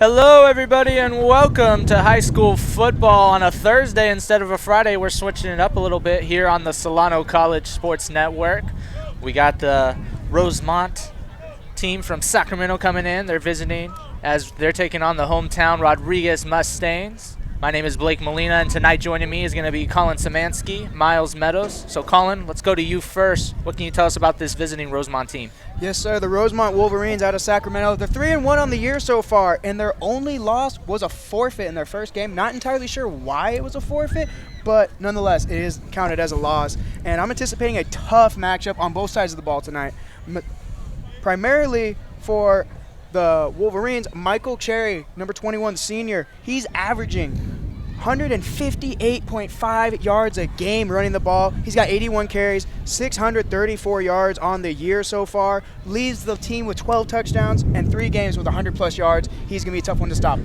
Hello, everybody, and welcome to high school football on a Thursday instead of a Friday. We're switching it up a little bit here on the Solano College Sports Network. We got the Rosemont team from Sacramento coming in. They're visiting as they're taking on the hometown Rodriguez Mustangs. My name is Blake Molina, and tonight joining me is going to be Colin Samansky, Miles Meadows. So, Colin, let's go to you first. What can you tell us about this visiting Rosemont team? Yes, sir. The Rosemont Wolverines out of Sacramento. They're 3-1 on the year so far, and their only loss was a forfeit in their first game. Not entirely sure why it was a forfeit, but nonetheless, it is counted as a loss. And I'm anticipating a tough matchup on both sides of the ball tonight. Primarily for the Wolverines, Michael Cherry, number 21, senior, he's averaging 158.5 yards a game running the ball. He's got 81 carries, 634 yards on the year so far, leads the team with 12 touchdowns and 3 games with 100-plus yards. He's going to be a tough one to stop.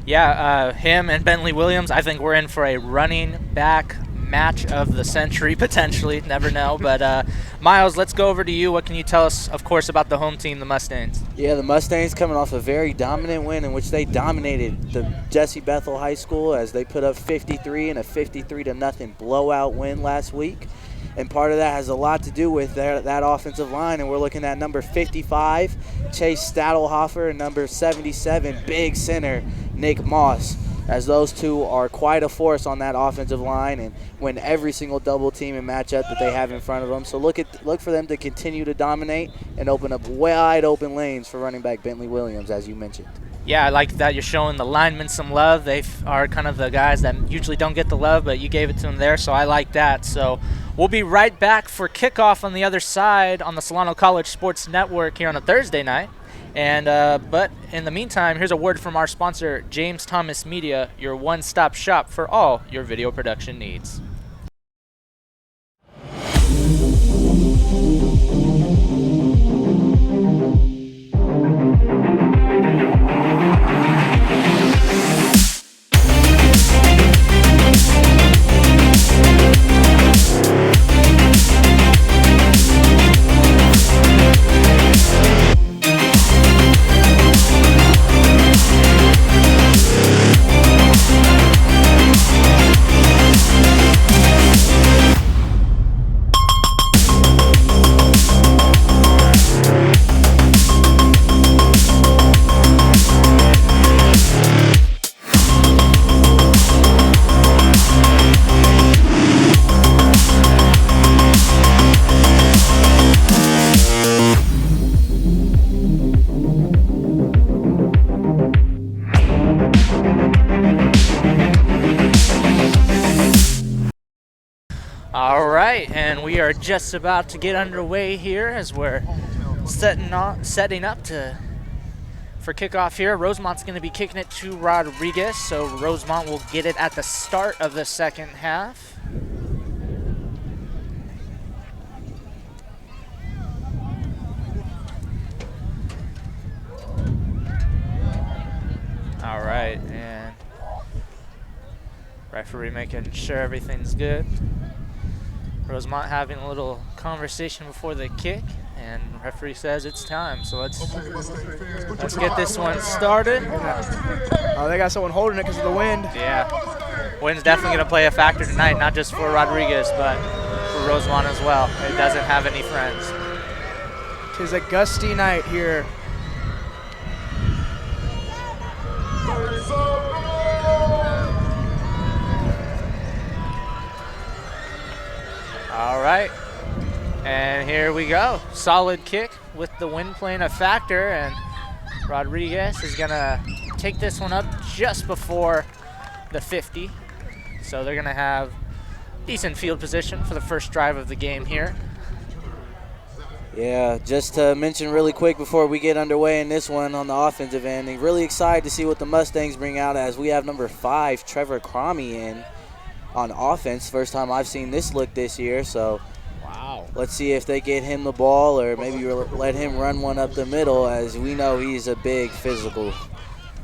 Yeah, him and Bentley Williams, I think we're in for a running back match of the century, potentially. Never know. But, Miles, let's go over to you. What can you tell us, of course, about the home team, the Mustangs? Yeah, the Mustangs coming off a very dominant win in which they dominated the Jesse Bethel High School as they put up 53 and a 53-0 blowout win last week. And part of that has a lot to do with that offensive line. And we're looking at number 55, Chase Stadelhofer, and number 77, big center, Nick Moss, as those two are quite a force on that offensive line and win every single double team and matchup that they have in front of them. So look for them to continue to dominate and open up wide open lanes for running back Bentley Williams, as you mentioned. Yeah, I like that you're showing the linemen some love. They are kind of the guys that usually don't get the love, but you gave it to them there, so I like that. So we'll be right back for kickoff on the other side on the Solano College Sports Network here on a Thursday night. And but in the meantime, here's a word from our sponsor, James Thomas Media, your one-stop shop for all your video production needs. All right, and we are just about to get underway here as we're setting up for kickoff here. Rosemont's going to be kicking it to Rodriguez, so Rosemont will get it at the start of the second half. All right, and referee making sure everything's good. Rosemont having a little conversation before the kick, and referee says it's time. So let's get this one started. Oh, they got someone holding it because of the wind. Yeah, wind's definitely going to play a factor tonight, not just for Rodriguez, but for Rosemont as well. It doesn't have any friends. 'Tis a gusty night here. All right, and here we go. Solid kick with the wind playing a factor, and Rodriguez is gonna take this one up just before the 50. So they're gonna have decent field position for the first drive of the game here. Yeah, just to mention really quick before we get underway in this one on the offensive end, I'm really excited to see what the Mustangs bring out as we have number 5, Trevor Cromie, in on offense. First time I've seen this look this year, so wow. Let's see if they get him the ball or maybe let him run one up the middle, as we know he's a big physical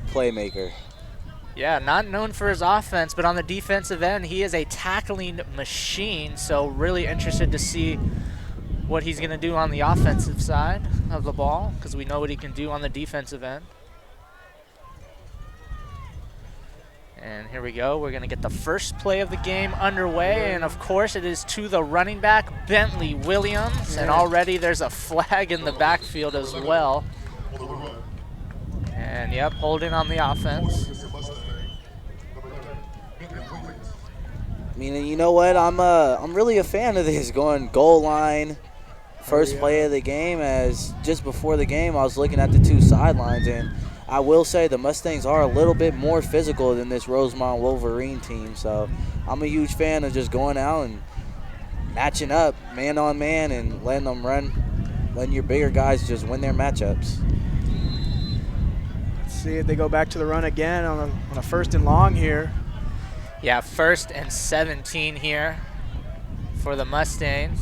playmaker. Yeah, not known for his offense, but on the defensive end, he is a tackling machine, so really interested to see what he's going to do on the offensive side of the ball, because we know what he can do on the defensive end. And here we go. We're going to get the first play of the game underway. And, of course, it is to the running back, Bentley Williams. And already there's a flag in the backfield as well. And, yep, holding on the offense. I mean, you know what? I'm really a fan of this, going goal line, first play of the game. As just before the game, I was looking at the two sidelines, and I will say the Mustangs are a little bit more physical than this Rosemont Wolverine team. So I'm a huge fan of just going out and matching up man on man and letting them run, letting your bigger guys just win their matchups. Let's see if they go back to the run again on a 1st and long here. Yeah, 1st and 17 here for the Mustangs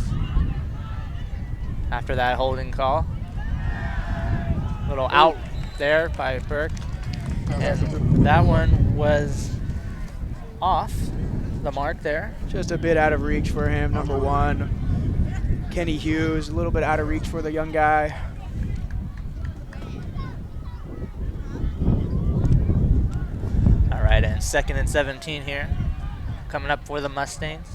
after that holding call. Little out there by Burke. And that one was off the mark there. Just a bit out of reach for him, number 1. Kenny Hughes, a little bit out of reach for the young guy. All right, and 2nd and 17 here, coming up for the Mustangs.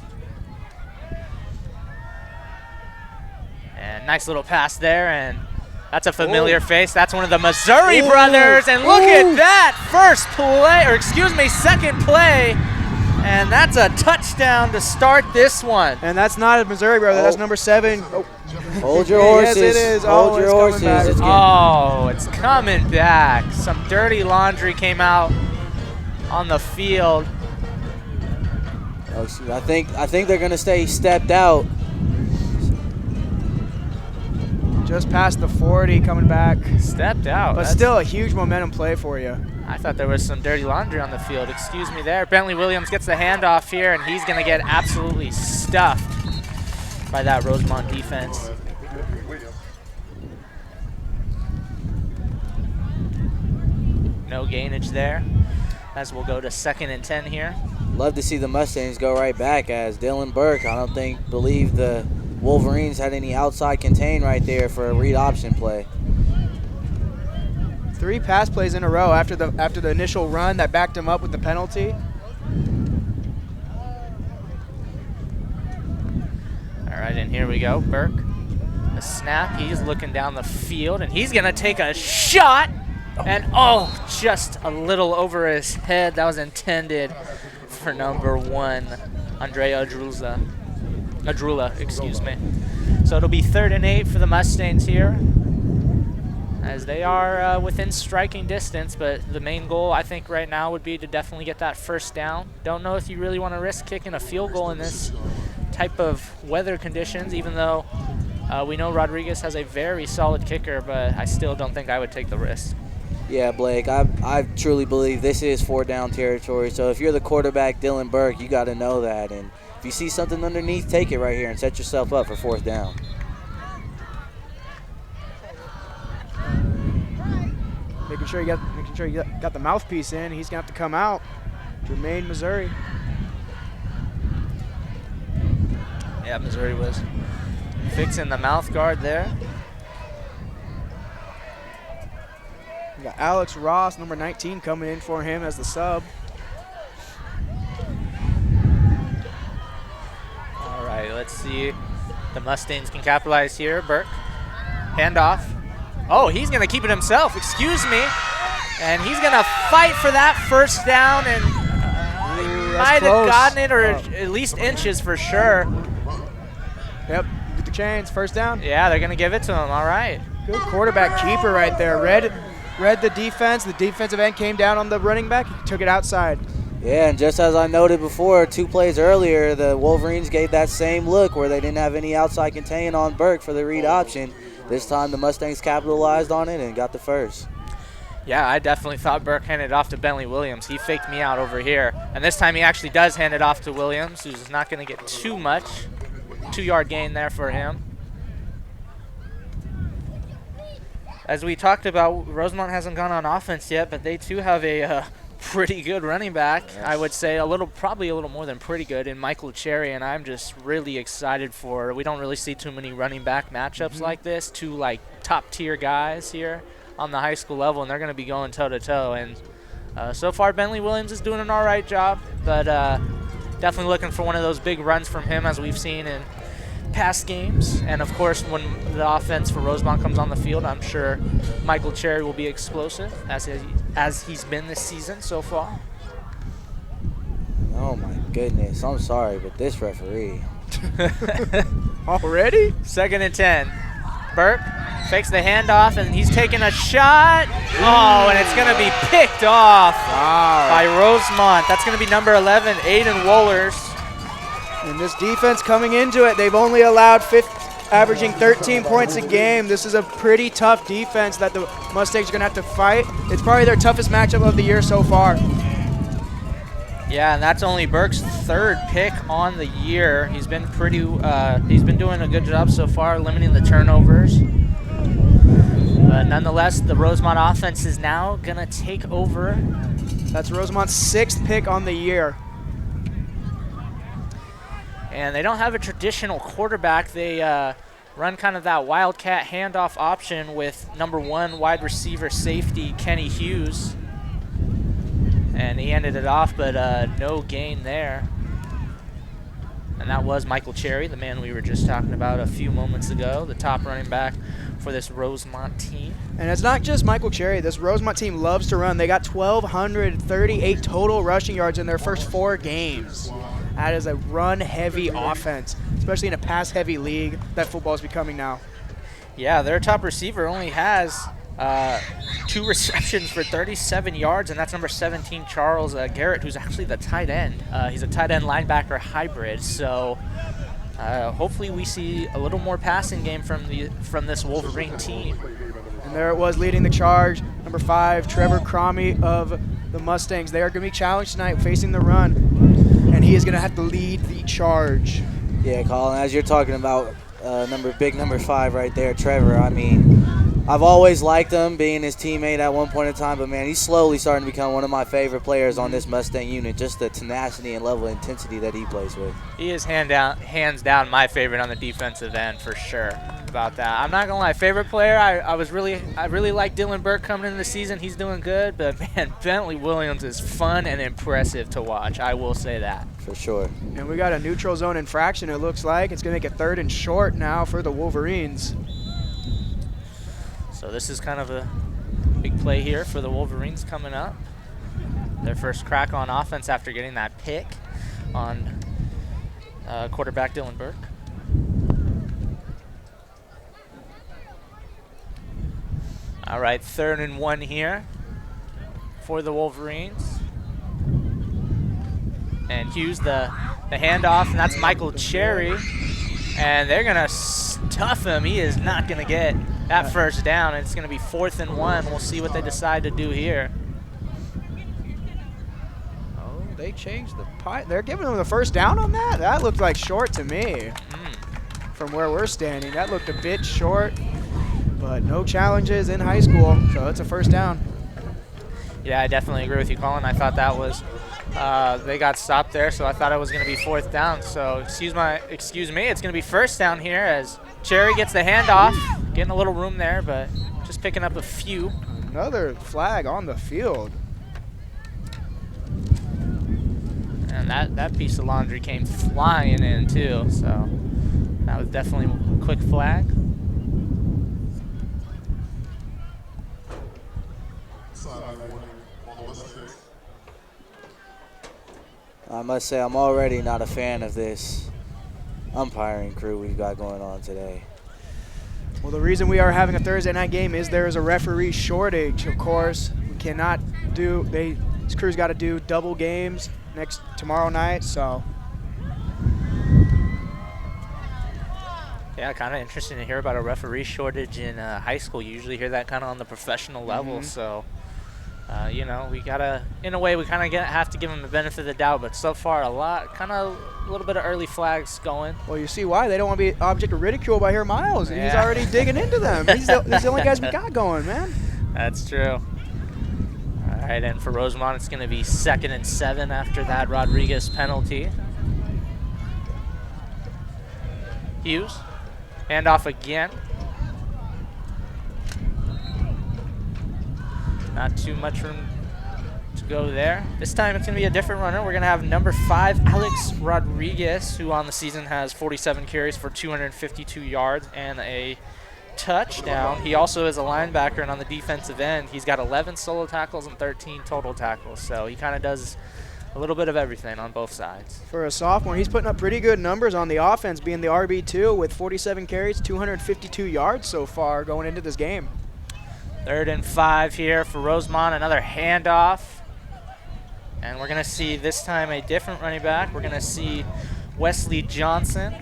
And nice little pass there, and that's a familiar face. That's one of the Missouri brothers, and look at that first play, or excuse me, 2nd play, and that's a touchdown to start this one. And that's not a Missouri brother, that's number 7. Hold your horses. Yes, it is. Hold your horses. It's coming back. Some dirty laundry came out on the field. I think they're going to stay stepped out. Just past the 40, coming back. Stepped out. But still a huge momentum play for you. I thought there was some dirty laundry on the field. Excuse me there. Bentley Williams gets the handoff here, and he's going to get absolutely stuffed by that Rosemont defense. No gainage there, as we'll go to 2nd and 10 here. Love to see the Mustangs go right back, as Dylan Burke, I don't believe the Wolverines had any outside contain right there for a read option play. 3 pass plays in a row after the initial run that backed him up with the penalty. All right, and here we go. Burke, a snap. He's looking down the field, and he's going to take a shot. And, just a little over his head. That was intended for number 1, Andrea Adrula, excuse me. So it'll be 3rd and 8 for the Mustangs here, as they are within striking distance, but the main goal I think right now would be to definitely get that 1st down. Don't know if you really want to risk kicking a field goal in this type of weather conditions, even though we know Rodriguez has a very solid kicker, but I still don't think I would take the risk. Yeah, Blake, I truly believe this is 4th down territory, so if you're the quarterback, Dylan Burke, you got to know that, and if you see something underneath, take it right here and set yourself up for 4th down. Making sure you got the mouthpiece in. He's gonna have to come out. Jermaine, Missouri. Yeah, Missouri was fixing the mouth guard there. We got Alex Ross, number 19, coming in for him as the sub. All right, let's see. The Mustangs can capitalize here. Burke, handoff. Oh, he's going to keep it himself. Excuse me. And he's going to fight for that 1st down, and might have gotten it, or at least inches for sure. Yep, with the chains, 1st down. Yeah, they're going to give it to him. All right. Good quarterback keeper right there. Read the defense. The defensive end came down on the running back. He took it outside. Yeah, and just as I noted before, 2 plays earlier, the Wolverines gave that same look where they didn't have any outside contain on Burke for the read option. This time the Mustangs capitalized on it and got the 1st. Yeah, I definitely thought Burke handed it off to Bentley Williams. He faked me out over here. And this time he actually does hand it off to Williams, who's not going to get too much. 2-yard gain there for him. As we talked about, Rosemont hasn't gone on offense yet, but they too have a pretty good running back. Yes. I would say probably a little more than pretty good in Michael Cherry, and I'm just really excited for. We don't really see too many running back matchups like this. 2 top tier guys here on the high school level, and they're going to be going toe to toe. And So far, Bentley Williams is doing an all right job, but definitely looking for one of those big runs from him as we've seen in past games. And of course, when the offense for Rosemont comes on the field, I'm sure Michael Cherry will be explosive as he's been this season so far. Oh my goodness, I'm sorry, but this referee. Already? 2nd and 10. Burke fakes the handoff, and he's taking a shot. Oh, and it's going to be picked off by Rosemont. That's going to be number 11, Aiden Wohlers. And this defense coming into it, they've only allowed averaging 13 points a game. This is a pretty tough defense that the Mustangs are going to have to fight. It's probably their toughest matchup of the year so far. Yeah, and that's only Burke's 3rd pick on the year. He's been he's been doing a good job so far, limiting the turnovers. But nonetheless, the Rosemont offense is now gonna take over. That's Rosemont's 6th pick on the year. And they don't have a traditional quarterback. They run kind of that wildcat handoff option with number 1 wide receiver safety Kenny Hughes. And he ended it off, but no gain there. And that was Michael Cherry, the man we were just talking about a few moments ago, the top running back for this Rosemont team. And it's not just Michael Cherry. This Rosemont team loves to run. They got 1,238 total rushing yards in their first 4 games. That is a run-heavy offense, especially in a pass-heavy league that football is becoming now. Yeah, their top receiver only has 2 receptions for 37 yards, and that's number 17, Charles Garrett, who's actually the tight end. He's a tight end linebacker hybrid, so hopefully we see a little more passing game from this Wolverine team. And there it was leading the charge, number 5, Trevor Cromie of the Mustangs. They are going to be challenged tonight facing the run, and he is going to have to lead the charge. Yeah, Colin, as you're talking about big number 5 right there, Trevor, I mean, I've always liked him, being his teammate at one point in time, but man, he's slowly starting to become one of my favorite players on this Mustang unit, just the tenacity and level of intensity that he plays with. He is hands down my favorite on the defensive end for sure about that. I'm not gonna lie, favorite player, I really like Dylan Burke coming into the season. He's doing good, but man, Bentley Williams is fun and impressive to watch. I will say that. For sure. And we got a neutral zone infraction, it looks like. It's gonna make it 3rd and short now for the Wolverines. So this is kind of a big play here for the Wolverines coming up. Their first crack on offense after getting that pick on quarterback Dylan Burke. All right, 3rd and 1 here for the Wolverines. And Hughes the handoff, and that's Michael Cherry. And they're going to stuff him. He is not going to get that first down. It's going to be 4th and 1. We'll see what they decide to do here. Oh, they changed the pie. They're giving them the first down on that? That looked like short to me. From where we're standing, that looked a bit short. But no challenges in high school, so it's a first down. Yeah, I definitely agree with you, Colin. I thought that was they got stopped there, so I thought it was going to be 4th down. So excuse me, it's going to be first down here as Cherry gets the handoff, getting a little room there, but just picking up a few. Another flag on the field. And that piece of laundry came flying in too, so that was definitely a quick flag. I must say, I'm already not a fan of this umpiring crew we've got going on today. Well, the reason we are having a Thursday night game is there is a referee shortage, of course. We cannot do, this crew's got to do double games tomorrow night, so. Yeah, kind of interesting to hear about a referee shortage in high school. You usually hear that kind of on the professional level, so. You know, we gotta, in a way, we kind of have to give them the benefit of the doubt, but so far a little bit of early flags going. Well, you see why they don't want to be object of ridicule by here Miles, and he's already digging into them. He's the only guys we got going, man. That's true. All right, and for Rosemont, it's going to be 2nd and 7 after that Rodriguez penalty. Hughes, handoff again. Not too much room to go there. This time it's going to be a different runner. We're going to have number 5, Alex Rodriguez, who on the season has 47 carries for 252 yards and a touchdown. He also is a linebacker, and on the defensive end, he's got 11 solo tackles and 13 total tackles. So he kind of does a little bit of everything on both sides. For a sophomore, he's putting up pretty good numbers on the offense, being the RB2 with 47 carries, 252 yards so far going into this game. 3rd and 5 here for Rosemont. Another handoff. And we're going to see this time a different running back. We're going to see Wesley Johnson.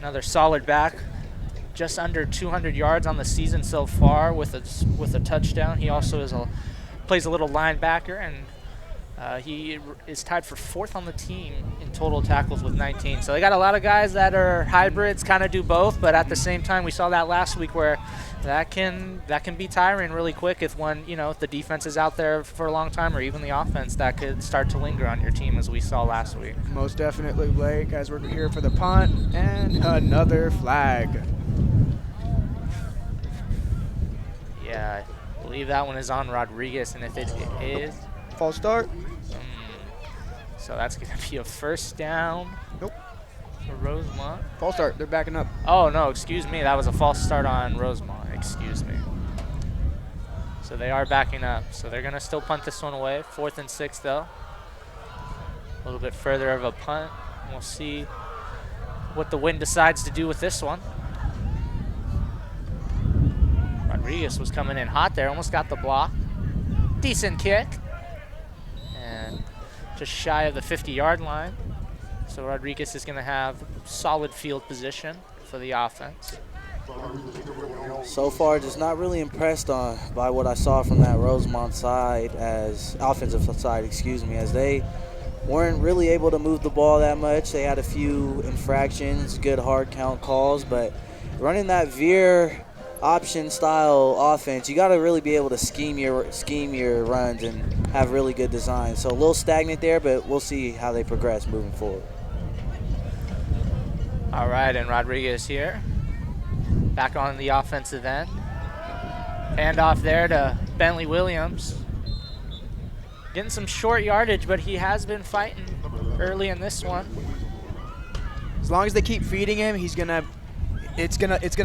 Another solid back. Just under 200 yards on the season so far with a touchdown. He also plays a little linebacker, and he is tied for 4th on the team in total tackles with 19. So they got a lot of guys that are hybrids, kind of do both, but at the same time, we saw that last week where that can be tiring really quick if if the defense is out there for a long time, or even the offense, that could start to linger on your team, as we saw last week. Most definitely, Blake, as we're here for the punt, and another flag. Yeah, I believe that one is on Rodriguez, and if it is, false start. So that's going to be a 1st down. Nope. For Rosemont. False start. They're backing up. Oh, no, excuse me. That was a false start on Rosemont. Excuse me. So they are backing up. So they're going to still punt this one away. 4th and 6, though. A little bit further of a punt. We'll see what the wind decides to do with this one. Rodriguez was coming in hot there. Almost got the block. Decent kick. And just shy of the 50-yard line. So Rodriguez is going to have solid field position for the offense. So far, just not really impressed by what I saw from that Rosemont side, as offensive side, as they weren't really able to move the ball that much. They had a few infractions, good hard count calls, but running that veer option style offense, you got to really be able to scheme your runs and have really good design. So a little stagnant there, but we'll see how they progress moving forward. All right, and Rodriguez here, back on the offensive end. Handoff there to Bentley Williams. Getting some short yardage, but he has been fighting early in this one. As long as they keep feeding him, it's gonna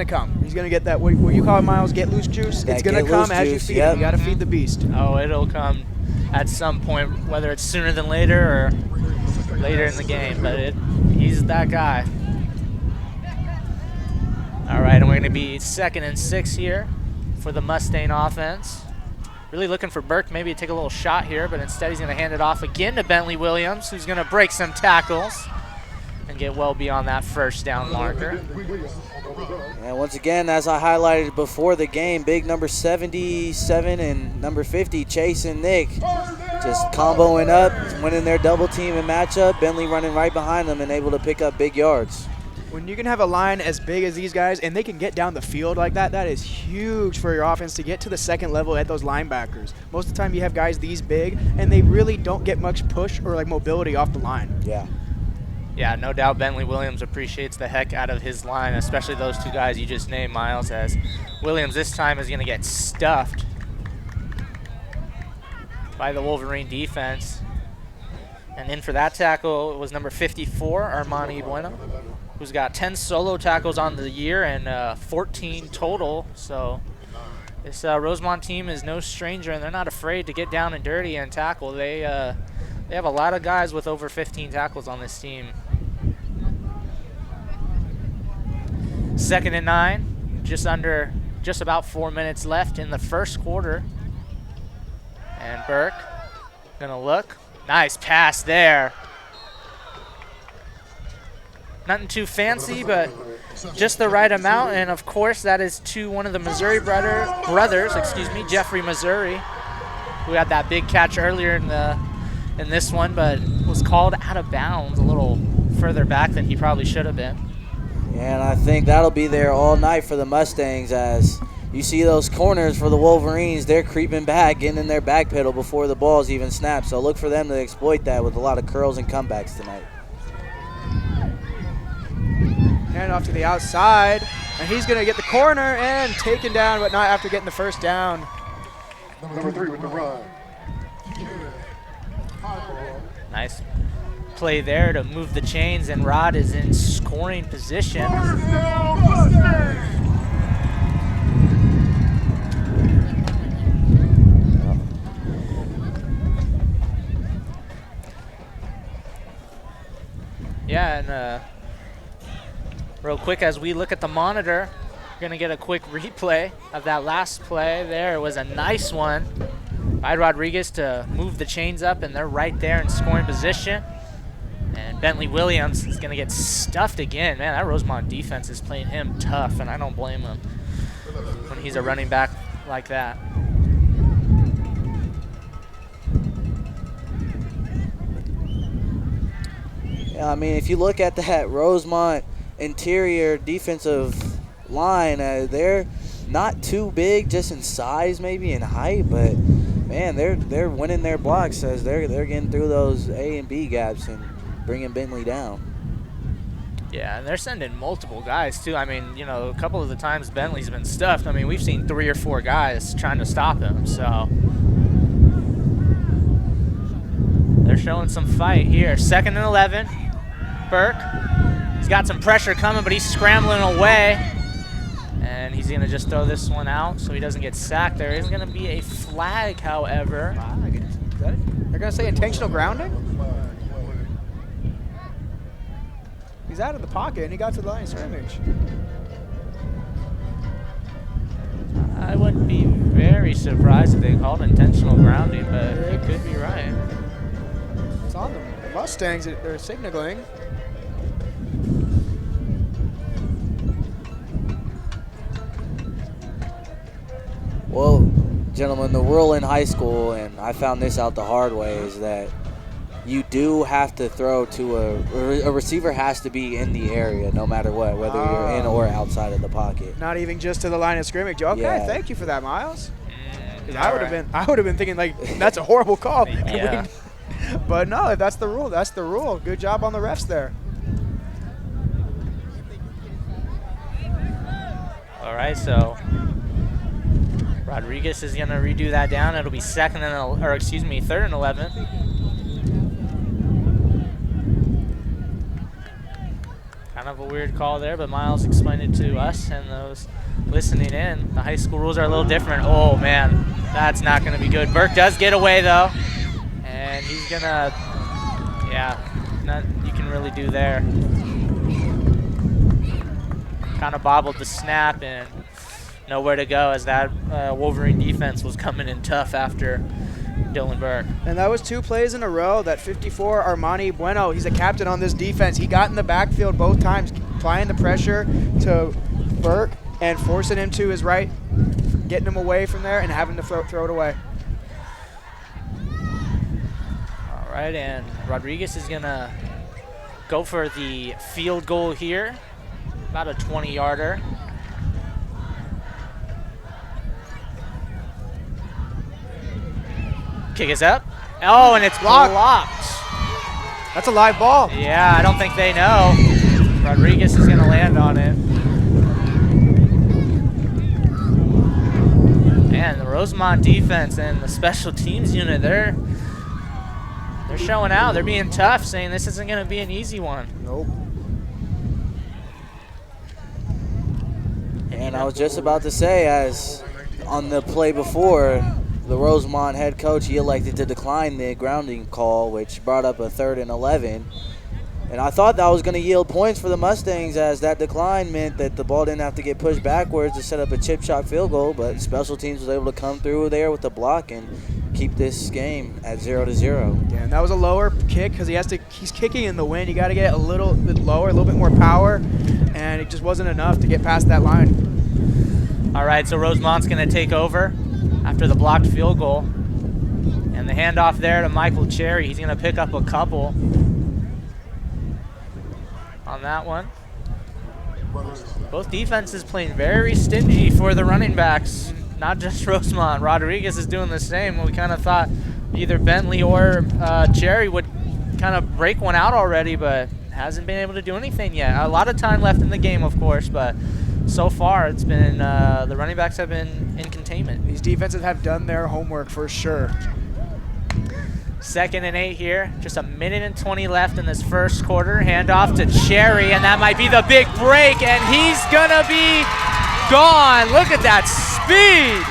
come. He's gonna get that, what you call it, Miles, get loose juice. It's gonna come as you feed him. You gotta feed the beast. Oh, it'll come at some point, whether it's sooner than later or later in the game, but he's that guy. All right, and we're gonna be 2nd and 6 here for the Mustang offense. Really looking for Burke maybe to take a little shot here, but instead he's gonna hand it off again to Bentley Williams, who's gonna break some tackles and get well beyond that 1st down marker. And once again, as I highlighted before the game, big number 77 and number 50, Chase and Nick, just comboing up, winning their double team and matchup. Bentley running right behind them and able to pick up big yards. When you can have a line as big as these guys and they can get down the field like that, that is huge for your offense to get to the 2nd level at those linebackers. Most of the time you have guys these big and they really don't get much push or like mobility off the line. Yeah. Yeah, no doubt Bentley Williams appreciates the heck out of his line, especially those 2 guys you just named, Miles, as Williams this time is going to get stuffed by the Wolverine defense. And in for that tackle was number 54, Armani Bueno, who's got 10 solo tackles on the year and 14 total. So this Rosemont team is no stranger, and they're not afraid to get down and dirty and tackle. They have a lot of guys with over 15 tackles on this team. 2nd and 9, just about 4 minutes left in the 1st quarter. And Burke gonna look. Nice pass there. Nothing too fancy, but just the right amount. And of course, that is to one of the Missouri brothers, Jeffrey Missouri, who had that big catch earlier in this one, but was called out of bounds a little further back than he probably should have been. And I think that'll be there all night for the Mustangs, as you see those corners for the Wolverines. They're creeping back, getting in their back pedal before the ball's even snapped. So look for them to exploit that with a lot of curls and comebacks tonight. Hand off to the outside, and he's going to get the corner and taken down, but not after getting the 1st down. Number 3 with the run. Nice play there to move the chains, and Rod is in scoring position. Yeah, and real quick, as we look at the monitor, we're going to get a quick replay of that last play. There was a nice one by Rodriguez to move the chains up, and they're right there in scoring position. And Bentley Williams is going to get stuffed again. Man, that Rosemont defense is playing him tough, and I don't blame him when he's a running back like that. Yeah, I mean, if you look at that Rosemont interior defensive line, they're not too big, just in size, maybe in height, but man, they're winning their blocks as they're getting through those A and B gaps and bringing Bentley down. Yeah, and they're sending multiple guys too. I mean, you know, a couple of the times Bentley's been stuffed, I mean, we've seen 3 or 4 guys trying to stop him, so they're showing some fight here. 2nd and 11. Burke, he's got some pressure coming, but he's scrambling away. And he's going to just throw this one out so he doesn't get sacked. There is going to be a flag, however. They're going to say intentional grounding? He's out of the pocket, and he got to the line of scrimmage. I wouldn't be very surprised if they called intentional grounding, but you could be right. It's on the Mustangs. They're signaling. Well, gentlemen, the rule in high school, and I found this out the hard way, is that you do have to throw to a receiver has to be in the area no matter what, whether you're in or outside of the pocket. Not even just to the line of scrimmage. Okay, Yeah. Thank you for that, Miles. I I would have been thinking like that's a horrible call. Yeah. But no, if that's the rule, that's the rule. Good job on the refs there. All right, so Rodriguez is going to redo that down. It'll be 3rd and 11. Kind of a weird call there, but Miles explained it to us and those listening in. The high school rules are a little different. Oh, man, that's not going to be good. Burke does get away, though, and he's going to, yeah, nothing you can really do there. Kind of bobbled the snap and nowhere to go as that Wolverine defense was coming in tough after Dylan Burke. And that was 2 plays in a row. That 54 Armani Bueno, he's a captain on this defense. He got in the backfield both times, applying the pressure to Burke and forcing him to his right, getting him away from there and having to throw it away. All right, and Rodriguez is going to go for the field goal here, about a 20-yarder. Kick is up. Oh, and it's blocked. That's a live ball. Yeah, I don't think they know. Rodriguez is going to land on it. Man, the Rosemont defense and the special teams unit, they're showing out. They're being tough, saying this isn't going to be an easy one. Nope. And I was just about to say, as on the play before, the Rosemont head coach, he elected to decline the grounding call, which brought up a 3rd and 11. And I thought that was going to yield points for the Mustangs, as that decline meant that the ball didn't have to get pushed backwards to set up a chip shot field goal, but special teams was able to come through there with the block and keep this game at 0-0. Yeah, and that was a lower kick because he's kicking in the wind. You got to get a little bit lower, a little bit more power, and it just wasn't enough to get past that line. All right, so Rosemont's going to take over after the blocked field goal. And the handoff there to Michael Cherry. He's going to pick up a couple on that one. Both defenses playing very stingy for the running backs, not just Rosemont. Rodriguez is doing the same. We kind of thought either Bentley or Cherry would kind of break one out already, but hasn't been able to do anything yet. A lot of time left in the game, of course, but so far it's been the running backs have been in containment. These defenses have done their homework for sure. 2nd and 8 here. Just a minute and 20 left in this first quarter. Handoff to Cherry, and that might be the big break, and he's gonna be gone. Look at that speed.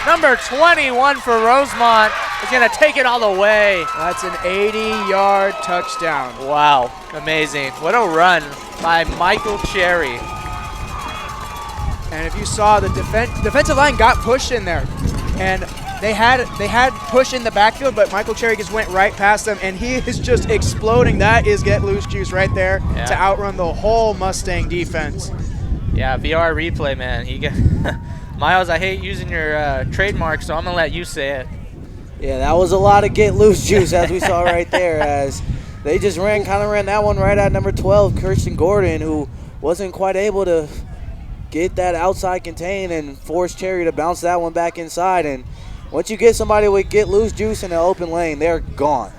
Number 21 for Rosemont is gonna take it all the way. That's an 80-yard touchdown. Wow, amazing. What a run by Michael Cherry. And if you saw, the defensive line got pushed in there, and they had push in the backfield, but Michael Cherry just went right past them, and he is just exploding. That is get loose juice right there to outrun the whole Mustang defense. Yeah, VR replay, man. He got Miles, I hate using your trademark, so I'm gonna let you say it. Yeah, that was a lot of get loose juice, as we saw right there, as they just ran that one right at number 12, Christian Gordon, who wasn't quite able to get that outside contain and force Cherry to bounce that one back inside. And once you get somebody with get loose juice in an open lane, they're gone.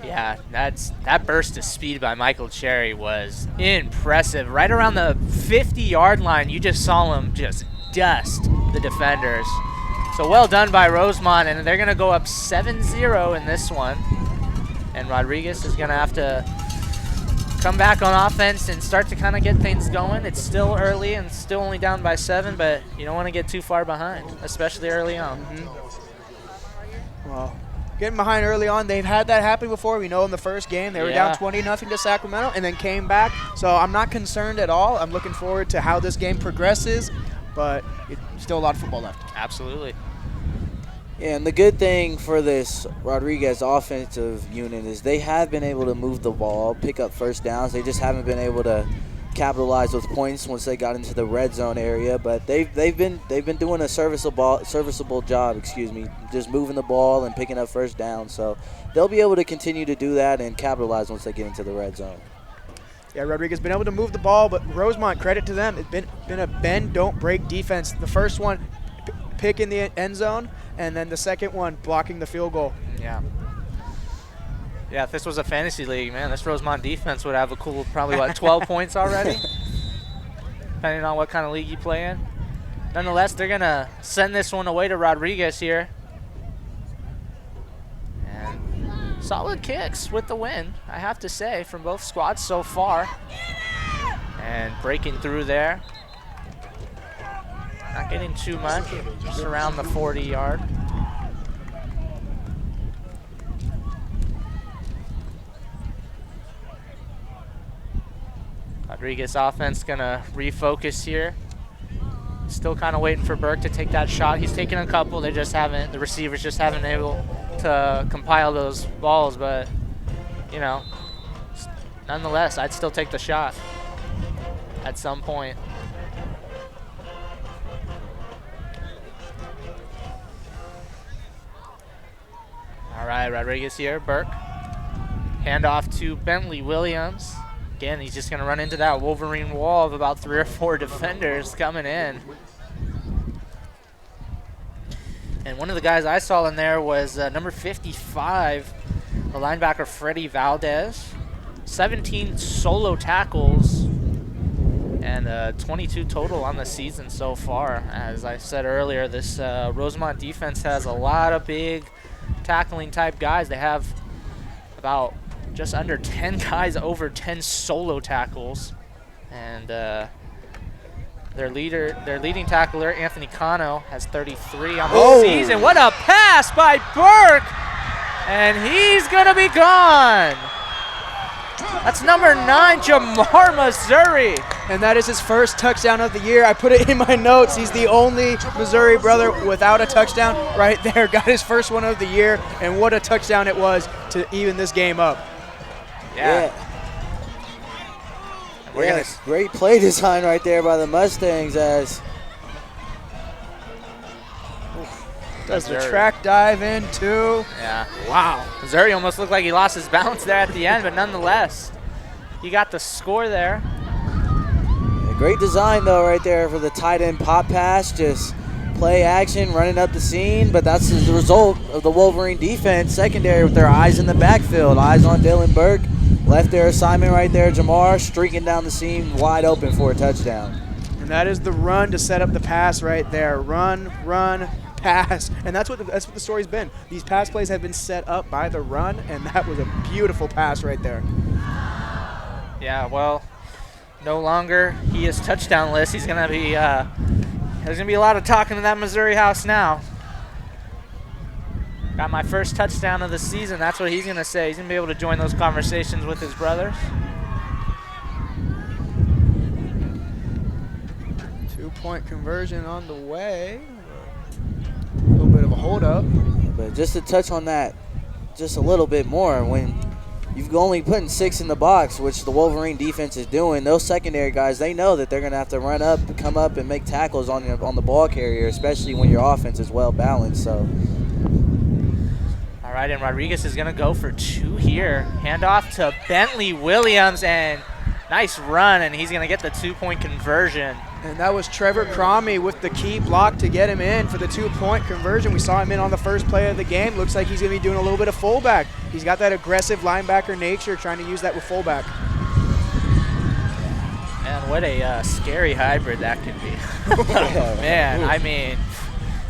Yeah, that burst of speed by Michael Cherry was impressive. Right around the 50-yard line, you just saw him just dust the defenders. So well done by Rosemont, and they're going to go up 7-0 in this one. And Rodriguez is going to have to come back on offense and start to kind of get things going. It's still early and still only down by 7, but you don't want to get too far behind, especially early on. Well, getting behind early on, they've had that happen before. We know in the first game they were down 20-0 to Sacramento and then came back. So I'm not concerned at all. I'm looking forward to how this game progresses, but it's still a lot of football left. Absolutely. Yeah, and the good thing for this Rodriguez offensive unit is they have been able to move the ball, pick up first downs. They just haven't been able to capitalize with points once they got into the red zone area. But they've been doing a serviceable job, just moving the ball and picking up first down. So they'll be able to continue to do that and capitalize once they get into the red zone. Yeah, Rodriguez been able to move the ball, but Rosemont, credit to them, it's been a bend, don't break defense. The first one, pick in the end zone, and then the second one, blocking the field goal. Yeah. Yeah, if this was a fantasy league, man, this Rosemont defense would have a cool, probably, 12 points already, depending on what kind of league you play in. Nonetheless, they're going to send this one away to Rodriguez here. And solid kicks with the win, I have to say, from both squads so far. And breaking through there. Not getting too much, just around the 40-yard. Rodriguez offense gonna refocus here. Still kind of waiting for Burke to take that shot. He's taken a couple. The receivers just haven't been able to compile those balls, but you know, nonetheless, I'd still take the shot at some point. All right, Rodriguez here, Burke. Handoff to Bentley Williams. Again, he's just gonna run into that Wolverine wall of about 3 or 4 defenders coming in. And one of the guys I saw in there was number 55, the linebacker Freddie Valdez. 17 solo tackles and 22 total on the season so far. As I said earlier, this Rosemont defense has a lot of big tackling type guys. They have about just under 10 guys over 10 solo tackles, and their leading tackler Anthony Cano has 33 on the season. What a pass by Burke, and he's gonna be gone. That's number 9, Jamar Missouri. And that is his first touchdown of the year. I put it in my notes. He's the only Missouri brother without a touchdown right there. Got his first one of the year, and what a touchdown it was to even this game up. Yeah. Great play design right there by the Mustangs as does the track dive in too. Yeah. Wow. Missouri almost looked like he lost his balance there at the end, but nonetheless, he got the score there. Great design, though, right there for the tight end pop pass. Just play action, running up the seam. But that's the result of the Wolverine defense secondary with their eyes in the backfield. Eyes on Dylan Burke. Left their assignment right there. Jamar streaking down the seam, wide open for a touchdown. And that is the run to set up the pass right there. Run, run, pass, and that's what the story's been. These pass plays have been set up by the run, and that was a beautiful pass right there. Yeah, well, no longer he is touchdown list. He's gonna be there's gonna be a lot of talking in that Missouri house now. Got my first touchdown of the season. That's what he's gonna say. He's gonna be able to join those conversations with his brothers. 2-point conversion on the way. A little bit of a hold up. But just to touch on that just a little bit more, when you've only putting 6 in the box, which the Wolverine defense is doing, those secondary guys, they know that they're going to have to run up, come up, and make tackles on the ball carrier, especially when your offense is well balanced. So. All right, and Rodriguez is going to go for 2 here. Handoff to Bentley Williams, and nice run, and he's going to get the 2-point conversion. And that was Trevor Cromie with the key block to get him in for the 2-point conversion. We saw him in on the first play of the game. Looks like he's going to be doing a little bit of fullback. He's got that aggressive linebacker nature, trying to use that with fullback. Man, what a scary hybrid that could be. Man, I mean,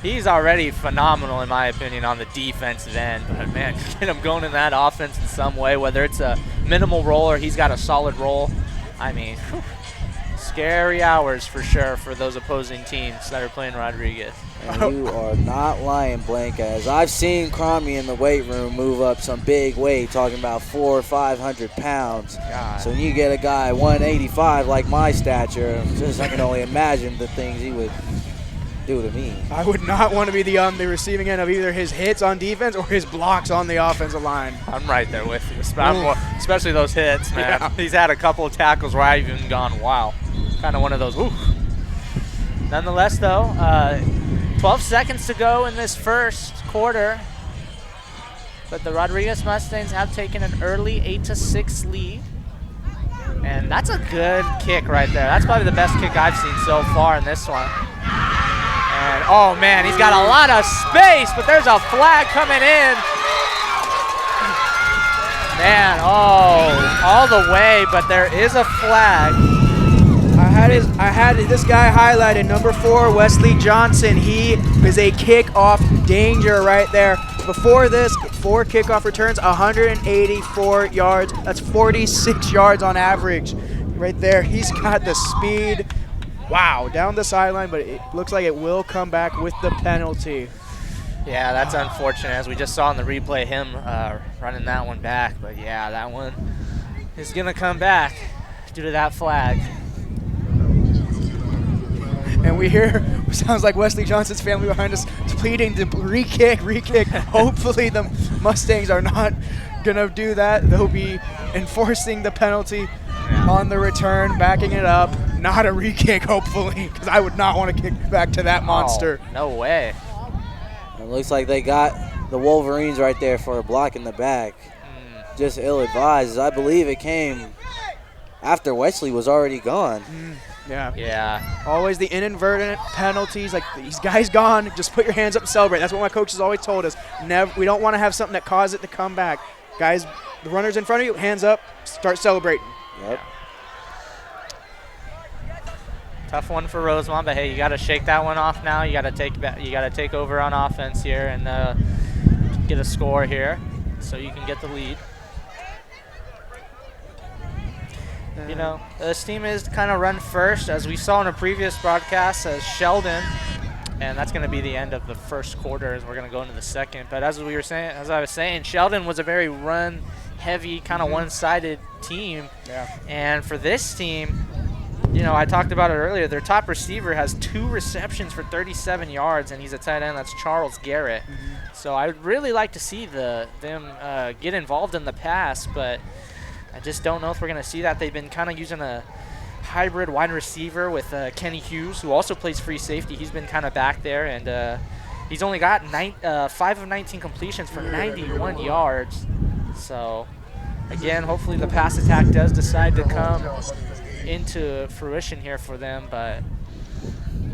he's already phenomenal in my opinion on the defensive end. But, man, get him going in that offense in some way, whether it's a minimal role or he's got a solid role. I mean, whew. Scary hours for sure for those opposing teams that are playing Rodriguez. And you are not lying, Blank, as I've seen Cromie in the weight room move up some big weight, talking about 400 or 500 pounds. God. So when you get a guy 185 like my stature, I can only imagine the things he would do to me. I would not want to be the receiving end of either his hits on defense or his blocks on the offensive line. I'm right there with you, especially those hits, man. Yeah. He's had a couple of tackles where I've even gone, wow. Kind of one of those, ooh. Nonetheless, though, 12 seconds to go in this first quarter. But the Rodriguez Mustangs have taken an early 8-6 lead. And that's a good kick right there. That's probably the best kick I've seen so far in this one. And, oh, man, he's got a lot of space, but there's a flag coming in. Man, oh, all the way, but there is a flag. I had this guy highlighted, number 4, Wesley Johnson. He is a kickoff danger right there. Before this, 4 kickoff returns, 184 yards. That's 46 yards on average right there. He's got the speed. Wow, down the sideline, but it looks like it will come back with the penalty. Yeah, that's unfortunate, as we just saw in the replay, him running that one back. But, yeah, that one is going to come back due to that flag. And we hear, sounds like Wesley Johnson's family behind us pleading to re-kick. Hopefully the Mustangs are not going to do that. They'll be enforcing the penalty on the return, backing it up. Not a re-kick, hopefully, because I would not want to kick back to that monster. Oh, no way. It looks like they got the Wolverines right there for a block in the back. Just ill-advised. I believe it came after Wesley was already gone. Yeah. Always the inadvertent penalties, like these guys gone, just put your hands up and celebrate. That's what my coaches always told us. We don't want to have something that causes it to come back. Guys, the runner's in front of you, hands up, start celebrating. Yep. Tough one for Rosemont, but hey, you got to shake that one off now. You got to take over on offense here and get a score here, so you can get the lead. You know, this team is kind of run first, as we saw in a previous broadcast, as Sheldon, and that's going to be the end of the first quarter as we're going to go into the second. But as I was saying, Sheldon was a very run-heavy, kind of one-sided team. Yeah. And for this team, you know, I talked about it earlier, their top receiver has 2 receptions for 37 yards, and he's a tight end. That's Charles Garrett. So I'd really like to see them get involved in the pass, but I just don't know if we're going to see that. They've been kind of using a hybrid wide receiver with Kenny Hughes, who also plays free safety. He's been kind of back there, and he's only got 5 of 19 completions for 91 yards. So, again, hopefully the pass attack does decide to come into fruition here for them. But,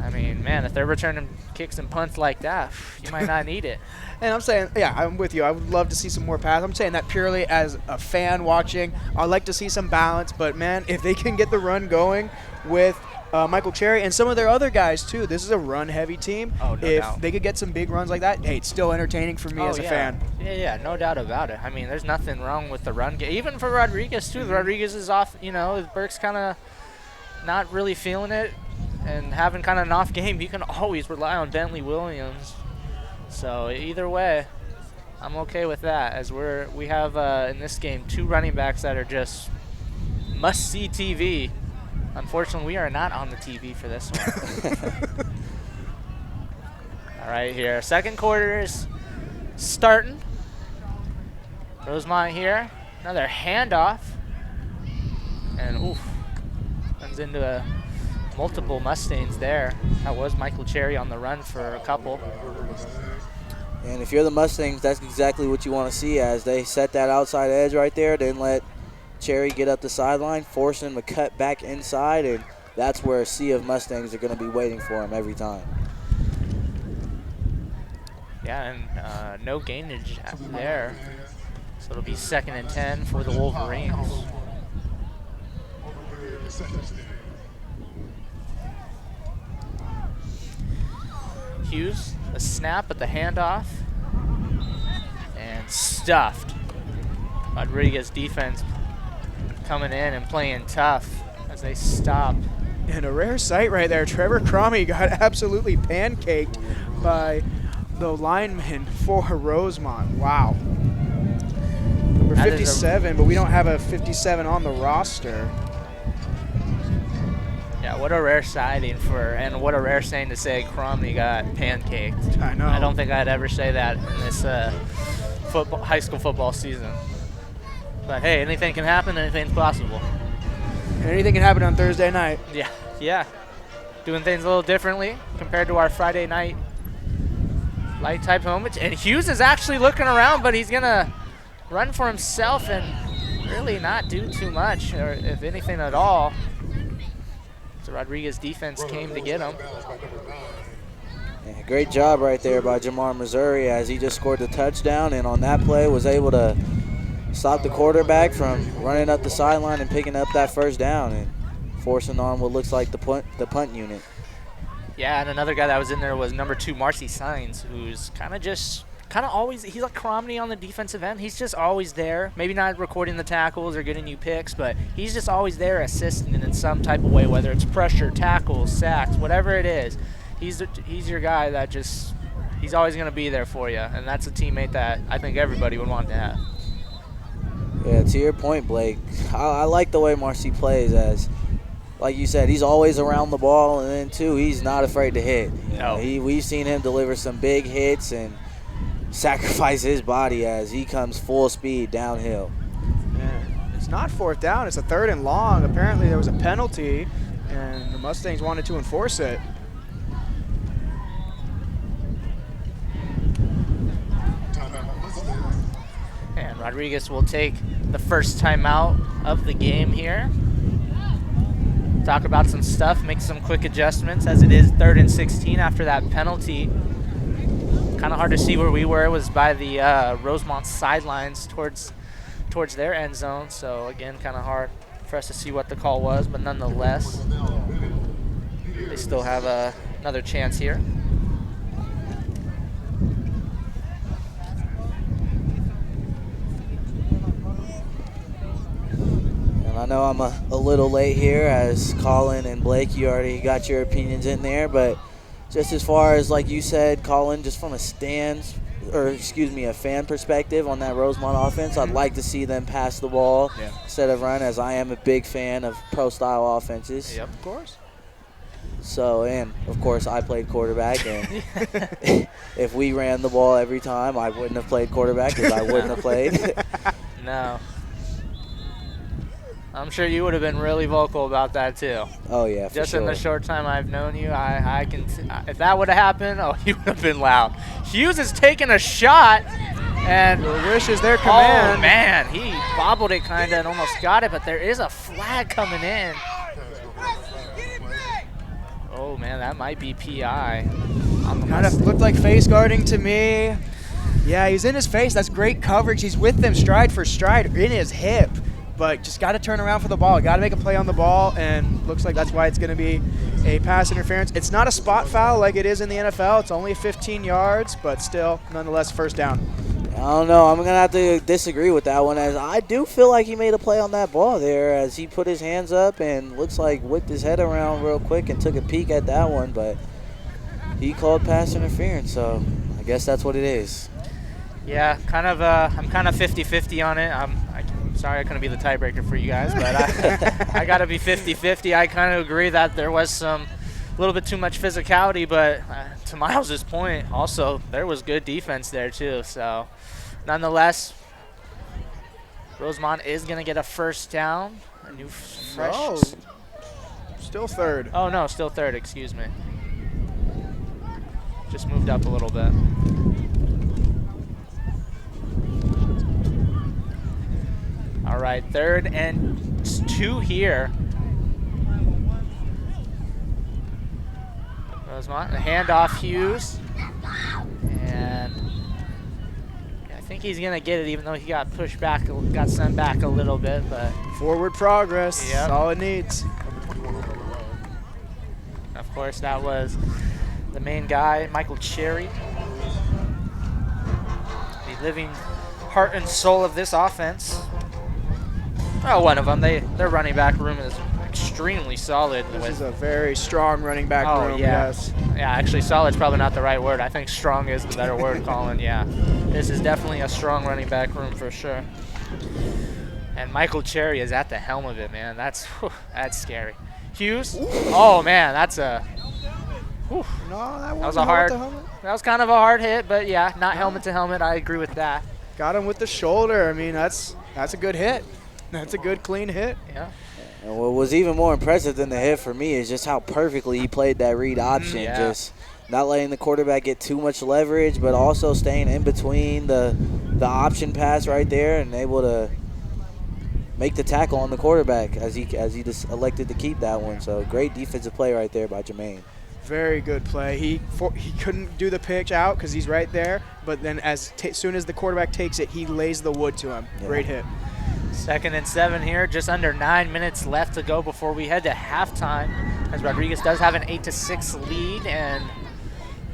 I mean, man, if they're returning kicks and punts like that, you might not need it. And I'm saying, yeah, I'm with you. I would love to see some more pass. I'm saying that purely as a fan watching. I'd like to see some balance. But, man, if they can get the run going with Michael Cherry, and some of their other guys too. This is a run-heavy team. Oh, no if doubt. they could get some big runs like that, hey, it's still entertaining for me as a fan. Yeah, no doubt about it. I mean, there's nothing wrong with the run game. Even for Rodriguez, too. Rodriguez is off, Burke's kind of not really feeling it and having kind of an off game. You can always rely on Bentley Williams. So either way, I'm okay with that, as we have in this game 2 running backs that are just must-see TV. Unfortunately, we are not on the TV for this one. All right, here. Second quarter is starting. Rosemont here. Another handoff. And, runs into multiple Mustangs there. That was Michael Cherry on the run for a couple. And if you're the Mustangs, that's exactly what you want to see, as they set that outside edge right there. Didn't let Cherry get up the sideline, forcing him to cut back inside, and that's where a sea of Mustangs are going to be waiting for him every time. Yeah, and no gainage there. So it'll be 2nd and 10 for the Wolverines. Hughes, a snap at the handoff, and stuffed. Rodriguez defense coming in and playing tough as they stop. And a rare sight right there. Trevor Cromie got absolutely pancaked by the lineman for Rosemont. Wow. Number 57, but we don't have a 57 on the roster. Yeah, what a rare sighting and what a rare thing to say Cromie got pancaked. I know. I don't think I'd ever say that in this high school football season. But hey, anything can happen, anything's possible. Anything can happen on Thursday night. Yeah. Doing things a little differently compared to our Friday night light type moments. And Hughes is actually looking around, but he's going to run for himself and really not do too much, or if anything at all. So Rodriguez defense came to get him. Yeah, great job right there by Jamar Missouri, as he just scored the touchdown, and on that play was able to stop the quarterback from running up the sideline and picking up that first down and forcing on what looks like the punt unit. Yeah, and another guy that was in there was number 2, Marcy Sines, who's kind of always, he's like Cromney on the defensive end. He's just always there. Maybe not recording the tackles or getting you picks, but he's just always there assisting in some type of way, whether it's pressure, tackles, sacks, whatever it is. He's your guy that he's always going to be there for you, and that's a teammate that I think everybody would want to have. Yeah, to your point, Blake, I like the way Marcy plays, as, like you said, he's always around the ball, and then, too, he's not afraid to hit. No. We've seen him deliver some big hits and sacrifice his body as he comes full speed downhill. Yeah. It's not 4th down. It's a 3rd and long. Apparently there was a penalty, and the Mustangs wanted to enforce it. And Rodriguez will take the first timeout of the game here. Talk about some stuff, make some quick adjustments, as it is 3rd and 16 after that penalty. Kind of hard to see where we were. It was by the Rosemont sidelines towards their end zone. So, again, kind of hard for us to see what the call was. But nonetheless, they still have another chance here. And I know I'm a little late here, as Colin and Blake, you already got your opinions in there, but just as far as, like you said, Colin, just from a fan perspective on that Rosemont offense, I'd like to see them pass the ball instead of run, as I am a big fan of pro-style offenses. Yep, of course. So, and, of course, I played quarterback, and if we ran the ball every time, I wouldn't have played quarterback, because I wouldn't have played. No. I'm sure you would have been really vocal about that too. Oh yeah, for Just sure. in the short time I've known you, I can. If that would have happened, you would have been loud. Hughes is taking a shot, and Your wish is their command. Oh man, he bobbled it kinda and almost got it, but there is a flag coming in. Oh man, that might be PI. Kind of looked like face guarding to me. Yeah, he's in his face. That's great coverage. He's with them stride for stride in his hip. but just got to turn around for the ball. Got to make a play on the ball, and looks like that's why it's going to be a pass interference. It's not a spot foul like it is in the NFL. It's only 15 yards, but still, nonetheless, first down. I don't know. I'm going to have to disagree with that one, as I do feel like he made a play on that ball there as he put his hands up and looks like whipped his head around real quick and took a peek at that one, but he called pass interference, so I guess that's what it is. Yeah, I'm kind of 50-50 on it. I'm sorry I couldn't be the tiebreaker for you guys, but I got to be 50-50. I kind of agree that there was a little bit too much physicality, but to Miles' point, also, there was good defense there too. So, nonetheless, Rosemont is going to get a first down. A new fresh. Oh, still third. Oh, no, still third, excuse me. Just moved up a little bit. All right, 3rd and 2 here. Rosemont, a handoff, Hughes. And I think he's going to get it, even though he got pushed back, got sent back a little bit. But forward progress, yep. That's all it needs. Of course, that was the main guy, Michael Cherry. The living heart and soul of this offense. Oh, one of them. Their running back room is extremely solid. This is a very strong running back room, yeah. yes. Yeah, actually, solid's probably not the right word. I think strong is the better word, Colin. Yeah, this is definitely a strong running back room for sure. And Michael Cherry is at the helm of it, man. That's scary. Hughes. Ooh. Oh man, that's a. Whew. No, that was a hard. That was kind of a hard hit, but yeah, not helmet to helmet. I agree with that. Got him with the shoulder. I mean, that's a good hit. That's a good, clean hit. Yeah. And what was even more impressive than the hit for me is just how perfectly he played that read option. Yeah. Just not letting the quarterback get too much leverage, but also staying in between the option pass right there and able to make the tackle on the quarterback as he just elected to keep that one. So great defensive play right there by Jermaine. Very good play. He couldn't do the pitch out because he's right there, but then as soon as the quarterback takes it, he lays the wood to him. Yeah. Great hit. 2nd and 7 here, just under 9 minutes left to go before we head to halftime, as Rodriguez does have an 8-6 lead, and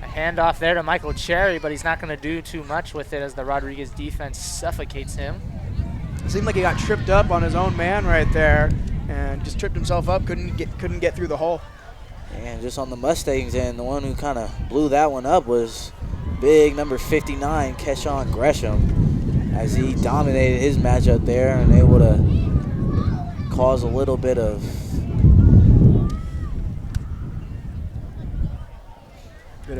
a handoff there to Michael Cherry, but he's not going to do too much with it as the Rodriguez defense suffocates him. It seemed like he got tripped up on his own man right there and just tripped himself up, couldn't get through the hole. And just on the Mustangs end, the one who kind of blew that one up was big number 59, Keshawn Gresham, as he dominated his matchup there and able to cause a little bit of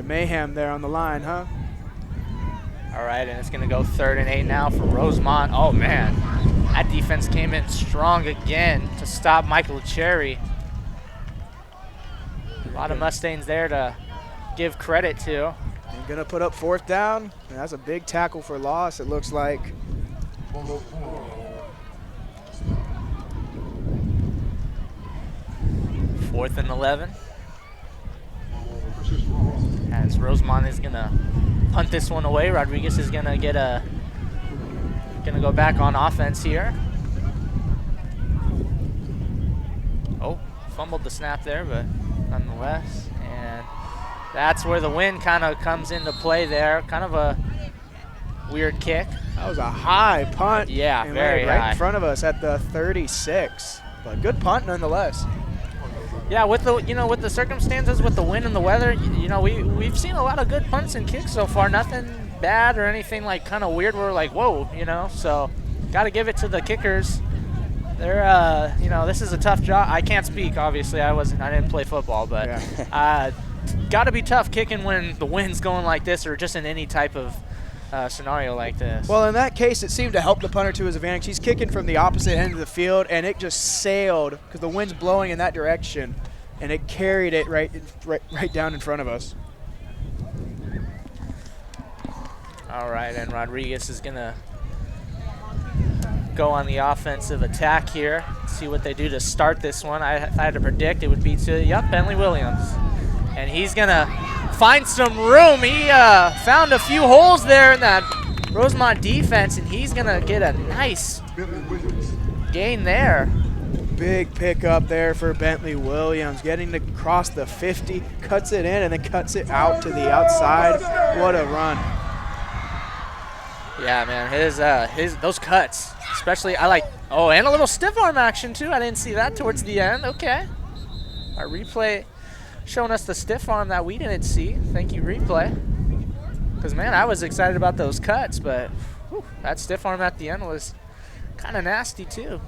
mayhem there on the line, huh? All right, and it's going to go 3rd and 8 now for Rosemont. Oh, man, that defense came in strong again to stop Michael Cherry. A lot of Mustangs there to give credit to. And going to put up 4th down. And that's a big tackle for loss, it looks like. 4th and 11. As Rosemont is going to punt this one away. Rodriguez is going to go back on offense here. Oh, fumbled the snap there, but nonetheless. And that's where the wind kind of comes into play there. Kind of a weird kick. That was a high punt. Yeah, and very right high. In front of us at the 36. But good punt nonetheless. Yeah, with the circumstances, with the wind and the weather, we've seen a lot of good punts and kicks so far. Nothing bad or anything like kind of weird. We're like, whoa, So, got to give it to the kickers. They're, this is a tough job. I can't speak, obviously. I didn't play football, but yeah. Got to be tough kicking when the wind's going like this, or just in any type of scenario like this. Well, in that case, it seemed to help the punter to his advantage. He's kicking from the opposite end of the field, and it just sailed because the wind's blowing in that direction, and it carried it right down in front of us. All right, and Rodriguez is going to go on the offensive attack here. See what they do to start this one. If I had to predict, it would be to, Bentley Williams. And he's going to find some room. He found a few holes there in that Rosemont defense, and he's going to get a nice gain there. Big pickup there for Bentley Williams, getting to cross the 50, cuts it in, and then cuts it out to the outside. What a run. Yeah, man, those cuts, especially, I like, oh, and a little stiff arm action too. I didn't see that towards the end. Okay. Our replay showing us the stiff arm that we didn't see. Thank you, replay. Because, man, I was excited about those cuts, but whew, that stiff arm at the end was kind of nasty too.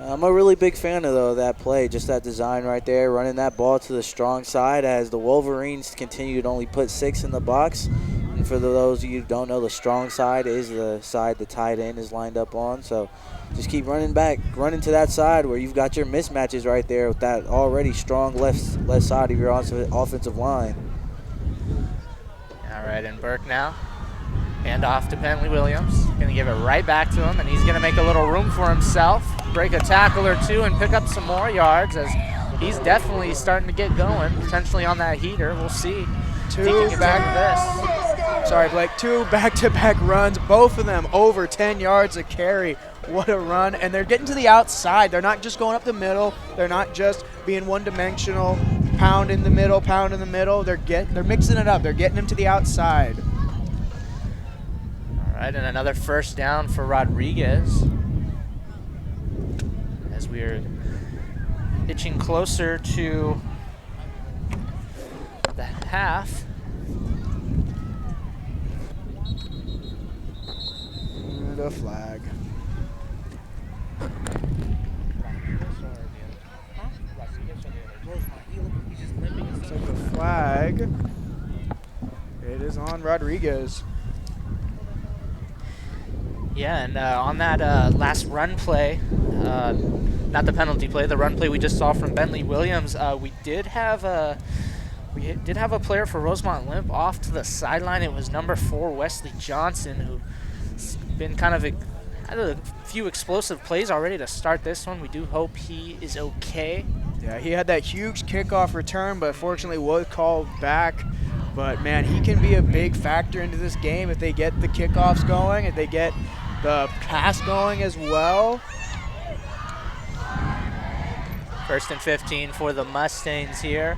I'm a really big fan of that play, just that design right there, running that ball to the strong side as the Wolverines continue to only put 6 in the box. And for those of you who don't know, the strong side is the side the tight end is lined up on. So just keep running back, running to that side where you've got your mismatches right there with that already strong left side of your offensive line. All right, and Burke now. Hand off to Bentley Williams. Going to give it right back to him, and he's going to make a little room for himself, break a tackle or two, and pick up some more yards as he's definitely starting to get going, potentially on that heater. We'll see. Two back-to-back runs, both of them over 10 yards a carry. What a run, and they're getting to the outside. They're not just going up the middle. They're not just being one-dimensional, pound in the middle. They're mixing it up. They're getting them to the outside. All right, and another first down for Rodriguez as we're itching closer to the half. And a flag. Looks like a flag. It is on Rodriguez. Yeah, and on that last run play, not the penalty play, the run play we just saw from Bentley Williams, we did have a player for Rosemont limp off to the sideline. It was number 4, Wesley Johnson, who's been kind of had a few explosive plays already to start this one. We do hope he is okay. Yeah, he had that huge kickoff return, but fortunately was called back. But, man, he can be a big factor into this game if they get the kickoffs going, if they get the pass going as well. 1st and 15 for the Mustangs here.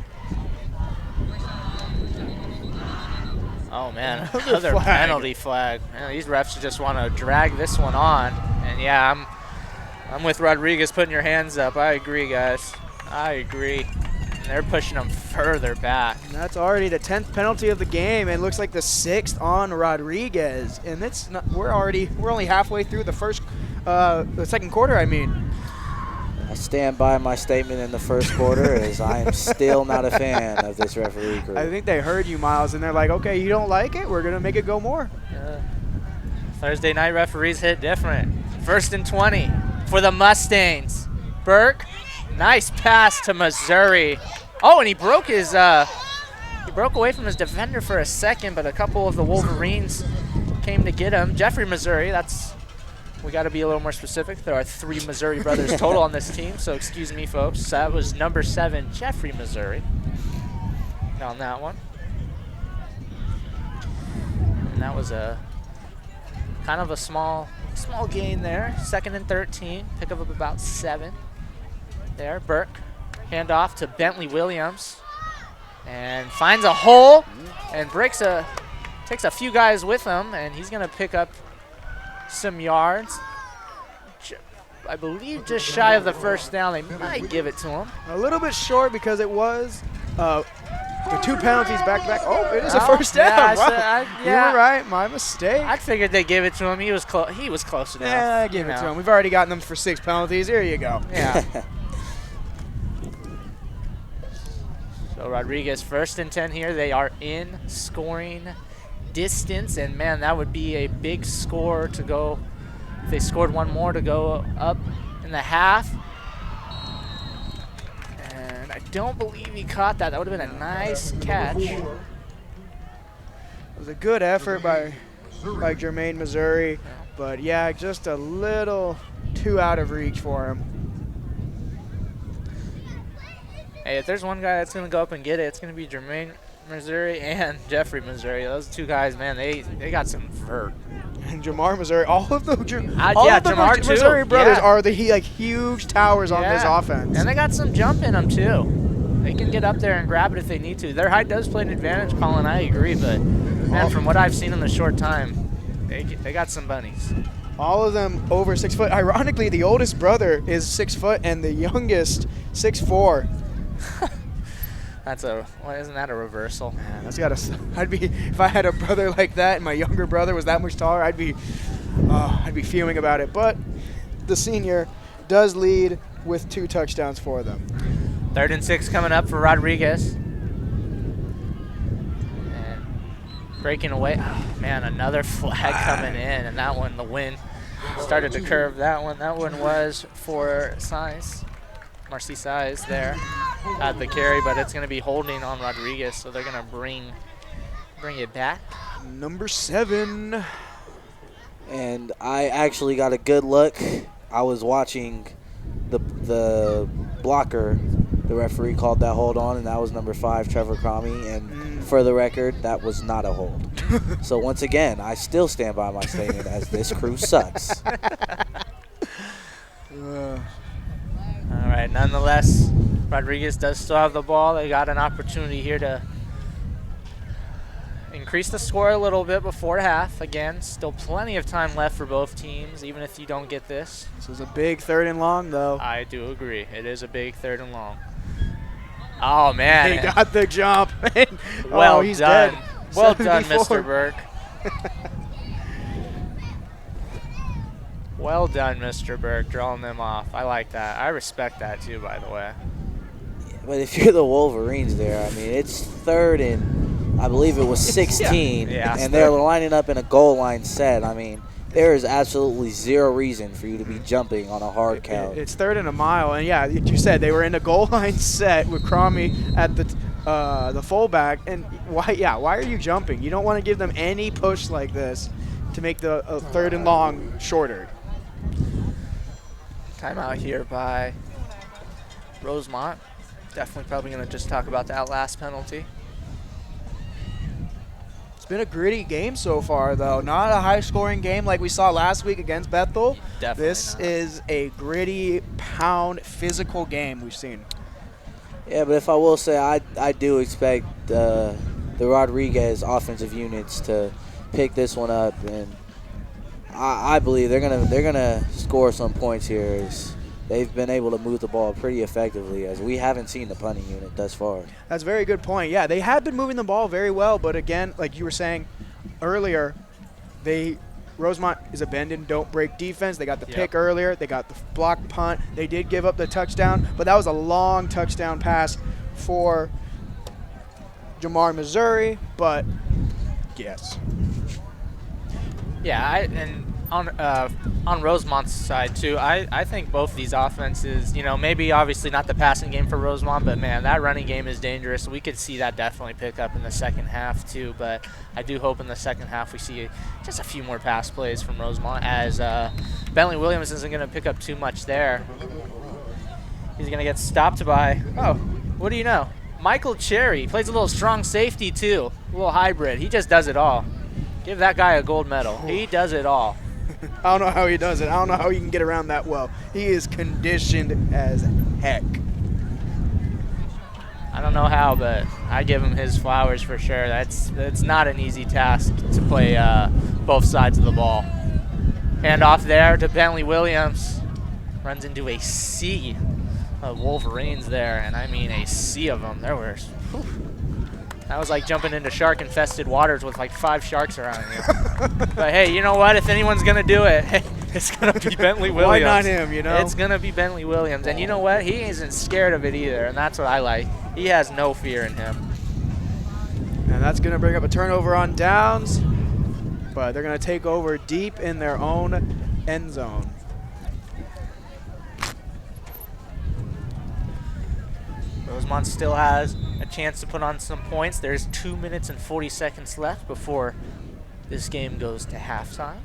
Oh, man, another penalty flag. Man, these refs just want to drag this one on. And, yeah, I'm with Rodriguez putting your hands up. I agree, guys. I agree. And they're pushing them further back. And that's already the 10th penalty of the game, and it looks like the 6th on Rodriguez. And it's not, we're only halfway through the second quarter. I stand by my statement in the first quarter as I am still not a fan of this referee crew. I think they heard you, Miles, and they're like, okay, you don't like it? We're going to make it go more. Thursday night referees hit different. 1st and 20 for the Mustangs. Burke, nice pass to Missouri. Oh, and he broke away from his defender for a second, but a couple of the Wolverines came to get him. Jeffrey Missouri, we got to be a little more specific. There are 3 Missouri brothers total on this team, so excuse me, folks. That was number 7, Jeffrey Missouri, on that one. And that was a kind of a small gain there. 2nd and 13, pick up about 7 there. Burke, hand off to Bentley Williams, and finds a hole and takes a few guys with him, and he's going to pick up some yards. I believe just shy of the first down. They might give it to him. A little bit short because it was the 2 penalties back-to-back. Oh, it is a first down. Yeah, You were right. My mistake. I figured they gave it to him. He was close enough. Yeah, give it to him. We've already gotten them for 6 penalties. Here you go. Yeah. So Rodriguez 1st and 10 here. They are in scoring distance, and man, that would be a big score to go. If they scored one more to go up in the half. And I don't believe he caught that. That would have been a nice catch. It was a good effort by Jermaine Missouri, but yeah, just a little too out of reach for him. Hey, if there's one guy that's going to go up and get it, it's going to be Jermaine Missouri and Jeffrey Missouri. Those 2 guys, man, they got some vert. And Jamar Missouri, all of the Jamar too. Missouri brothers Yeah. are the huge towers on this offense. And they got some jump in them too. They can get up there and grab it if they need to. Their height does play an advantage, Colin, I agree, but man, from what I've seen in the short time, they got some bunnies. All of them over 6 foot. Ironically, the oldest brother is 6 foot and the youngest 6'4". Isn't that a reversal? Man, if I had a brother like that and my younger brother was that much taller, I'd be fuming about it. But the senior does lead with 2 touchdowns for them. 3rd and 6 coming up for Rodriguez. And breaking away. Oh, man, another flag coming in, and that one, the wind started to curve that one. That one was for Size. Marcy Size there at the carry, but it's going to be holding on Rodriguez, so they're going to bring it back. Number 7. And I actually got a good look. I was watching the blocker. The referee called that hold on, and that was number 5, Trevor Cromie. And for the record, that was not a hold. So once again, I still stand by my statement as this crew sucks. All right, nonetheless, Rodriguez does still have the ball. They got an opportunity here to increase the score a little bit before half. Again, still plenty of time left for both teams, even if you don't get this. This is a big 3rd and long, though. I do agree. It is a big 3rd and long. Oh, man. He got the jump. Well he's done. dead. Well done, 74. Mr. Burke. Well done, Mr. Burke, drawing them off. I like that. I respect that, too, by the way. But if you're the Wolverines there, I mean, it's 3rd and I believe it was 16, and they're lining up in a goal line set. I mean, there is absolutely zero reason for you to be jumping on a hard count. It's 3rd and a mile, and yeah, like you said, they were in a goal line set with Cromie at the fullback, and why are you jumping? You don't want to give them any push like this to make the 3rd and long shorter. Timeout here by Rosemont. Definitely probably going to just talk about that last penalty. It's been a gritty game so far, though. Not a high-scoring game like we saw last week against Bethel. Definitely This not. is a gritty, pound, physical game we've seen. Yeah, but if I will say, I do expect the Rodriguez offensive units to pick this one up, and I believe they're gonna score some points here. As they've been able to move the ball pretty effectively, as we haven't seen the punting unit thus far. That's a very good point. Yeah, they have been moving the ball very well, but again, like you were saying earlier, Rosemont is a bend and don't break defense. They got the pick earlier. They got the block punt. They did give up the touchdown, but that was a long touchdown pass for Jamar Missouri, but yes. Yeah, and on Rosemont's side too, I think both these offenses, maybe obviously not the passing game for Rosemont, but man, that running game is dangerous. We could see that definitely pick up in the second half too, but I do hope in the second half we see just a few more pass plays from Rosemont, as Bentley Williams isn't going to pick up too much there. He's going to get stopped by, what do you know? Michael Cherry plays a little strong safety too, a little hybrid. He just does it all. Give that guy a gold medal. He does it all. I don't know how he does it. I don't know how he can get around that well. He is conditioned as heck. I don't know how, but I give him his flowers for sure. That's not an easy task to play both sides of the ball. Hand off there to Bentley Williams. Runs into a sea of Wolverines there, and I mean a sea of them. That was like jumping into shark-infested waters with like 5 sharks around you. But hey, you know what? If anyone's going to do it, it's going to be Bentley Williams. Why not him, It's going to be Bentley Williams. And you know what? He isn't scared of it either, and that's what I like. He has no fear in him. And that's going to bring up a turnover on downs, but they're going to take over deep in their own end zone. Rosemont still has a chance to put on some points. There's 2 minutes and 40 seconds left before this game goes to halftime.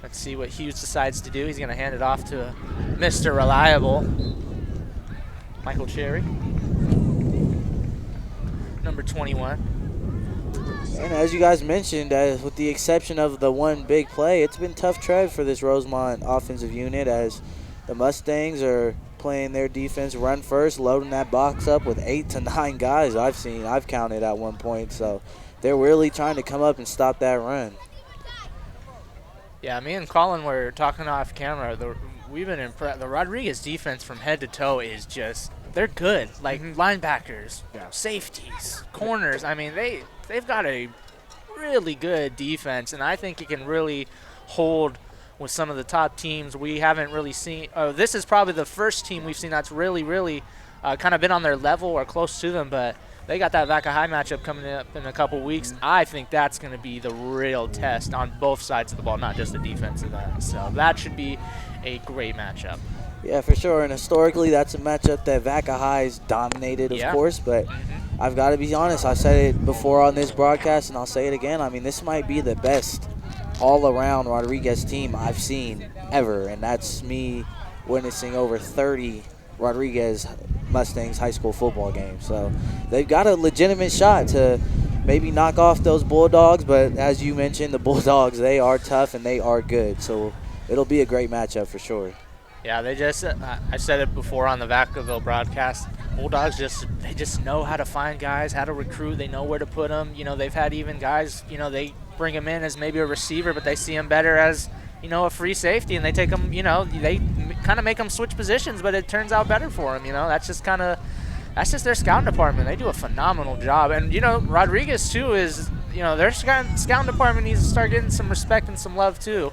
Let's see what Hughes decides to do. He's going to hand it off to Mr. Reliable, Michael Cherry, number 21. And as you guys mentioned, with the exception of the one big play, it's been tough tread for this Rosemont offensive unit as the Mustangs are playing their defense run first, loading that box up with 8 to 9 guys I've counted at one point. So they're really trying to come up and stop that run. Yeah, me and Colin were talking off camera. We've been impressed. The Rodriguez defense from head to toe is just, they're good. Like linebackers, safeties, corners. I mean, they've got a really good defense, and I think it can really hold with some of the top teams we haven't really seen. This is probably the first team we've seen that's really, really kind of been on their level or close to them, but they got that Vaca High matchup coming up in a couple weeks. I think that's going to be the real test on both sides of the ball, not just the defensive end. So that should be a great matchup. Yeah, for sure. And historically, that's a matchup that Vaca High's dominated, of course. But I've got to be honest. I said it before on this broadcast, and I'll say it again. I mean, this might be the best all-around Rodriguez team I've seen ever, and that's me witnessing over 30 Rodriguez Mustangs high school football games. So they've got a legitimate shot to maybe knock off those Bulldogs, but as you mentioned, the Bulldogs, they are tough and they are good. So it'll be a great matchup for sure. Yeah, they just I said it before on the Vacaville broadcast. Bulldogs they just know how to find guys, how to recruit. They know where to put them. You know, they've had even guys, you know, they bring him in as maybe a receiver, but they see him better as, you know, a free safety, and they take him, you know, they kind of make them switch positions, but it turns out better for him. You know, that's just their scouting department. They do a phenomenal job. And, you know, Rodriguez, too, is, you know, their scouting department needs to start getting some respect and some love, too.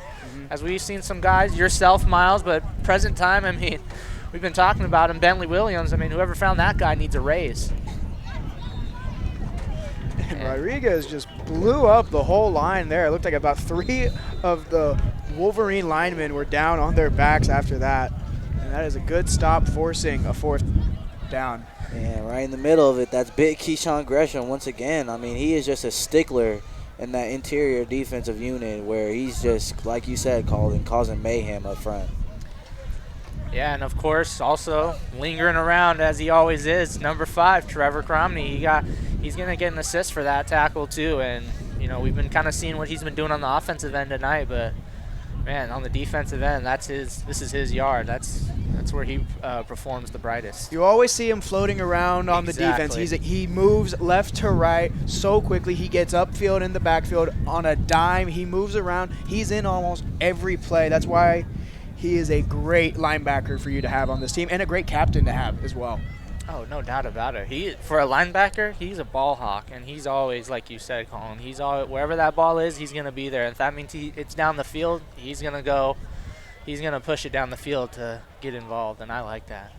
As we've seen some guys, yourself, Miles, but present time, I mean, we've been talking about him, Bentley Williams. I mean, whoever found that guy needs a raise. And Rodriguez just blew up the whole line there. It looked like about 3 of the Wolverine linemen were down on their backs after that. And that is a good stop, forcing a 4th down. Yeah, right in the middle of it, that's big Keyshawn Gresham once again. I mean, he is just a stickler in that interior defensive unit where he's just, like you said, causing mayhem up front. Yeah, and of course, also lingering around as he always is, number 5, Trevor Cromney. He's going to get an assist for that tackle too. And, you know, we've been kind of seeing what he's been doing on the offensive end tonight, but man, on the defensive end, this is his yard. That's where he performs the brightest. You always see him floating around on the defense. He moves left to right so quickly. He gets upfield in the backfield on a dime. He moves around. He's in almost every play. That's why he is a great linebacker for you to have on this team, and a great captain to have as well. Oh, no doubt about it. For a linebacker, he's a ball hawk, and he's always, like you said, Colin, he's always, wherever that ball is, he's going to be there. If that means it's down the field, he's going to push it down the field to get involved, and I like that.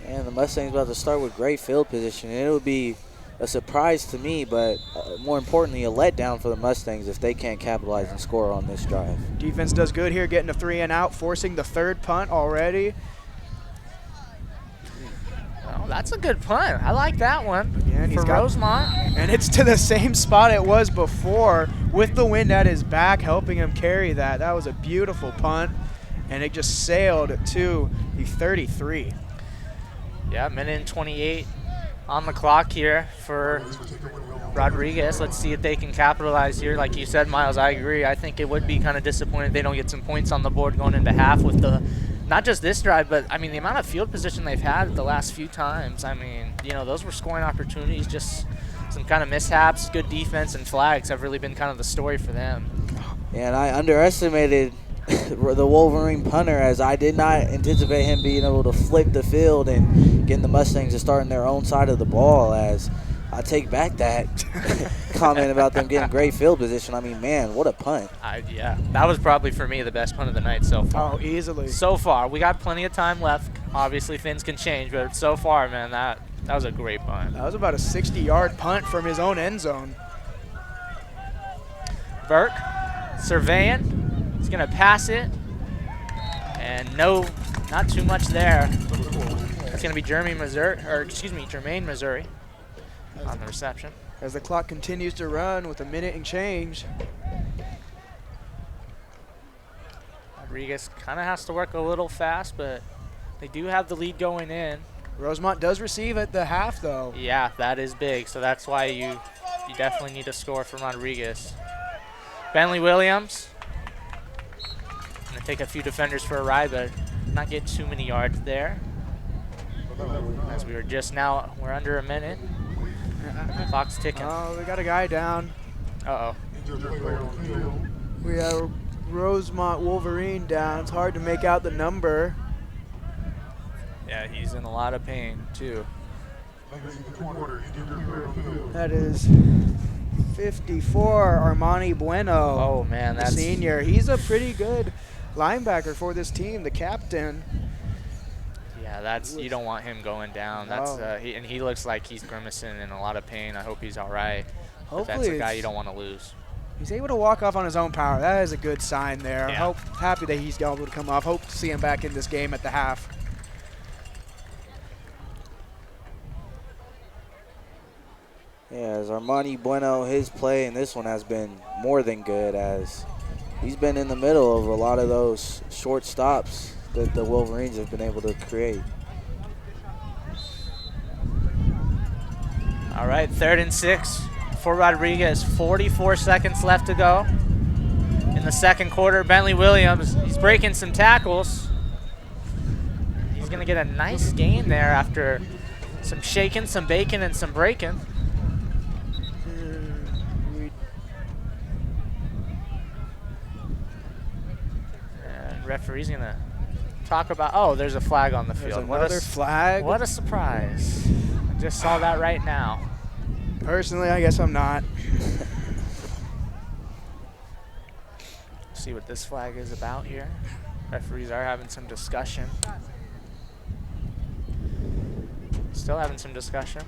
And the Mustangs about to start with great field position, and it would be a surprise to me, but more importantly, a letdown for the Mustangs if they can't capitalize and score on this drive. Defense does good here, getting a 3 and out, forcing the 3rd punt already. Oh, that's a good punt. I like that one for Rosemont. And it's to the same spot it was before, with the wind at his back helping him carry that. That was a beautiful punt, and it just sailed to the 33. Yeah, minute and 28 on the clock here for Rodriguez. Let's see if they can capitalize here. Like you said, Miles, I agree. I think it would be kind of disappointing if they don't get some points on the board going into half with not just this drive, but, I mean, the amount of field position they've had the last few times. I mean, you know, those were scoring opportunities, just some kind of mishaps. Good defense and flags have really been kind of the story for them. Yeah, and I underestimated the Wolverine punter, as I did not anticipate him being able to flip the field and getting the Mustangs to start on their own side of the ball. As I take back that comment about them getting great field position. I mean, man, what a punt. Yeah, that was probably for me the best punt of the night so far. Oh, easily. So far. We got plenty of time left. Obviously, things can change, but so far, man, that was a great punt. That was about a 60-yard punt from his own end zone. Burke surveying. He's going to pass it. And no, not too much there. It's going to be Jermaine, Missouri on the reception. As the clock continues to run with a minute and change. Rodriguez kind of has to work a little fast, but they do have the lead going in. Rosemont does receive at the half, though. Yeah, that is big. So that's why you You definitely need a score from Rodriguez. Bentley Williams. Going to take a few defenders for a ride, but not get too many yards there. As we were just now, we're under a minute. Clock's ticking. Oh, we got a guy down. Uh-oh. We have Rosemont Wolverine down. It's hard to make out the number. Yeah, he's in a lot of pain, too. That is 54, Armani Bueno. Oh, man, the that's... senior. He's a pretty good linebacker for this team, the captain. Yeah, that's... You don't want him going down. That's and he looks like he's grimacing in a lot of pain. I hope he's all right. Hopefully that's a guy you don't want to lose. He's able to walk off on his own power. That is a good sign there. Yeah. Happy that he's able to come off. Hope to see him back in this game at the half. Yeah, as Armani Bueno, his play in this one has been more than good, as he's been in the middle of a lot of those short stops that the Wolverines have been able to create. All right, 3rd and 6 for Rodriguez. 44 seconds left to go in the second quarter. Bentley Williams, he's breaking some tackles. He's going to get a nice gain there after some shaking, some baking, and some breaking. And referee's going to talk about, oh, there's a flag on the field. There's another flag. What a surprise. I just saw that right now. Personally, I guess I'm not. See what this flag is about here. Referees are having some discussion. Still having some discussion.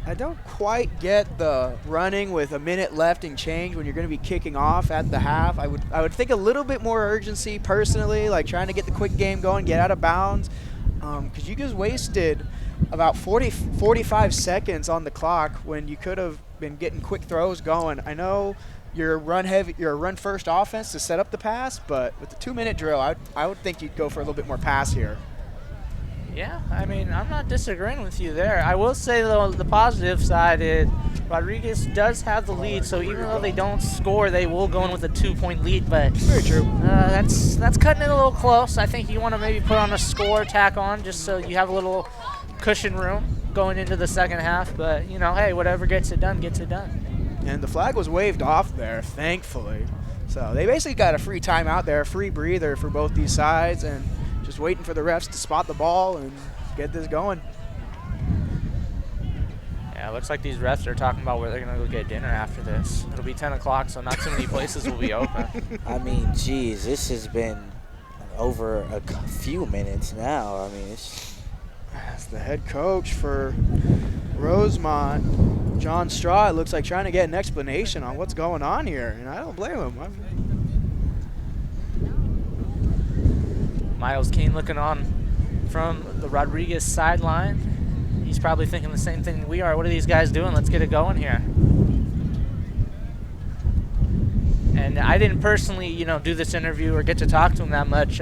I don't quite get the running with a minute left and change when you're going to be kicking off at the half. I would think a little bit more urgency personally, like trying to get the quick game going, get out of bounds, because you just wasted about 45 seconds on the clock when you could have been getting quick throws going. I know you're a run first offense to set up the pass, but with the 2-minute drill, I would think you'd go for a little bit more pass here. Yeah, I mean, I'm not disagreeing with you there. I will say, though, the positive side is Rodriguez does have the lead, so even though they don't score, they will go in with a 2-point lead. But very true. That's cutting it a little close. I think you want to maybe put on a score, tack on, just so you have a little cushion room going into the second half. But, you know, hey, whatever gets it done, gets it done. And the flag was waved off there, thankfully. So they basically got a free timeout there, a free breather for both these sides, and just waiting for the refs to spot the ball and get this going. Yeah, it looks like these refs are talking about where they're going to go get dinner after this. It'll be 10 o'clock, so not too many places will be open. I mean, geez, this has been over a few minutes now. I mean, it's... As the head coach for Rosemont, John Straw, it looks like trying to get an explanation on what's going on here, and I don't blame him. Miles Keene looking on from the Rodriguez sideline. He's probably thinking the same thing we are. What are these guys doing? Let's get it going here. And I didn't personally, you know, do this interview or get to talk to him that much.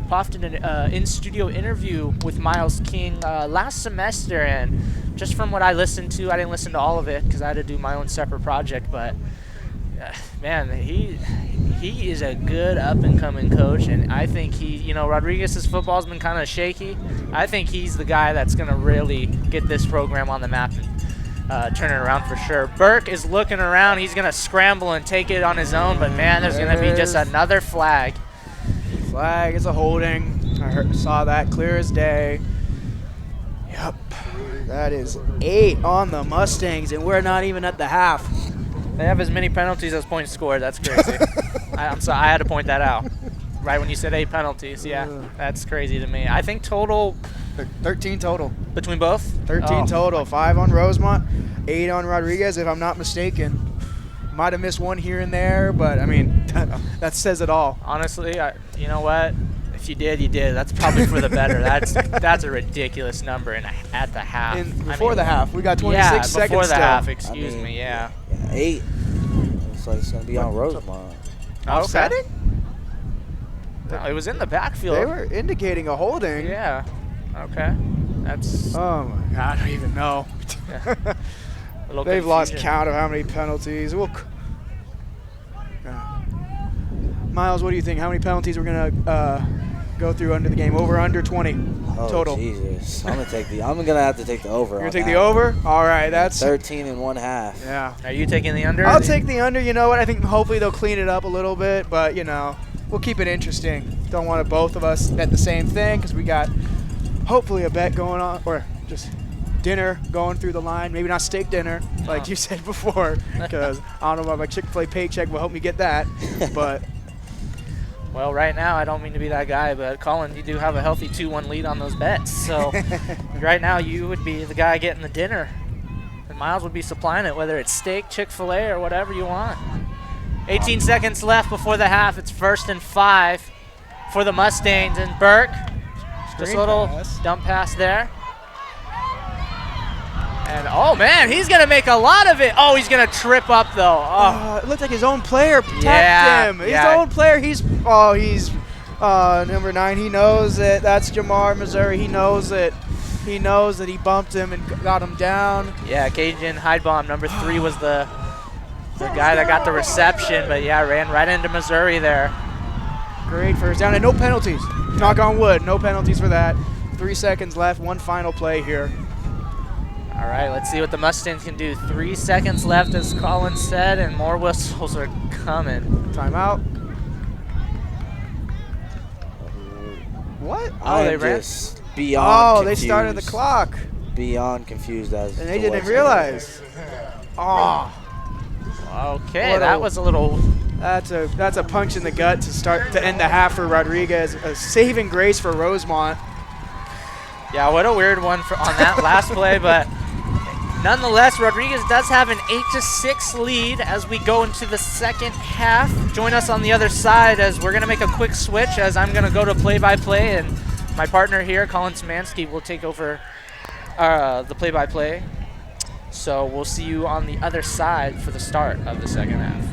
Popped in an in-studio interview with Miles King last semester, and just from what I listened to, I didn't listen to all of it because I had to do my own separate project, but man, he is a good up-and-coming coach, and I think Rodriguez's football's been kind of shaky. I think he's the guy that's going to really get this program on the map and turn it around for sure. Burke is looking around. He's going to scramble and take it on his own, but, man, there's going to be just another flag. Flag is a holding. I saw that clear as day. Yep. That is 8 on the Mustangs, and we're not even at the half. They have as many penalties as points scored. That's crazy. I'm sorry, I had to point that out. Right when you said 8 penalties, yeah, that's crazy to me. I think total 13 total. Between both? 13 total. 5 on Rosemont, 8 on Rodriguez, if I'm not mistaken. Might have missed one here and there, but, I mean, that says it all. Honestly, you know what? If you did, you did. That's probably for the better. That's a ridiculous number at the half. Before the half. We got 26 seconds before the still. half, excuse me, yeah. 8. Looks like it's going to be on Rosemont. Offsetting? No, it was in the backfield. They were indicating a holding. Yeah. Okay. That's... Oh, my God. I don't even know. A They've lost count of how many penalties. Miles, what do you think? How many penalties we're going to go through under the game? Over, under 20 total? Oh, Jesus. I'm going to have to take the over. You're going to take the over? All right. That's 13 and 1/2. Yeah. Are you taking the under? I'll take the under. You know what? I think hopefully they'll clean it up a little bit, but, you know, we'll keep it interesting. Don't want both of us bet the same thing because we got hopefully a bet going on, or just dinner going through the line. Maybe not steak dinner, like you said before, because I don't know about my Chick-fil-A paycheck will help me get that, but... Well, right now, I don't mean to be that guy, but Colin, you do have a healthy 2-1 lead on those bets. So right now, you would be the guy getting the dinner, and Miles would be supplying it, whether it's steak, Chick-fil-A, or whatever you want. 18 seconds left before the half. It's 1st and 5 for the Mustangs, and Burke, just a little dump pass there. And, oh, man, he's going to make a lot of it. Oh, he's going to trip up, though. Oh. It looked like his own player tapped him. His own player, he's number 9. He knows it. That's Jamar, Missouri. He knows it. He knows that he bumped him and got him down. Yeah, Cajun Heidbaum, number 3, was the guy that got the reception. But, yeah, ran right into Missouri there. Great first down. And no penalties. Knock on wood. No penalties for that. 3 seconds left. One final play here. All right, let's see what the Mustangs can do. 3 seconds left, as Colin said, and more whistles are coming. Timeout. What? Oh, they ran. Beyond confused. They started the clock. Beyond confused as. And they didn't realize. Oh. Okay, that was a little. That's a punch in the gut to end the half for Rodriguez. A saving grace for Rosemont. Yeah, what a weird one on that last play, but nonetheless, Rodriguez does have an 8-6 lead as we go into the second half. Join us on the other side as we're going to make a quick switch, as I'm going to go to play-by-play, and my partner here, Colin Szymanski, will take over the play-by-play. So we'll see you on the other side for the start of the second half.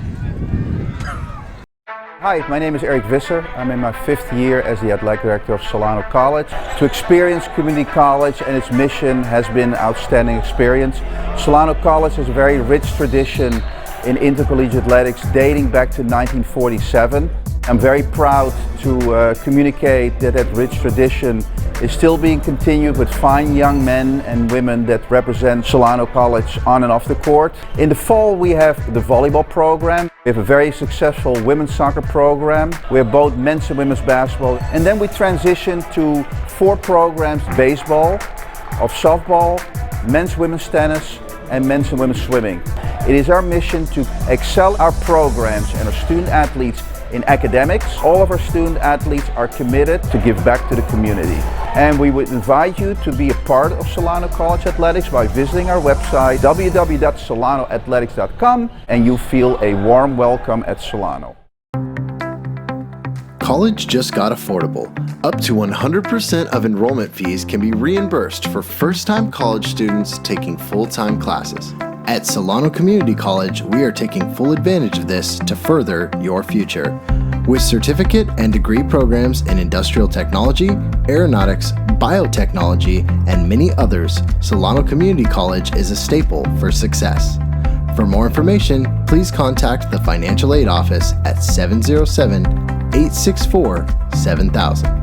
Hi, my name is Eric Visser. I'm in my 5th year as the athletic director of Solano College. To experience community college and its mission has been an outstanding experience. Solano College has a very rich tradition in intercollegiate athletics dating back to 1947. I'm very proud to communicate that rich tradition is still being continued with fine young men and women that represent Solano College on and off the court. In the fall we have the volleyball program. We have a very successful women's soccer program. We have both men's and women's basketball. And then we transition to 4 programs: baseball, of softball, men's women's tennis, and men's and women's swimming. It is our mission to excel our programs and our student athletes in academics. All of our student athletes are committed to give back to the community. And we would invite you to be a part of Solano College Athletics by visiting our website www.solanoathletics.com, and you feel a warm welcome at Solano. College just got affordable. Up to 100% of enrollment fees can be reimbursed for first-time college students taking full-time classes. At Solano Community College, we are taking full advantage of this to further your future. With certificate and degree programs in industrial technology, aeronautics, biotechnology, and many others, Solano Community College is a staple for success. For more information, please contact the Financial Aid Office at 707-864-7000.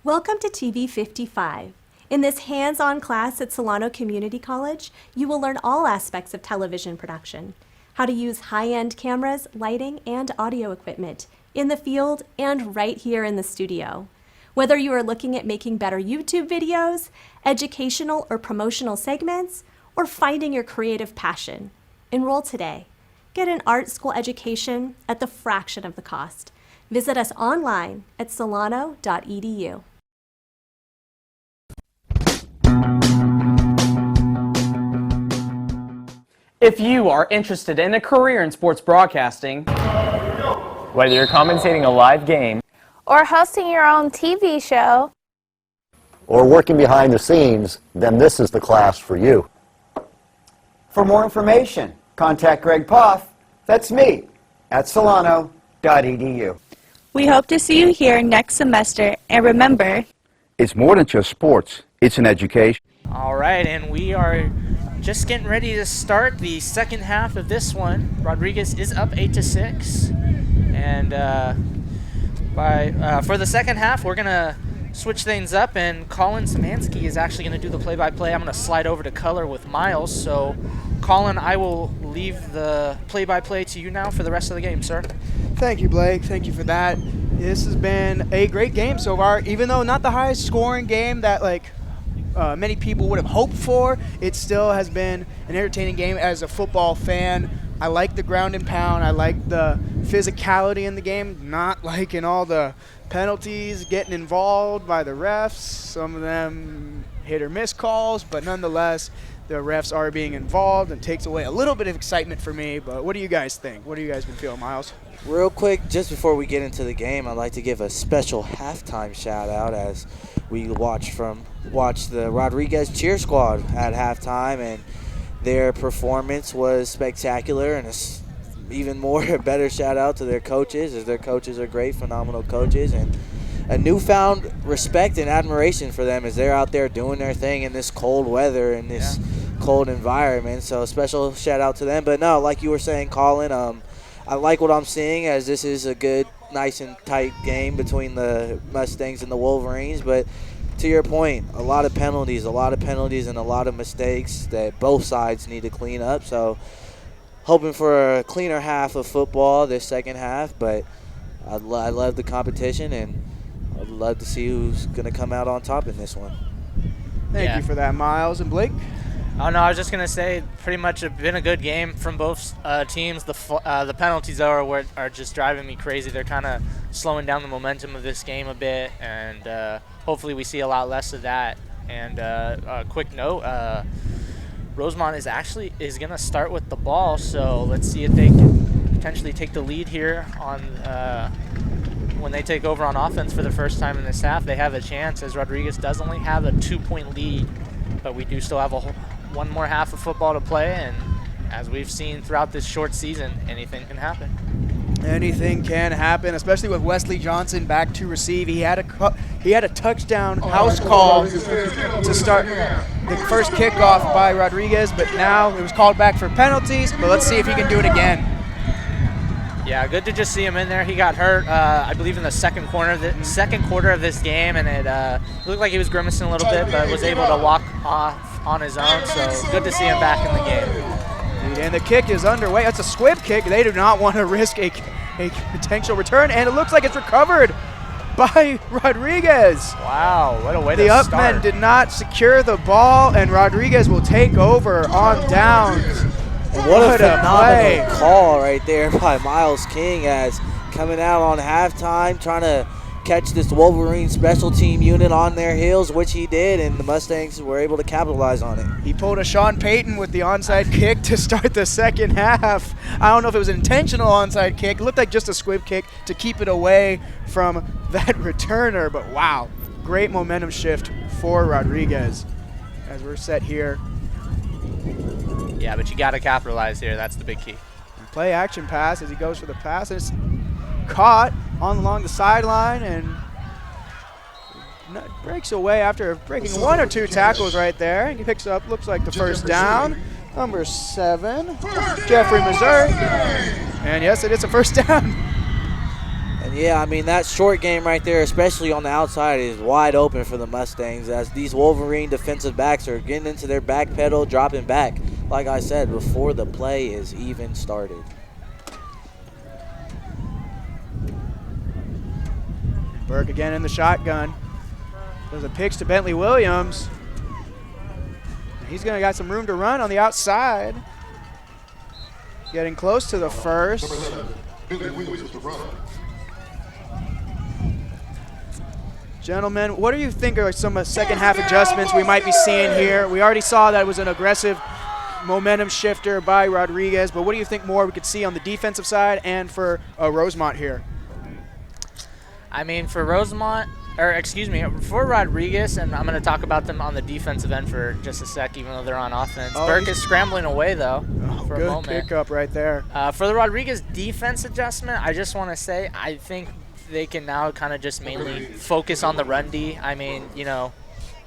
Welcome to TV 55. In this hands-on class at Solano Community College, you will learn all aspects of television production, how to use high-end cameras, lighting, and audio equipment in the field and right here in the studio. Whether you are looking at making better YouTube videos, educational or promotional segments, or finding your creative passion, enroll today. Get an art school education at the fraction of the cost. Visit us online at solano.edu. If you are interested in a career in sports broadcasting, whether you're commentating a live game, or hosting your own TV show, or working behind the scenes, then this is the class for you. For more information, contact Greg Poff, that's me, at solano.edu. We hope to see you here next semester, and remember, It's more than just sports. It's an education. All right, and we are just getting ready to start the second half of this one. Rodriguez is up 8-6, and for the second half, we're gonna switch things up, and Colin Szymanski is actually gonna do the play-by-play. I'm gonna slide over to color with Miles. So, Colin, I will leave the play-by-play to you now for the rest of the game, sir. Thank you, Blake. Thank you for that. This has been a great game so far, even though not the highest scoring game that many people would have hoped for. It still has been an entertaining game as a football fan. I like the ground and pound. I like the physicality in the game, not liking all the penalties getting involved by the refs. Some of them hit or miss calls, but nonetheless, the refs are being involved and takes away a little bit of excitement for me. But what do you guys think? What have you guys been feeling, Miles? Real quick, just before we get into the game, I'd like to give a special halftime shout out as we watch the Rodriguez cheer squad at halftime, and their performance was spectacular, and even more a better shout out to their coaches, as their coaches are great, phenomenal coaches, and a newfound respect and admiration for them as they're out there doing their thing in this cold weather and this cold environment. So a special shout out to them. But no, like you were saying, Colin, I like what I'm seeing, as this is a good, nice and tight game between the Mustangs and the Wolverines. But to your point, a lot of penalties and a lot of mistakes that both sides need to clean up. So hoping for a cleaner half of football this second half, but I love the competition, and I'd love to see who's going to come out on top in this one. Thank you for that, Miles. And Blake? Oh, no, I was just going to say pretty much it's been a good game from both teams. The penalties are just driving me crazy. They're kind of slowing down the momentum of this game a bit, and hopefully we see a lot less of that. And a quick note, Rosemont is going to start with the ball, so let's see if they can potentially take the lead here on when they take over on offense for the first time in this half. They have a chance, as Rodriguez does only have a 2-point lead, but we do still have one more half of football to play, and as we've seen throughout this short season, anything can happen. Anything can happen, especially with Wesley Johnson back to receive. He had a touchdown house call to start the first kickoff by Rodriguez, but now it was called back for penalties. But let's see if he can do it again. Yeah, good to just see him in there. He got hurt, I believe, in the second quarter of this game, and it looked like he was grimacing a little bit, but was able to walk off on his own. So good to see him back in the game. And the kick is underway. That's a squib kick. They do not want to risk a potential return, and it looks like it's recovered by Rodriguez. Wow, what a way to start. The Upmen did not secure the ball, and Rodriguez will take over on downs. What a phenomenal call right there by Miles King, as coming out on halftime, trying to catch this Wolverine special team unit on their heels, which he did, and the Mustangs were able to capitalize on it. He pulled a Sean Payton with the onside kick to start the second half. I don't know if it was an intentional onside kick. It looked like just a squib kick to keep it away from that returner, but wow, great momentum shift for Rodriguez as we're set here. Yeah, but you got to capitalize here. That's the big key. Play action pass as he goes for the pass, and it's caught along the sideline and breaks away after breaking one or two tackles right there. He picks up, looks like the first down. Number 7, Jeffrey, Missouri. And yes, it is a first down. And yeah, I mean, that short game right there, especially on the outside, is wide open for the Mustangs, as these Wolverine defensive backs are getting into their back pedal, dropping back, like I said, before the play is even started. Burke again in the shotgun. There's a pitch to Bentley Williams. He's going to got some room to run on the outside. Getting close to the first. Gentlemen, what do you think are some second half adjustments we might be seeing here? We already saw that it was an aggressive momentum shifter by Rodriguez, but what do you think more we could see on the defensive side and for Rosemont here? I mean, for Rodriguez, and I'm going to talk about them on the defensive end for just a sec, even though they're on offense. Burke is scrambling away, though, for a moment. Good pickup right there. For the Rodriguez defense adjustment, I just want to say I think they can now kind of just mainly focus on the run D. I mean, you know,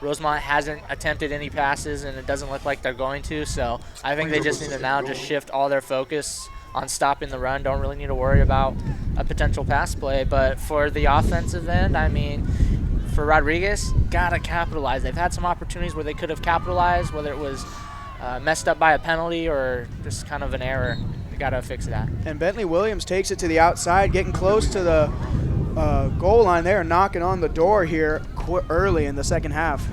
Rosemont hasn't attempted any passes, and it doesn't look like they're going to. So I think they just need to now just shift all their focus on stopping the run. Don't really need to worry about a potential pass play. But for the offensive end, I mean, for Rodriguez, gotta capitalize. They've had some opportunities where they could have capitalized, whether it was messed up by a penalty or just kind of an error. They gotta fix that. And Bentley Williams takes it to the outside, getting close to the goal line there, knocking on the door here early in the second half.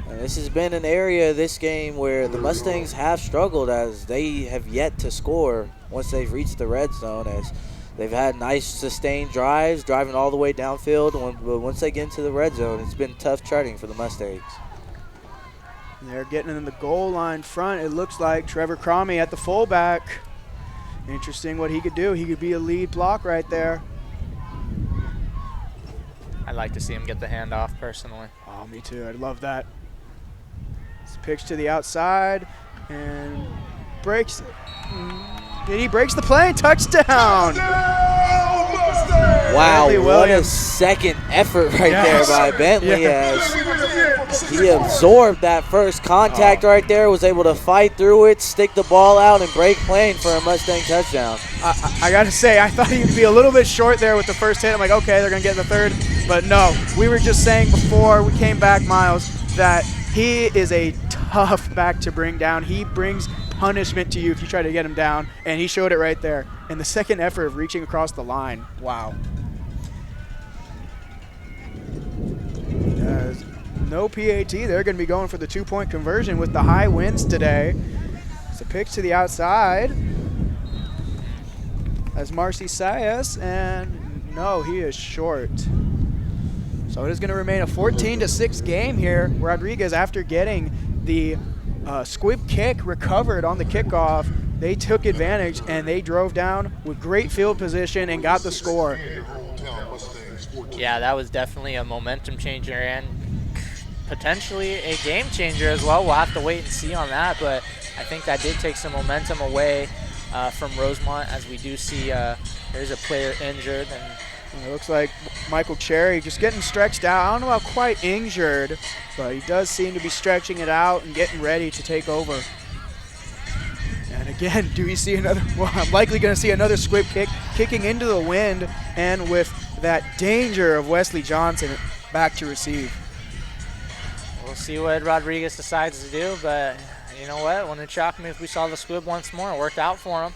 This has been an area of this game where the Mustangs have struggled, as they have yet to score once they've reached the red zone, as they've had nice sustained drives, driving all the way downfield. But once they get into the red zone, it's been tough charting for the Mustangs. They're getting in the goal line front. It looks like Trevor Cromie at the fullback. Interesting what he could do. He could be a lead block right there. I'd like to see him get the handoff personally. Oh, me too. I'd love that. It's pitched to the outside and breaks it. He breaks the play. Touchdown! Wow, what a second effort there by Bentley, as he absorbed that first contact right there, was able to fight through it, stick the ball out, and break plane for a Mustang touchdown. I got to say, I thought he'd be a little bit short there with the first hit. I'm like, okay, they're going to get in the third. But no, we were just saying before we came back, Miles, that he is a tough back to bring down. He brings punishment to you if you try to get him down, and he showed it right there. And the second effort of reaching across the line, wow. No PAT. They're going to be going for the 2-point conversion with the high winds today. It's a pitch to the outside as Marcy Sayas, and no, he is short. So it is going to remain a 14-6 game here. Rodriguez, after getting the squib kick recovered on the kickoff, they took advantage and they drove down with great field position and got the score. Yeah, that was definitely a momentum changer and potentially a game changer as well. We'll have to wait and see on that, but I think that did take some momentum away from Rosemont, as we do see there's a player injured. And it looks like Michael Cherry just getting stretched out. I don't know about quite injured, but he does seem to be stretching it out and getting ready to take over. And again, do we see another? Well, I'm likely going to see another squib kick kicking into the wind, and with that danger of Wesley Johnson back to receive. We'll see what Rodriguez decides to do, but you know what? Wouldn't it shock me if we saw the squib once more? It worked out for him.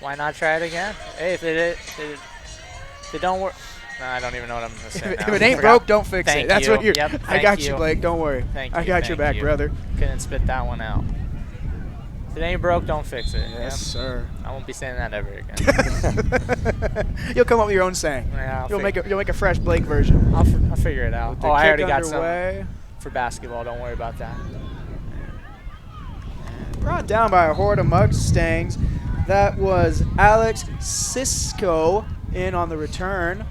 Why not try it again? Hey, if it don't work. No, I don't even know what I'm going to say now. If it ain't broke, don't fix Thank it. That's you. what you're. Yep, I got you, Blake. Don't worry. Thank you. I got your back, brother. Couldn't spit that one out. If it ain't broke, don't fix it. Yes, sir. I won't be saying that ever again. You'll come up with your own saying. Yeah, you'll make a fresh Blake version. I'll figure it out. I already got some for basketball. Don't worry about that. Brought down by a horde of Mustangs. That was Alex Cisco in on the return.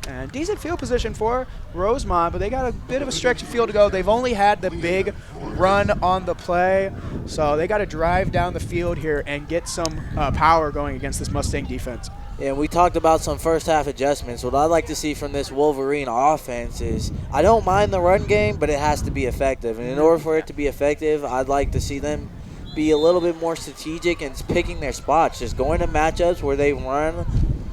And decent field position for Rosemont, but they got a bit of a stretch of field to go. They've only had the big run on the play, so they got to drive down the field here and get some power going against this Mustang defense. And we talked about some first half adjustments. What I'd like to see from this Wolverine offense is, I don't mind the run game, but it has to be effective. And in order for it to be effective, I'd like to see them be a little bit more strategic and picking their spots, just going to matchups where they run,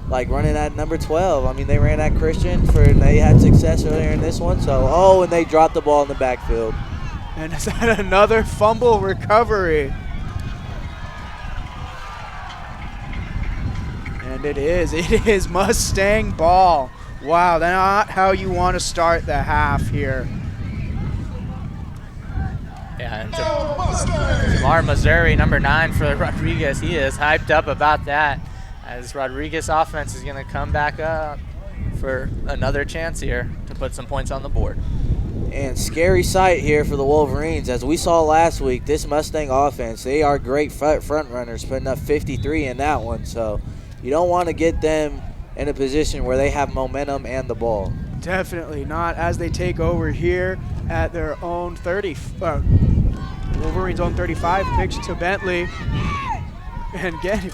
like running at number 12. I mean, they ran at Christian, and they had success earlier in this one. So, and they dropped the ball in the backfield. And is that another fumble recovery? And it is Mustang ball. Wow, that's not how you want to start the half here. Yeah, and Jamar Missouri, number 9 for Rodriguez, he is hyped up about that, as Rodriguez offense is going to come back up for another chance here to put some points on the board. And scary sight here for the Wolverines. As we saw last week, this Mustang offense, they are great front runners, putting up 53 in that one. So you don't want to get them in a position where they have momentum and the ball. Definitely not, as they take over here at their own 30. Wolverines' own 35, pitch to Bentley. And again,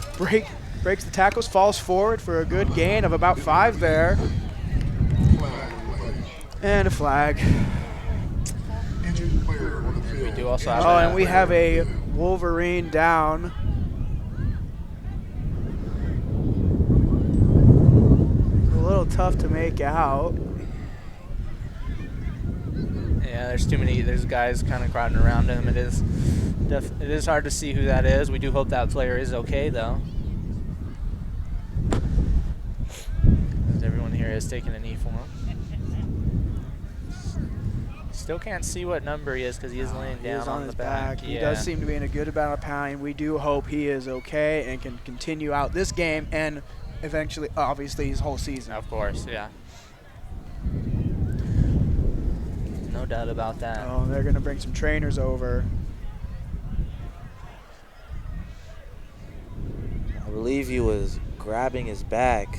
breaks the tackles, falls forward for a good gain of about 5 there. And a flag. We do also have and we have a Wolverine down. A little tough to make out. Yeah, there's guys kind of crowding around him. It is hard to see who that is. We do hope that player is okay, though. As everyone here is taking a knee for him. Still can't see what number he is because he is laying down He is on the his back. He does seem to be in a good amount of pain. We do hope he is okay and can continue out this game and eventually, obviously, his whole season. Of course, yeah. No doubt about that. Oh, they're going to bring some trainers over. I believe he was grabbing his back.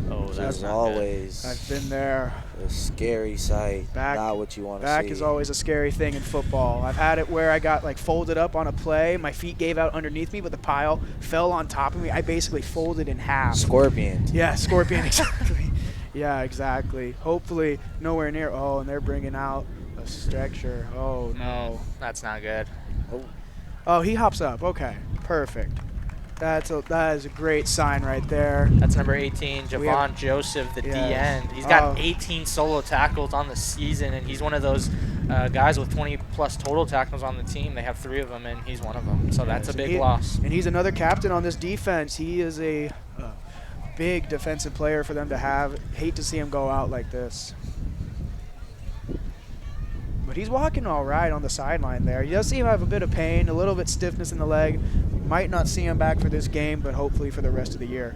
Oh, that's not always. I've been there. A scary sight. Back, not what you want to see. Back is always a scary thing in football. I've had it where I got like folded up on a play. My feet gave out underneath me, but the pile fell on top of me. I basically folded in half. Scorpion. Yeah, scorpion, exactly. Yeah, exactly. Hopefully nowhere near. Oh, and they're bringing out a stretcher. Oh, no. That's not good. Oh, he hops up. Okay, perfect. That is a great sign right there. That's number 18, Javon Joseph, the D-end. He's got 18 solo tackles on the season, and he's one of those guys with 20-plus total tackles on the team. They have 3 of them, and he's one of them. So that's a big loss. And he's another captain on this defense. He is a big defensive player for them to have. Hate to see him go out like this. But he's walking all right on the sideline there. He does seem to have a bit of pain, a little bit stiffness in the leg. Might not see him back for this game, but hopefully for the rest of the year.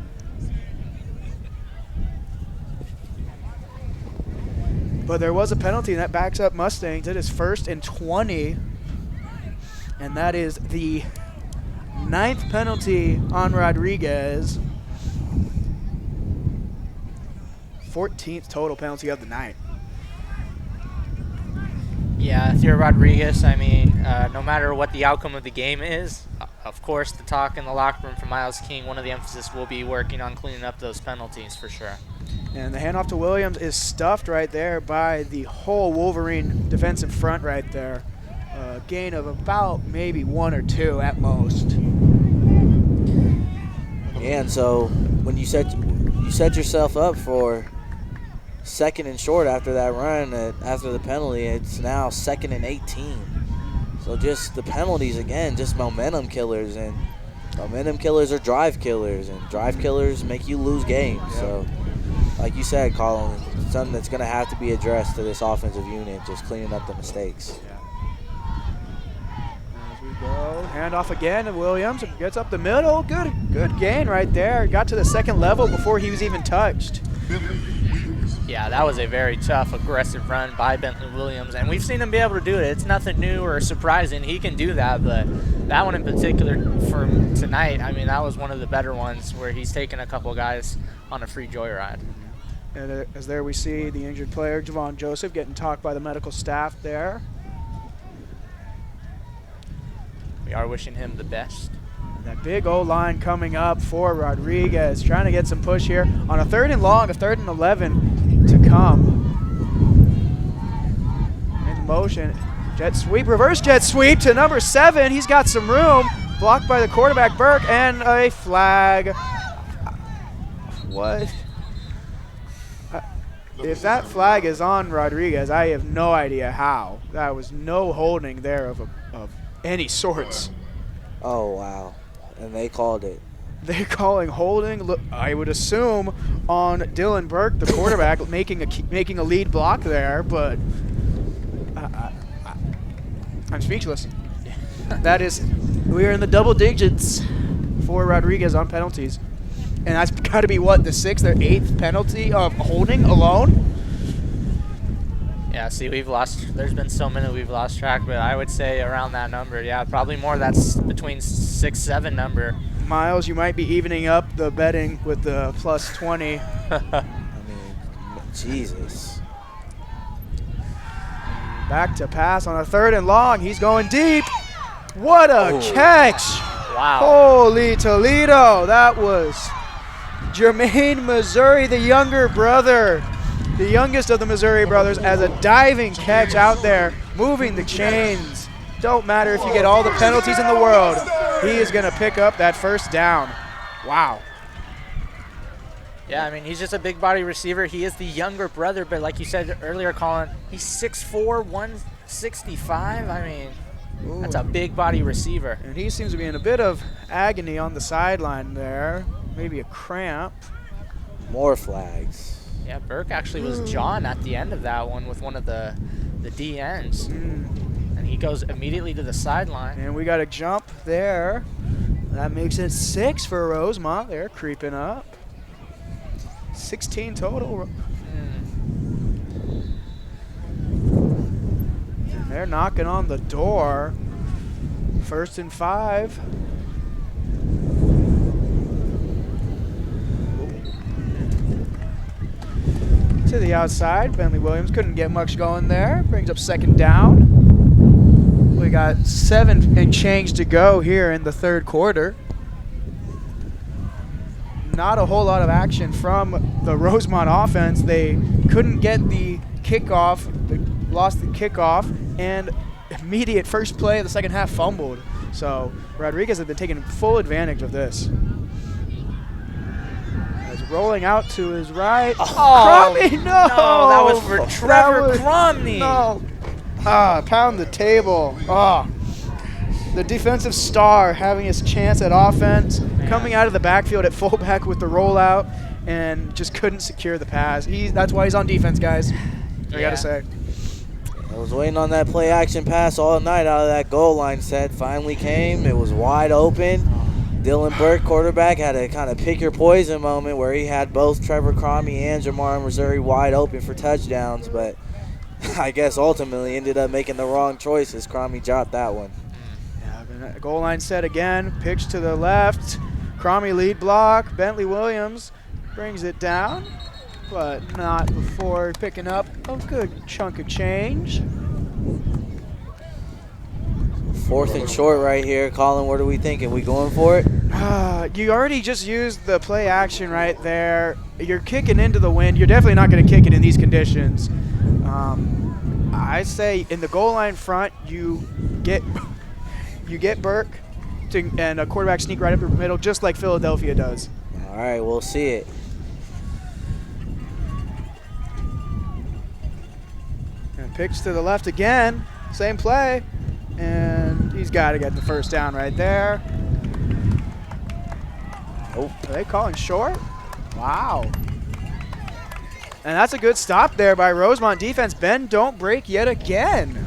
But there was a penalty, and that backs up Mustangs. It is 1st and 20. And that is the 9th penalty on Rodriguez. 14th total penalty of the night. Yeah, if you're Rodriguez, I mean, no matter what the outcome of the game is, of course, the talk in the locker room from Miles King, one of the emphasis will be working on cleaning up those penalties for sure. And the handoff to Williams is stuffed right there by the whole Wolverine defensive front right there. Gain of about maybe 1 or 2 at most. Yeah, and so when you set yourself up for 2nd and short after that run, after the penalty, it's now 2nd and 18. So just the penalties, again, just momentum killers. And momentum killers are drive killers. And drive killers make you lose games. Yep. So, like you said, Colin, something that's going to have to be addressed to this offensive unit, just cleaning up the mistakes. Yeah. As we go, handoff again to Williams. Gets up the middle. Good gain right there. Got to the 2nd level before he was even touched. Yeah, that was a very tough, aggressive run by Bentley Williams, and we've seen him be able to do it. It's nothing new or surprising. He can do that, but that one in particular for tonight, I mean, that was one of the better ones where he's taken a couple guys on a free joyride. And as there we see the injured player, Javon Joseph, getting talked by the medical staff there. We are wishing him the best. That big O-line coming up for Rodriguez, trying to get some push here on a 3rd and long, a 3rd and 11 to come. In motion, jet sweep, reverse jet sweep to number 7. He's got some room, blocked by the quarterback Burke, and a flag. What? If that flag is on Rodriguez, I have no idea how. That was no holding there of any sorts. Oh, wow. And they called it. They're calling holding, look, I would assume, on Dylan Burke, the quarterback, making a lead block there, but I'm speechless. That is, we are in the double digits for Rodriguez on penalties. And that's got to be, what, the 6th or 8th penalty of holding alone? Yeah, see, there's been so many we've lost track, but I would say around that number. Yeah, probably more. That's between 6, 7 number. Miles, you might be evening up the betting with the plus 20. I mean, Jesus. Back to pass on a 3rd and long. He's going deep. What a catch. Wow. Holy Toledo. That was Jermaine Missouri, the younger brother, the youngest of the Missouri brothers, as a diving catch out there, moving the chains. Don't matter if you get all the penalties in the world, he is going to pick up that first down. Wow. Yeah, I mean, he's just a big body receiver. He is the younger brother, but like you said earlier, Colin, he's 6'4", 165. I mean, that's a big body receiver. And he seems to be in a bit of agony on the sideline there. Maybe a cramp. More flags. Yeah, Burke actually was John at the end of that one with one of the DNs. And he goes immediately to the sideline. And we got a jump there. That makes it 6 for Rosemont. They're creeping up. 16 total. And they're knocking on the door. 1st and 5. To the outside, Bentley Williams couldn't get much going there. Brings up 2nd down. We got 7 and change to go here in the 3rd quarter. Not a whole lot of action from the Rosemont offense. They couldn't get the kickoff, they lost the kickoff, and immediate first play of the second half fumbled. So Rodriguez has been taking full advantage of this. Rolling out to his right. Cromie, no! No, that was for Trevor Cromie. No. Pound the table. The defensive star having his chance at offense, coming out of the backfield at fullback with the rollout, and just couldn't secure the pass. That's why he's on defense, guys. I gotta say. I was waiting on that play action pass all night out of that goal line set. Finally came. It was wide open. Dylan Burke, quarterback, had a kind of pick your poison moment where he had both Trevor Cromie and Jamar Missouri wide open for touchdowns, but I guess ultimately ended up making the wrong choice as Cromie dropped that one. Yeah, goal line set again, pitch to the left. Cromie lead block. Bentley Williams brings it down, but not before picking up a good chunk of change. 4th and short right here. Colin, what are we thinking? We going for it? You already just used the play action right there. You're kicking into the wind. You're definitely not going to kick it in these conditions. I say in the goal line front, you get Burke and a quarterback sneak right up the middle, just like Philadelphia does. All right, we'll see it. And pitch to the left again. Same play. And he's got to get the first down right there. Oh, are they calling short? Wow. And that's a good stop there by Rosemont defense. Ben, don't break yet again.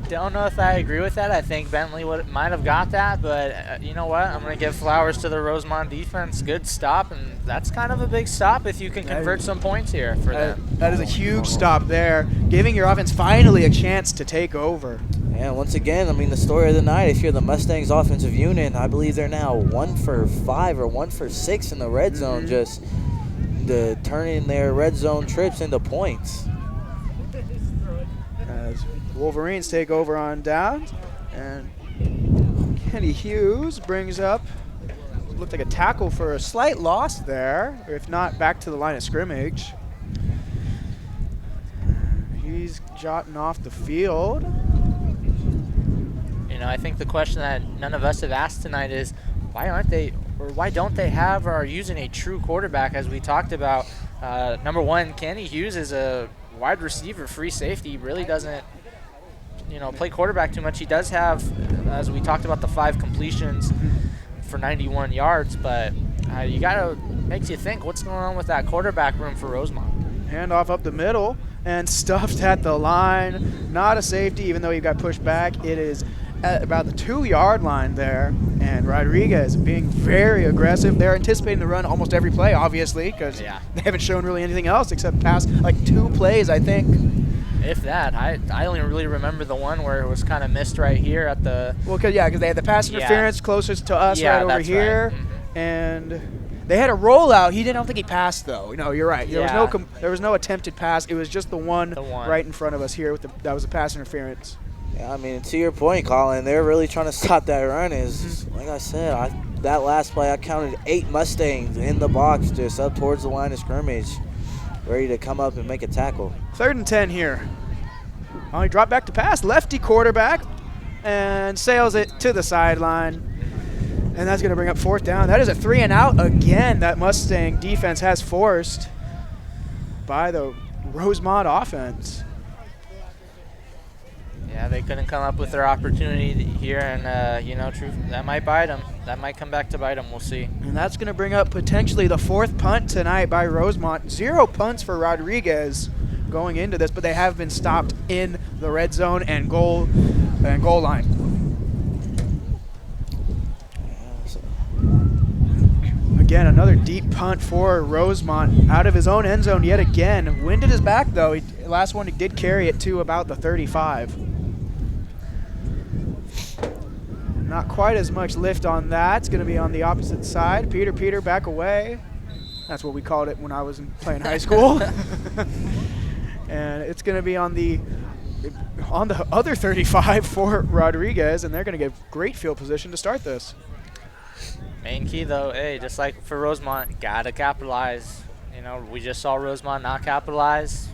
Don't know if I agree with that. I think Bentley might have got that, but you know what? I'm going to give flowers to the Rosemont defense. Good stop, and that's kind of a big stop if you can convert some points here for them. That is a huge stop there, giving your offense finally a chance to take over. And once again, I mean, the story of the night, if you're the Mustangs offensive unit, I believe they're now 1 for 5 or 1 for 6 in the red zone, just turning their red zone trips into points. As Wolverines take over on downs, and Kenny Hughes brings up, looked like a tackle for a slight loss there, or if not, back to the line of scrimmage. He's jotting off the field. You know, I think the question that none of us have asked tonight is why don't they have or are using a true quarterback, as we talked about. Number one, Kenny Hughes is a wide receiver, free safety. He really doesn't, play quarterback too much. He does have, as we talked about, the 5 completions for 91 yards, but makes you think what's going on with that quarterback room for Rosemont. Handoff up the middle and stuffed at the line. Not a safety, even though he got pushed back. It is at about the 2-yard line there, and Rodriguez being very aggressive. They're anticipating the run almost every play, obviously, because they haven't shown really anything else except pass, like 2 plays, I think. If that. I only really remember the one where it was kind of missed right here at the... Well, because they had the pass interference closest to us right over here, right. And they had a rollout. I don't think he passed, though. No, you're right. There was no attempted pass. It was just the one right in front of us here. That was a pass interference. Yeah, I mean, to your point, Colin, they're really trying to stop that run. Like I said, that last play, I counted 8 Mustangs in the box just up towards the line of scrimmage, ready to come up and make a tackle. 3rd and 10 here. He dropped back to pass, lefty quarterback, and sails it to the sideline. And that's going to bring up 4th down. That is a 3 and out again that Mustang defense has forced by the Rosemont offense. Yeah, they couldn't come up with their opportunity here, and, that might bite them. That might come back to bite them. We'll see. And that's going to bring up potentially the 4th punt tonight by Rosemont. 0 punts for Rodriguez going into this, but they have been stopped in the red zone and goal line. Again, another deep punt for Rosemont out of his own end zone yet again. Wind at his back, though. Last one, he did carry it to about the 35. Not quite as much lift on that. It's going to be on the opposite side. Peter, back away. That's what we called it when I was playing high school. And it's going to be on the other 35 for Rodriguez, and they're going to get great field position to start this. Main key, though, hey, just like for Rosemont, got to capitalize. We just saw Rosemont not capitalize.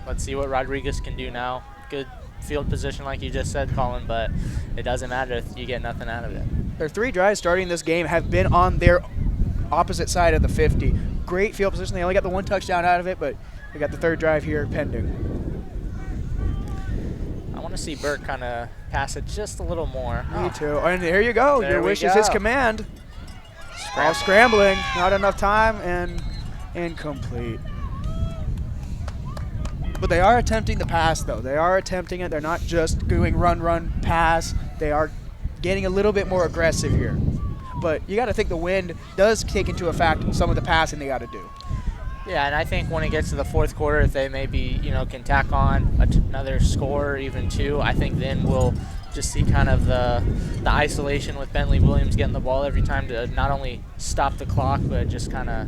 Let's see what Rodriguez can do now. Good field position, like you just said, Colin, but it doesn't matter if you get nothing out of it. Their 3 drives starting this game have been on their opposite side of the 50. Great field position. They only got the 1 touchdown out of it, but they got the 3rd drive here pending. I want to see Burke kind of pass it just a little more. Me too. And there you go. Your wish is his command. All scrambling. Not enough time and incomplete. But they are attempting the pass, though. They are attempting it. They're not just doing run, pass. They are getting a little bit more aggressive here. But you got to think the wind does take into effect some of the passing they got to do. Yeah, and I think when it gets to the 4th quarter, if they maybe, can tack on another score or even 2, I think then we'll just see kind of the isolation with Bentley Williams getting the ball every time to not only stop the clock, but just kind of,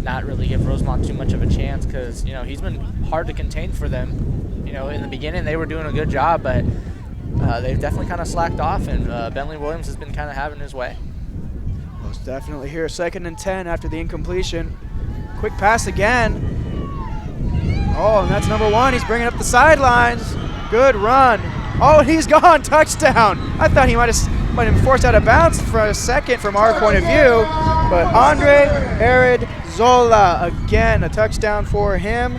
not really give Rosemont too much of a chance because, he's been hard to contain for them. In the beginning they were doing a good job, but they've definitely kind of slacked off, and Bentley Williams has been kind of having his way. Most definitely here. 2nd and 10 after the incompletion. Quick pass again. Oh, and that's number 1. He's bringing up the sidelines. Good run. Oh, he's gone. Touchdown. I thought he might have been forced out of bounds for a second from our point of view. But Andre Aridzola, again, a touchdown for him.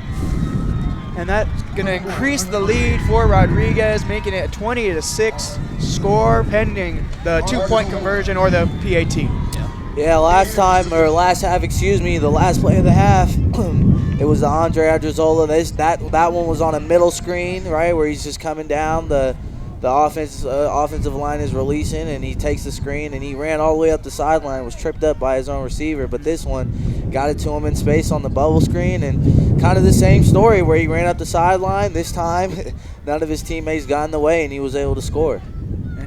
And that's going to increase the lead for Rodriguez, making it a 20-6 score pending the 2-point conversion or the PAT. Yeah, the last play of the half, it was the Andre Aridzola. That one was on a middle screen, right, where he's just coming down. The offensive line is releasing, and he takes the screen, and he ran all the way up the sideline, was tripped up by his own receiver. But this one got it to him in space on the bubble screen, and kind of the same story where he ran up the sideline. This time, none of his teammates got in the way, and he was able to score.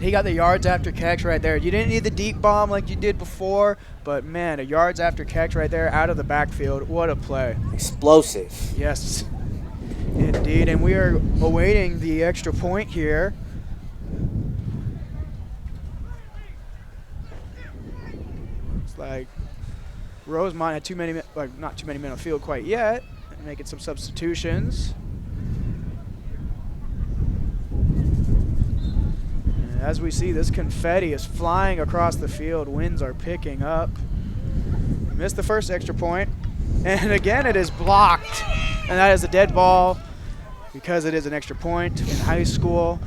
He got the yards after catch right there. You didn't need the deep bomb like you did before, but man, a yards after catch right there out of the backfield. What a play. Explosive. Yes, indeed. And we are awaiting the extra point here. It's like Rosemont had not too many men on the field quite yet. Making some substitutions. As we see, this confetti is flying across the field. Winds are picking up. Missed the first extra point. And again, it is blocked. And that is a dead ball because it is an extra point in high school.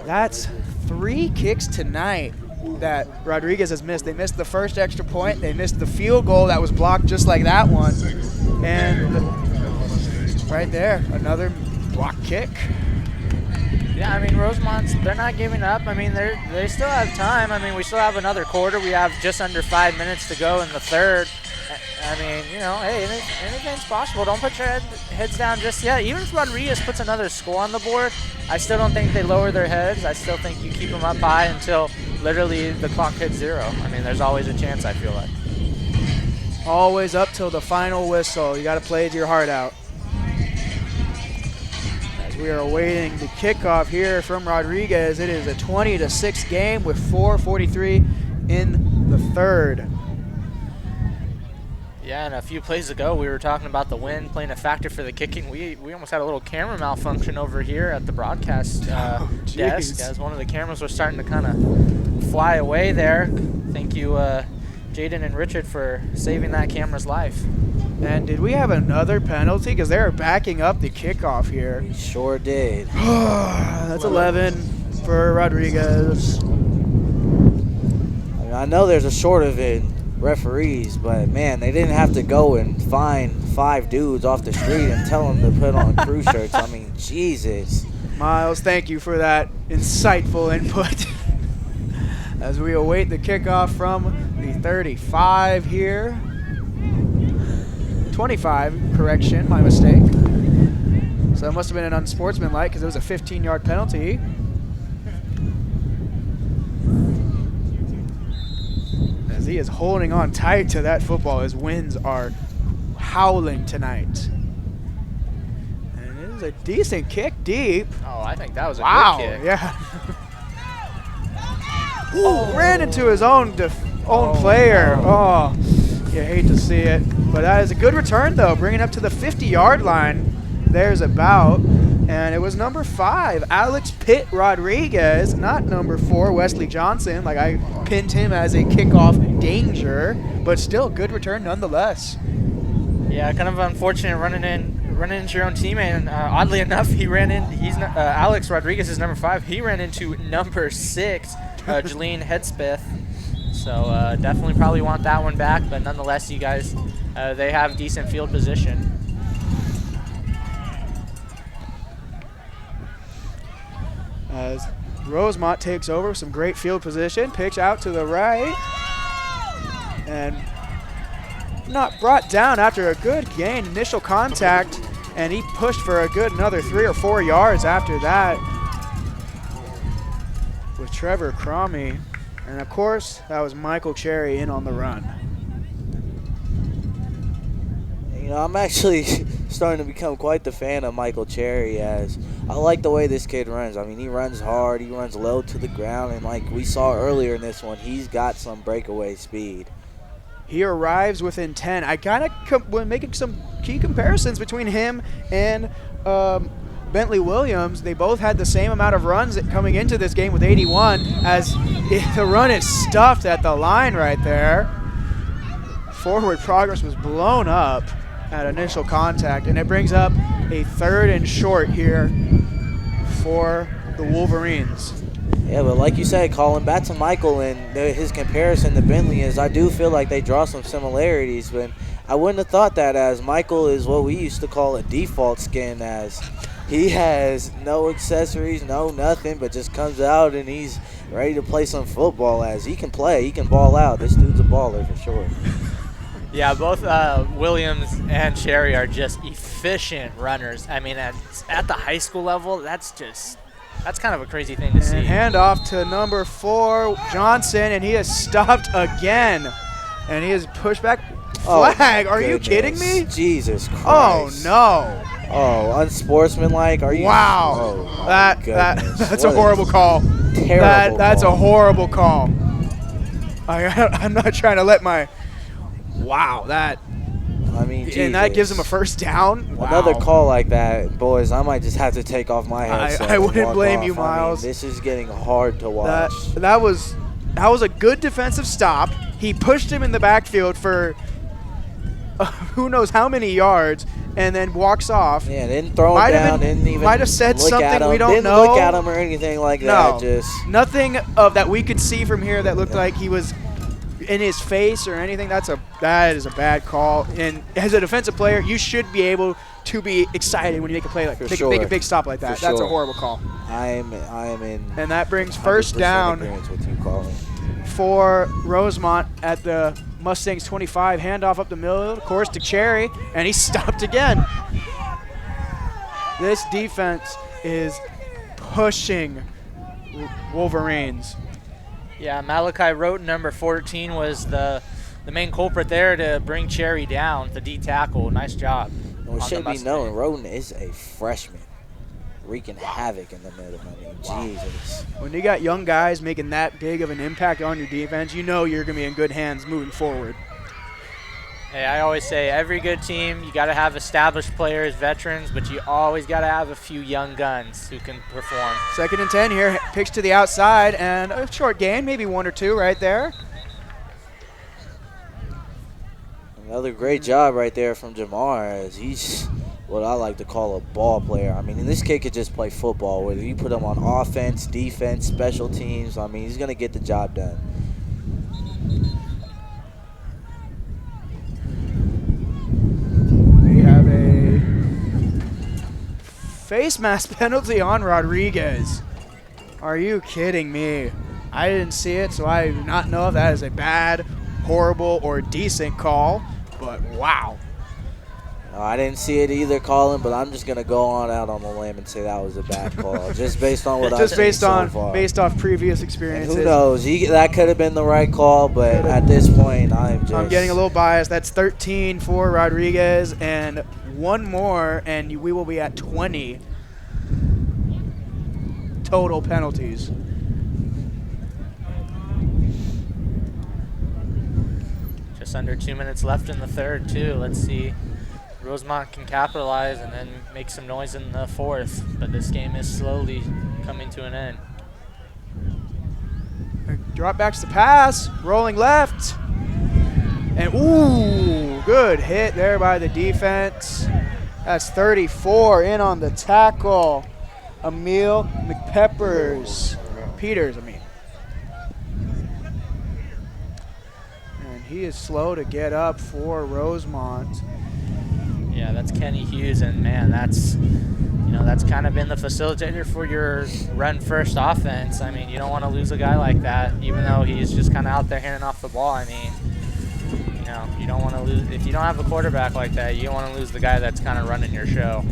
That's 3 kicks tonight that Rodriguez has missed. They missed the first extra point. They missed the field goal that was blocked just like that one. And right there, another block kick. Yeah, I mean, Rosemont's, they're not giving up. I mean, they still have time. I mean, we still have another quarter. We have just under 5 minutes to go in the 3rd. I mean, hey, anything's possible. Don't put your heads down just yet. Even if Rodriguez puts another score on the board, I still don't think they lower their heads. I still think you keep them up high until literally the clock hits 0. I mean, there's always a chance, I feel like. Always up till the final whistle. You got to play your heart out. As we are awaiting the kickoff here from Rodriguez, it is a 20-6 game with 4:43 in the third. Yeah, and a few plays ago, we were talking about the wind playing a factor for the kicking. We almost had a little camera malfunction over here at the broadcast desk, as one of the cameras was starting to kind of fly away there. Thank you, Jaden and Richard, for saving that camera's life. And did we have another penalty? Because they are backing up the kickoff here. We sure did. That's 11 for Rodriguez. I mean, I know there's a shortage in referees, but man, they didn't have to go and find 5 dudes off the street and tell them to put on crew shirts. I mean, Jesus. Miles, thank you for that insightful input. As we await the kickoff from the 35 here. 25, correction, my mistake. So it must have been an unsportsmanlike because it was a 15-yard penalty. As he is holding on tight to that football, his winds are howling tonight. And it is a decent kick deep. Oh, I think that was a good kick. Yeah. Ooh, ran into his own player. Oh, you hate to see it. But that is a good return, though, bringing up to the 50-yard line. There's about. And it was number 5, Alex Pitt Rodriguez, not number 4, Wesley Johnson. Like, I pinned him as a kickoff danger, but still good return nonetheless. Yeah, kind of unfortunate running into your own teammate. And oddly enough, Alex Rodriguez is number 5. He ran into number 6, Jaleen Hedspeth. So definitely probably want that one back, but nonetheless, you guys, they have decent field position. As Rosemont takes over, some great field position, pitch out to the right, and not brought down after a good gain, initial contact, and he pushed for a good another 3 or 4 yards after that with Trevor Cromie. And of course, that was Michael Cherry in on the run. You know, I'm actually starting to become quite the fan of Michael Cherry, as I like the way this kid runs. I mean, he runs hard, he runs low to the ground, and like we saw earlier in this one, he's got some breakaway speed. He arrives within 10. I kind of when making some key comparisons between him and Bentley Williams. They both had the same amount of runs coming into this game with 81, as the run is stuffed at the line right there. Forward progress was blown up at initial contact, and it brings up a 3rd and short here for the Wolverines. Yeah, but like you said, Colin, back to Michael and his comparison to Bentley is I do feel like they draw some similarities, but I wouldn't have thought that, as Michael is what we used to call a default skin, as he has no accessories, no nothing, but just comes out and he's ready to play some football. As he can play, he can ball out. This dude's a baller for sure. Yeah, both Williams and Cherry are just efficient runners. I mean, at the high school level, that's kind of a crazy thing to see. Hand off to number 4, Johnson, and he is stopped again. And he is pushed back. Flag, are you kidding me? Jesus Christ. Oh, no. Oh, unsportsmanlike? Are you? Wow. Oh, that's a horrible call. Terrible That's call. a horrible call. I'm not trying to let my... Wow, that... I mean, Jesus. And that gives him a first down? Wow. Another call like that, boys, I might just have to take off my headset. I wouldn't blame you, I Miles. mean, this is getting hard to watch. That was a good defensive stop. He pushed him in the backfield for who knows how many yards, and then walks off. Yeah, didn't throw him down, didn't even might have said look something at him. we don't didn't know. Look at him or anything like that. Just nothing of that we could see from here that looked like he was in his face or anything. That is a bad call. And as a defensive player, you should be able to be excited when you make a play like make a big stop like that. That's a horrible call. I am in. And that brings first down with you, Colin. For Rosemont at the Mustangs 25. Handoff up the middle, of course, to Cherry, and he stopped again. This defense is pushing Wolverines. Yeah, Malachi Roten, number 14, was the main culprit there to bring Cherry down, the D tackle. Nice job. Well, it should be known, Roten is a freshman. wreaking havoc in the middle. I mean, Jesus. When you got young guys making that big of an impact on your defense, you know you're going to be in good hands moving forward. Hey, I always say every good team, you got to have established players, veterans, but you always got to have a few young guns who can perform. 2nd and 10 here, pitch to the outside, and a short gain, maybe 1 or 2 right there. Another great job right there from Jamar, as he's what I like to call a ball player. I mean, this kid could just play football. Whether you put him on offense, defense, special teams, I mean, he's going to get the job done. We have a face mask penalty on Rodriguez. Are you kidding me? I didn't see it, so I do not know if that is a bad, horrible, or decent call, but wow. No, I didn't see it either, Colin, but I'm just going to go on out on the limb and say that was a bad call, just based on what I've seen so far. Based off previous experiences. And who knows? That could have been the right call, but at this point, I'm getting a little biased. That's 13 for Rodriguez, and 1 more, and we will be at 20 total penalties. Just under 2 minutes left in the third, too. Let's see. Rosemont can capitalize and then make some noise in the fourth, but this game is slowly coming to an end. Drop backs to pass, rolling left. And ooh, good hit there by the defense. That's 34 in on the tackle. Emil Peters, And he is slow to get up for Rosemont. Yeah, that's Kenny Hughes, and man, that's kind of been the facilitator for your run-first offense. I mean, you don't want to lose a guy like that, even though he's just kind of out there handing off the ball. I mean, you don't want to lose. If you don't have a quarterback like that, you don't want to lose the guy that's kind of running your show.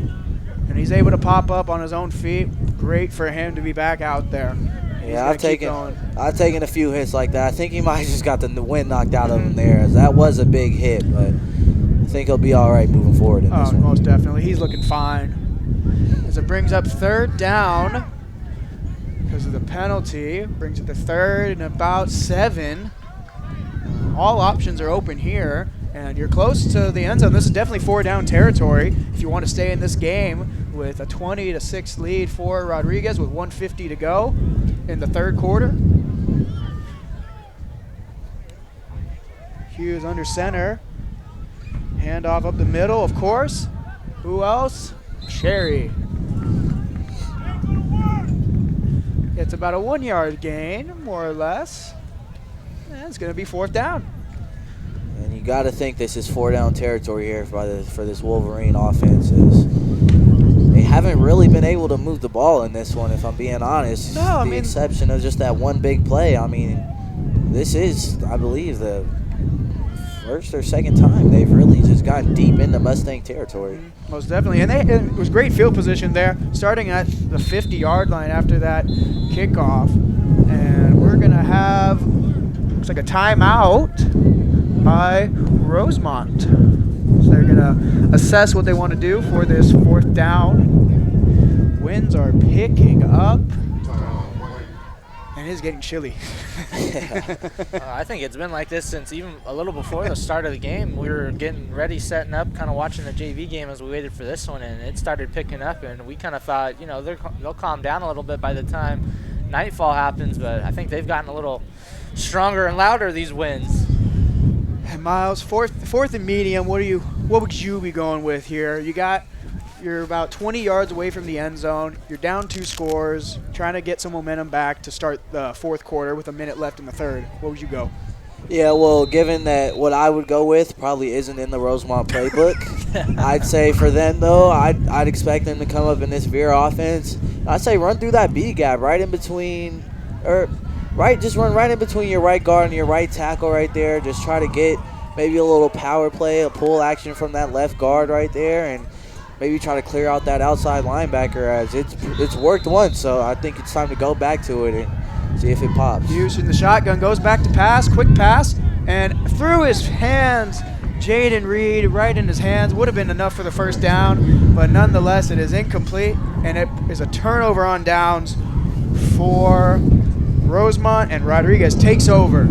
And he's able to pop up on his own feet. Great for him to be back out there. Yeah, I've taken a few hits like that. I think he might have just got the wind knocked out of him there, as that was a big hit, but I think he'll be all right moving forward in this one. Most definitely. He's looking fine. As it brings up 3rd down because of the penalty. Brings it to 3rd and about 7. All options are open here, and you're close to the end zone. This is definitely 4-down territory if you want to stay in this game with a 20-6 lead for Rodriguez with 1:50 to go in the 3rd quarter. Hughes under center. Handoff up the middle, of course. Who else? Cherry. It's about a 1-yard gain, more or less. And it's going to be 4th down. And you got to think this is 4-down territory here for this Wolverine offense. They haven't really been able to move the ball in this one, if I'm being honest. No, the exception of just that one big play. I mean, this is, I believe, the first or second time they've really just gotten deep into Mustang territory. Most definitely. And it was great field position there, starting at the 50-yard line after that kickoff. And we're going to have, looks like a timeout by Rosemont. So they're going to assess what they want to do for this 4th down. Winds are picking up. And it's getting chilly. I think it's been like this since even a little before the start of the game. We were getting ready, setting up, kind of watching the JV game as we waited for this one, and it started picking up, and we kind of thought, they'll calm down a little bit by the time nightfall happens, but I think they've gotten a little stronger and louder, these winds. And Miles, fourth and medium, what would you be going with here? You're about 20 yards away from the end zone. You're down 2 scores, trying to get some momentum back to start the 4th quarter with a minute left in the 3rd. What would you go? Yeah, well, given that what I would go with probably isn't in the Rosemont playbook, I'd say for them, though, I'd expect them to come up in this veer offense. I'd say run through that B gap right in between, just run right in between your right guard and your right tackle right there. Just try to get maybe a little power play, a pull action from that left guard right there, and maybe try to clear out that outside linebacker, as it's worked once, so I think it's time to go back to it and see if it pops. Hughes in the shotgun, goes back to pass, quick pass, and through his hands Jaden Reed right in his hands. Would have been enough for the first down, but nonetheless it is incomplete, and it is a turnover on downs for Rosemont, and Rodriguez takes over.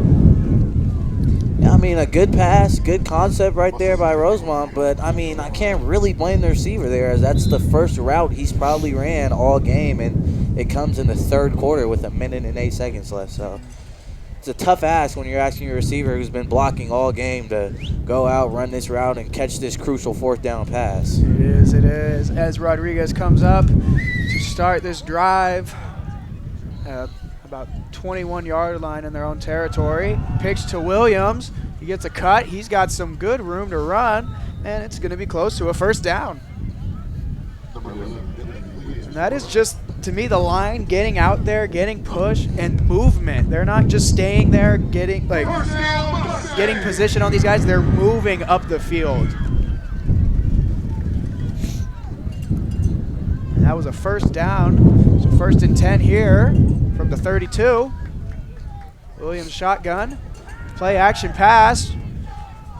Yeah, I mean, a good pass, good concept right there by Rosemont, but, I mean, I can't really blame the receiver there, as that's the first route he's probably ran all game, and it comes in the third quarter with 1 minute and 8 seconds left. So it's a tough ask when you're asking your receiver who's been blocking all game to go out, run this route, and catch this crucial fourth down pass. It is. As Rodriguez comes up to start this drive, about 21-yard line in their own territory. Pitch to Williams. He gets a cut. He's got some good room to run, and it's going to be close to a first down. And that is just, to me, the line getting out there, getting push, and movement. They're not just staying there, getting position on these guys. They're moving up the field. And that was a first down. So 1st and 10 here from the 32. Williams shotgun. Play action pass.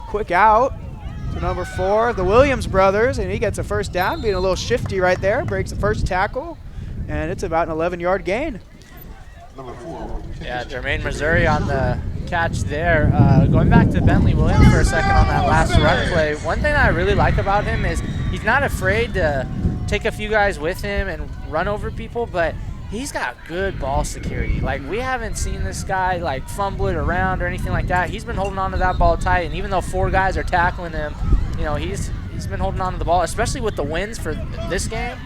Quick out to number 4, the Williams brothers, and he gets a first down, being a little shifty right there. Breaks the first tackle, and it's about an 11-yard gain. Yeah, Jermaine Missouri on the catch there. Going back to Bentley Williams for a second on that last run play, one thing I really like about him is he's not afraid to take a few guys with him and run over people, but he's got good ball security. Like, we haven't seen this guy, like, fumble it around or anything like that. He's been holding on to that ball tight, and even though 4 guys are tackling him, you know, he's been holding on to the ball, especially with the wins for this game.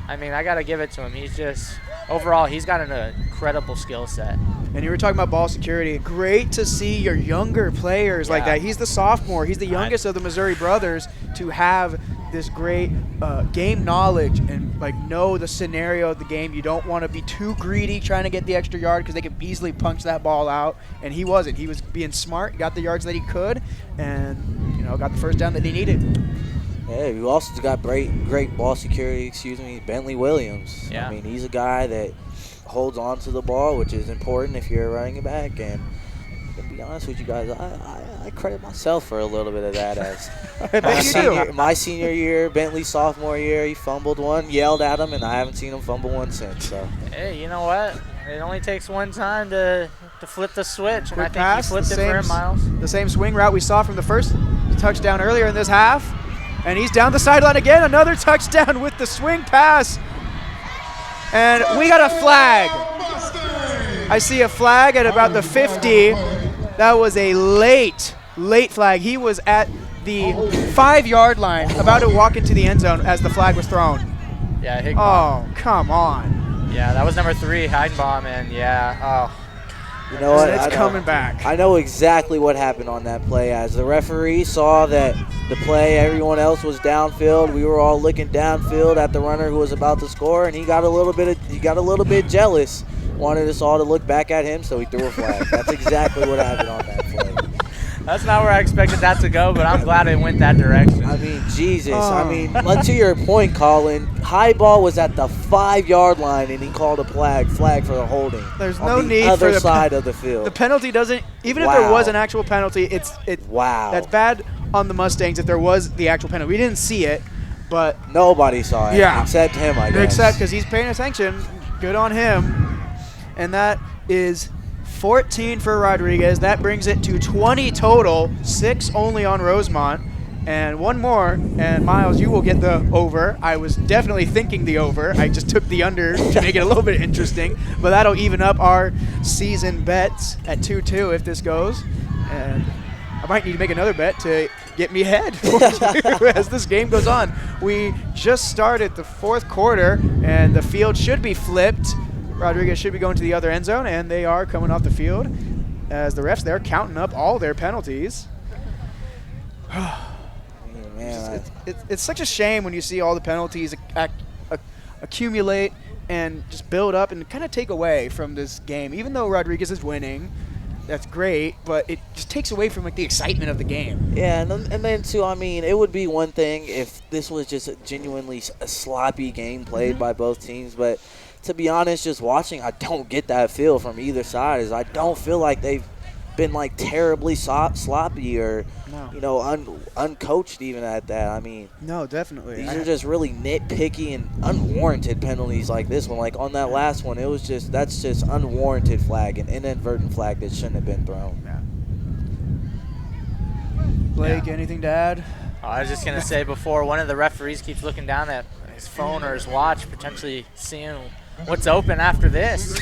I mean, I got to give it to him. He's just, overall, he's got an incredible skill set. And you were talking about ball security. Great to see your younger players like that. He's the sophomore. He's the youngest of the Missouri brothers to have this great game knowledge and, like, know the scenario of the game. You don't want to be too greedy trying to get the extra yard because they can easily punch that ball out. And he wasn't. He was being smart, got the yards that he could, and, you know, got the first down that he needed. Yeah, you also got great ball security, Bentley Williams. Yeah. I mean, he's a guy that holds on to the ball, which is important if you're a running back. And to be honest with you guys, I credit myself for a little bit of that. As my senior year, Bentley's sophomore year, he fumbled one, yelled at him, and I haven't seen him fumble one since. So hey, you know what? It only takes one time to flip the switch, and I think pass, he flipped it for him, Miles. The same swing route we saw from the first touchdown earlier in this half. And he's down the sideline again. Another touchdown with the swing pass. And we got a flag. I see a flag at about the 50. That was a late flag. He was at the 5-yard line, about to walk into the end zone as the flag was thrown. Yeah, Higbaum. Oh, come on. Yeah, that was number 3, Heidenbaum, and yeah, you know what? It's coming back. I know exactly what happened on that play. As the referee saw that the play, everyone else was downfield. We were all looking downfield at the runner who was about to score, and he got a little bit jealous. Wanted us all to look back at him, so he threw a flag. That's exactly what happened on that play. That's not where I expected that to go, but I'm glad it went that direction. I mean, Jesus. I mean, to your point, Colin, high ball was at the 5-yard line, and he called a flag for the holding. There's no need for the other side of the field. The penalty doesn't, even if there was an actual penalty, wow. That's bad on the Mustangs if there was the actual penalty. We didn't see it, but nobody saw it. Yeah. Except him, I guess. Except because he's paying attention. Good on him. And that is 14 for Rodriguez. That brings it to 20 total, 6 only on Rosemont. And one more, and Miles, you will get the over. I was definitely thinking the over. I just took the under to make it a little bit interesting. But that'll even up our season bets at 2-2 if this goes. And I might need to make another bet to get me ahead as this game goes on. We just started the 4th quarter, and the field should be flipped. Rodriguez should be going to the other end zone, and they are coming off the field as the refs, they're counting up all their penalties. It's such a shame when you see all the penalties accumulate and just build up and kind of take away from this game. Even though Rodriguez is winning, that's great, but it just takes away from, like, the excitement of the game. Yeah, and then too, I mean, it would be one thing if this was just a genuinely a sloppy game played by both teams, but to be honest, just watching, I don't get that feel from either side. I don't feel like they've been like terribly sloppy or uncoached even at that. I mean, no, definitely. These are just really nitpicky and unwarranted penalties like this one. Like on that last one, that's just unwarranted flag, an inadvertent flag that shouldn't have been thrown. Yeah. Blake, anything to add? I was just going to say before, one of the referees keeps looking down at his phone or his watch, potentially seeing what's open after this.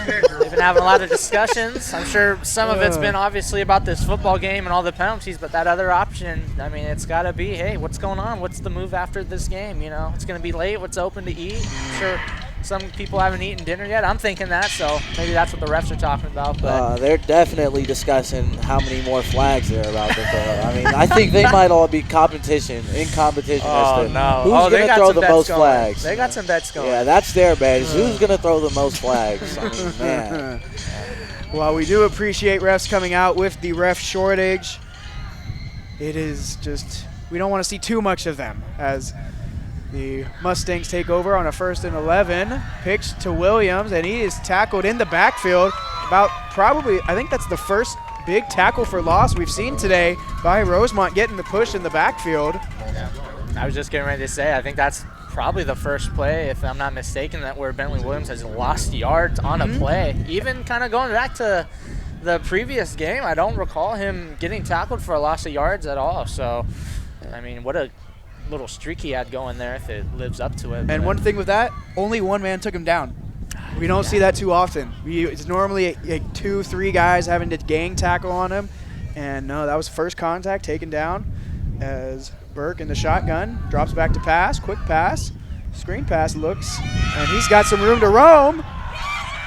They've been having a lot of discussions. I'm sure some of it's been obviously about this football game and all the penalties, but that other option, I mean, it's got to be, hey, what's going on? What's the move after this game? You know, it's going to be late. What's open to eat? I'm sure some people haven't eaten dinner yet. I'm thinking that, so maybe that's what the refs are talking about. But they're definitely discussing how many more flags they're about to throw. I mean, I think they might all be in competition as to who's going to throw the most flags. They got some bets going. Yeah, that's their bet. Who's going to throw the most flags? I mean, man. Well, we do appreciate refs coming out with the ref shortage. It is just, we don't want to see too much of them as the Mustangs take over on a 1st and 11. Pitch to Williams, and he is tackled in the backfield. I think that's the first big tackle for loss we've seen today by Rosemont, getting the push in the backfield. Yeah. I was just getting ready to say, I think that's probably the first play, if I'm not mistaken, that where Bentley Williams has lost yards on a play. Even kind of going back to the previous game, I don't recall him getting tackled for a loss of yards at all. So, I mean, what a little streak he had going there if it lives up to it. And one thing with that, only one man took him down. We don't see that too often. It's normally 2-3 guys having to gang tackle on him. And no, that was first contact taken down as Burke in the shotgun drops back to pass, quick pass, screen pass looks, and he's got some room to roam.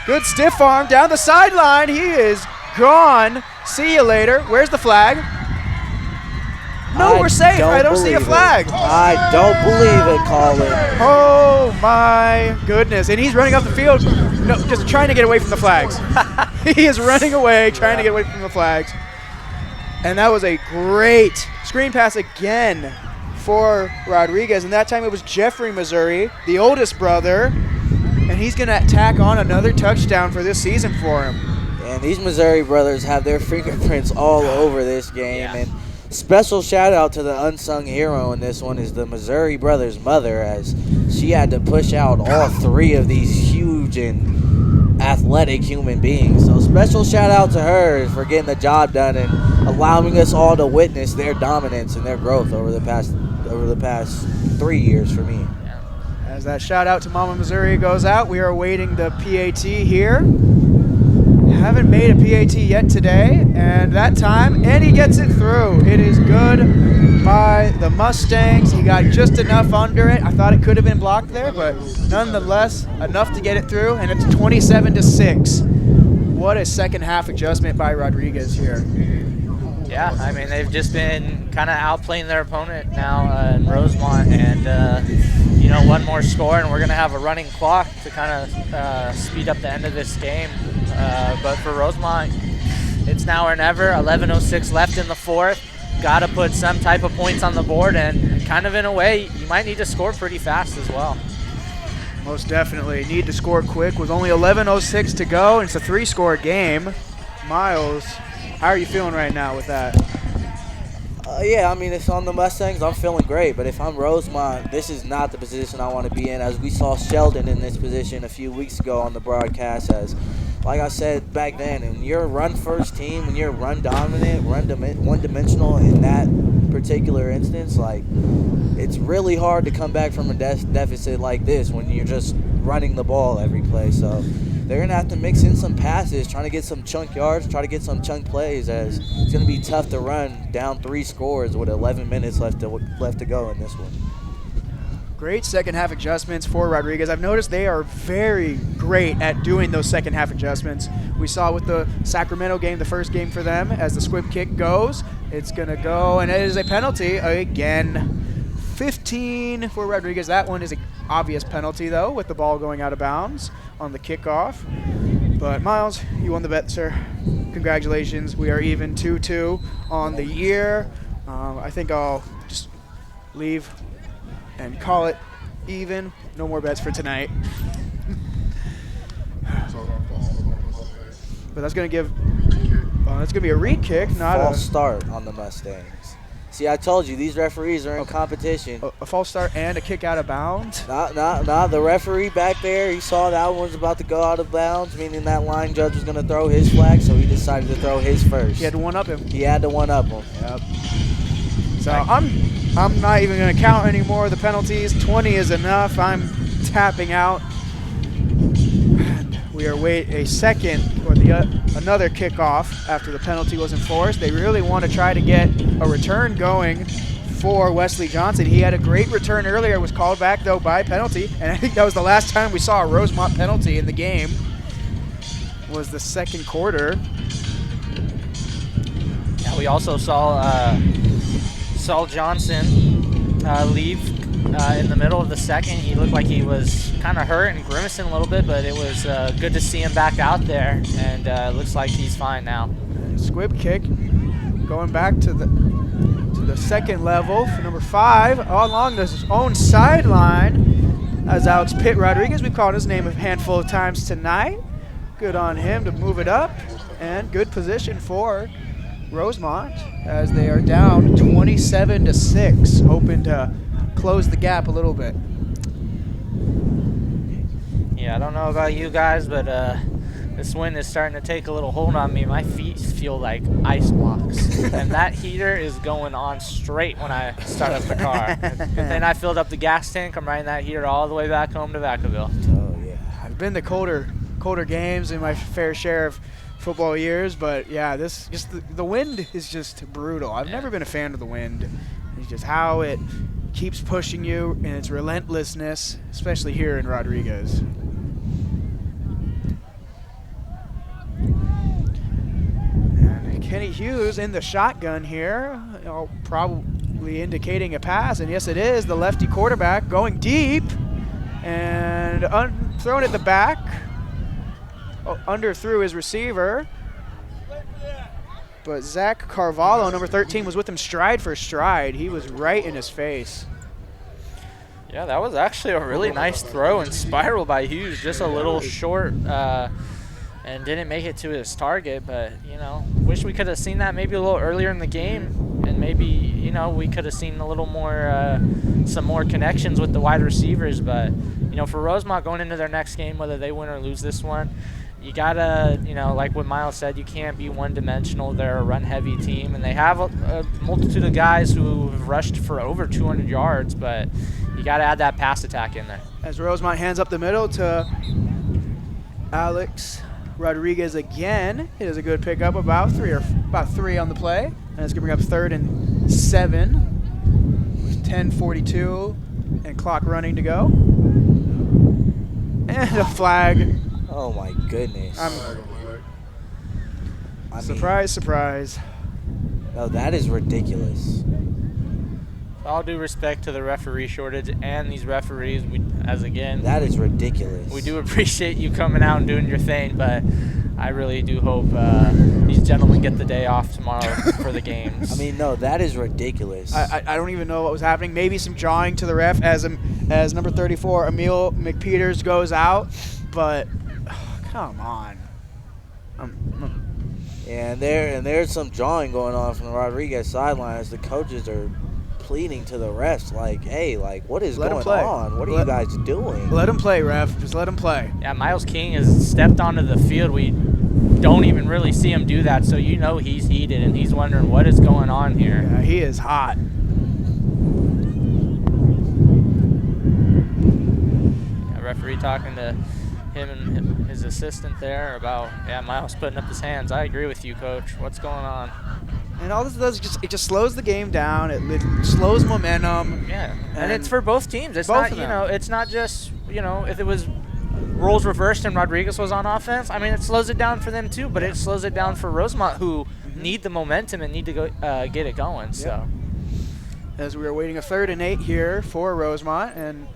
Good stiff arm down the sideline. He is gone. See you later. Where's the flag? No, we're safe. I don't see a flag. I don't believe it, Colin. Oh, my goodness. And he's running up the field, just trying to get away from the flags. He is running away, trying to get away from the flags. And that was a great screen pass again for Rodriguez. And that time it was Jeffrey Missouri, the oldest brother. And he's going to tack on another touchdown for this season for him. And these Missouri brothers have their fingerprints all over this game. Yeah. And special shout out to the unsung hero in this one is the Missouri brothers' mother, as she had to push out all 3 of these huge and athletic human beings. So special shout out to her for getting the job done and allowing us all to witness their dominance and their growth over the past 3 years for me. As that shout out to Mama Missouri goes out, we are awaiting the PAT here. Haven't made a PAT yet today, and that time, and he gets it through. It is good by the Mustangs. He got just enough under it. I thought it could have been blocked there, but nonetheless, enough to get it through, and it's 27-6. What a second half adjustment by Rodriguez here. Yeah, I mean, they've just been kind of outplaying their opponent now in Rosemont, and one more score, and we're going to have a running clock to kind of speed up the end of this game. But for Rosemont, it's now or never. 11:06 left in the 4th. Got to put some type of points on the board, and kind of in a way, you might need to score pretty fast as well. Most definitely. Need to score quick with only 11:06 to go. It's a 3-score game. Miles, how are you feeling right now with that? Yeah, I mean, it's on the Mustangs. I'm feeling great. But if I'm Rosemont, this is not the position I want to be in. As we saw Sheldon in this position a few weeks ago on the broadcast, as like I said back then, when you're a run-first team, when you're run dominant, one-dimensional in that particular instance, like, it's really hard to come back from a deficit like this when you're just running the ball every play. So they're going to have to mix in some passes, trying to get some chunk yards, try to get some chunk plays, as it's going to be tough to run down 3 scores with 11 minutes left to go in this one. Great second half adjustments for Rodriguez. I've noticed they are very great at doing those second half adjustments. We saw with the Sacramento game, the first game for them, as the squib kick goes, it's going to go, and it is a penalty again. 15 for Rodriguez. That one is an obvious penalty, though, with the ball going out of bounds on the kickoff. But, Miles, you won the bet, sir. Congratulations. We are even 2-2 on the year. I think I'll just leave and call it even. No more bets for tonight. But that's going to give Oh, that's going to be a re-kick, not false start on the Mustangs. See, I told you, these referees are in competition. a false start and a kick out of bounds. Not the referee back there. He saw that one was about to go out of bounds, meaning that line judge was going to throw his flag, so he decided to throw his first. He had to one-up him. He had to one-up him. Yep. So I'm not even going to count any more of the penalties. 20 is enough. I'm tapping out. And we are a second or another kickoff after the penalty was enforced. They really want to try to get a return going for Wesley Johnson. He had a great return earlier, was called back though by penalty, and I think that was the last time we saw a Rosemont penalty in the game. Was the second quarter. Yeah, we also saw Johnson leave in the middle of the second. He looked like he was kind of hurt and grimacing a little bit, but it was good to see him back out there, and it looks like he's fine now. Squib kick going back to the second level for number 5 along his own sideline as Alex Pitt Rodriguez. We've called his name a handful of times tonight. Good on him to move it up, and good position for Rosemont as they are down 27-6, hoping to close the gap a little bit. Yeah, I don't know about you guys, but this wind is starting to take a little hold on me. My feet feel like ice blocks, and that heater is going on straight when I start up the car. Good thing I filled up the gas tank. I'm riding that heater all the way back home to Vacaville. Oh yeah, I've been to colder games in my fair share of football years, but yeah, the wind is just brutal. I've never been a fan of the wind. It's just how it keeps pushing you and its relentlessness, especially here in Rodriguez. And Kenny Hughes in the shotgun here, probably indicating a pass, and yes it is, the lefty quarterback going deep and throwing it the back. Underthrew his receiver, but Zach Carvalho, number 13, was with him stride for stride. He was right in his face. Yeah, that was actually a really nice throw and spiral by Hughes, just a little short and didn't make it to his target, but, you know, wish we could have seen that maybe a little earlier in the game, and maybe, you know, we could have seen a little more, some more connections with the wide receivers, but, you know, for Rosemont going into their next game, whether they win or lose this one, you gotta, you know, like what Miles said, you can't be one-dimensional. They're a run-heavy team, and they have a multitude of guys who have rushed for over 200 yards, but you gotta add that pass attack in there. As Rosemont hands up the middle to Alex Rodriguez again. It is a good pickup, about three on the play, and it's gonna bring up 3rd and 7 with 10:42 and clock running to go, and a flag. Oh my goodness. Surprise, surprise. No, that is ridiculous. All due respect to the referee shortage and these referees, that is ridiculous. We do appreciate you coming out and doing your thing, but I really do hope these gentlemen get the day off tomorrow for the games. I mean, no, that is ridiculous. I don't even know what was happening. Maybe some jawing to the ref as number 34, Emil McPeters, goes out, but come on. And there's some jawing going on from the Rodriguez sideline as the coaches are pleading to the refs, like, hey, like, what is going on? What are you guys doing? Let him play, ref. Just let him play. Yeah, Miles King has stepped onto the field. We don't even really see him do that, so you know he's heated and he's wondering what is going on here. Yeah, he is hot. Yeah, referee talking to him and his assistant there about, Miles putting up his hands. I agree with you, Coach. What's going on? And all this does is it just slows the game down. It slows momentum. Yeah, and it's for both teams. It's both not, you know, it's not just, you know, if it was roles reversed and Rodriguez was on offense, I mean, it slows it down for them too, but it slows it down for Rosemont, who need the momentum and need to go get it going. So, as we are waiting a 3rd and 8 here for Rosemont, and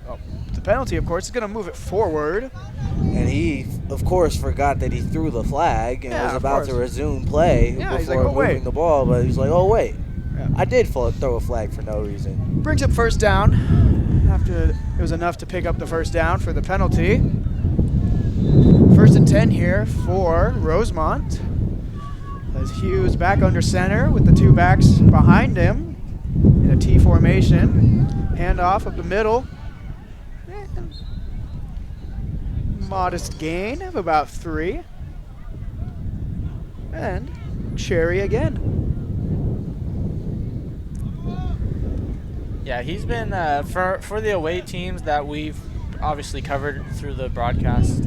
the penalty, of course, is going to move it forward. And he, of course, forgot that he threw the flag and was about to resume play before moving the ball. But he's like, oh, wait, I did throw a flag for no reason. Brings up 1st down after it was enough to pick up the 1st down for the penalty. 1st and 10 here for Rosemont. As Hughes back under center with the two backs behind him in a T formation. Handoff up the middle. Modest gain of about 3. And Cherry again. Yeah, he's been, for the away teams that we've obviously covered through the broadcast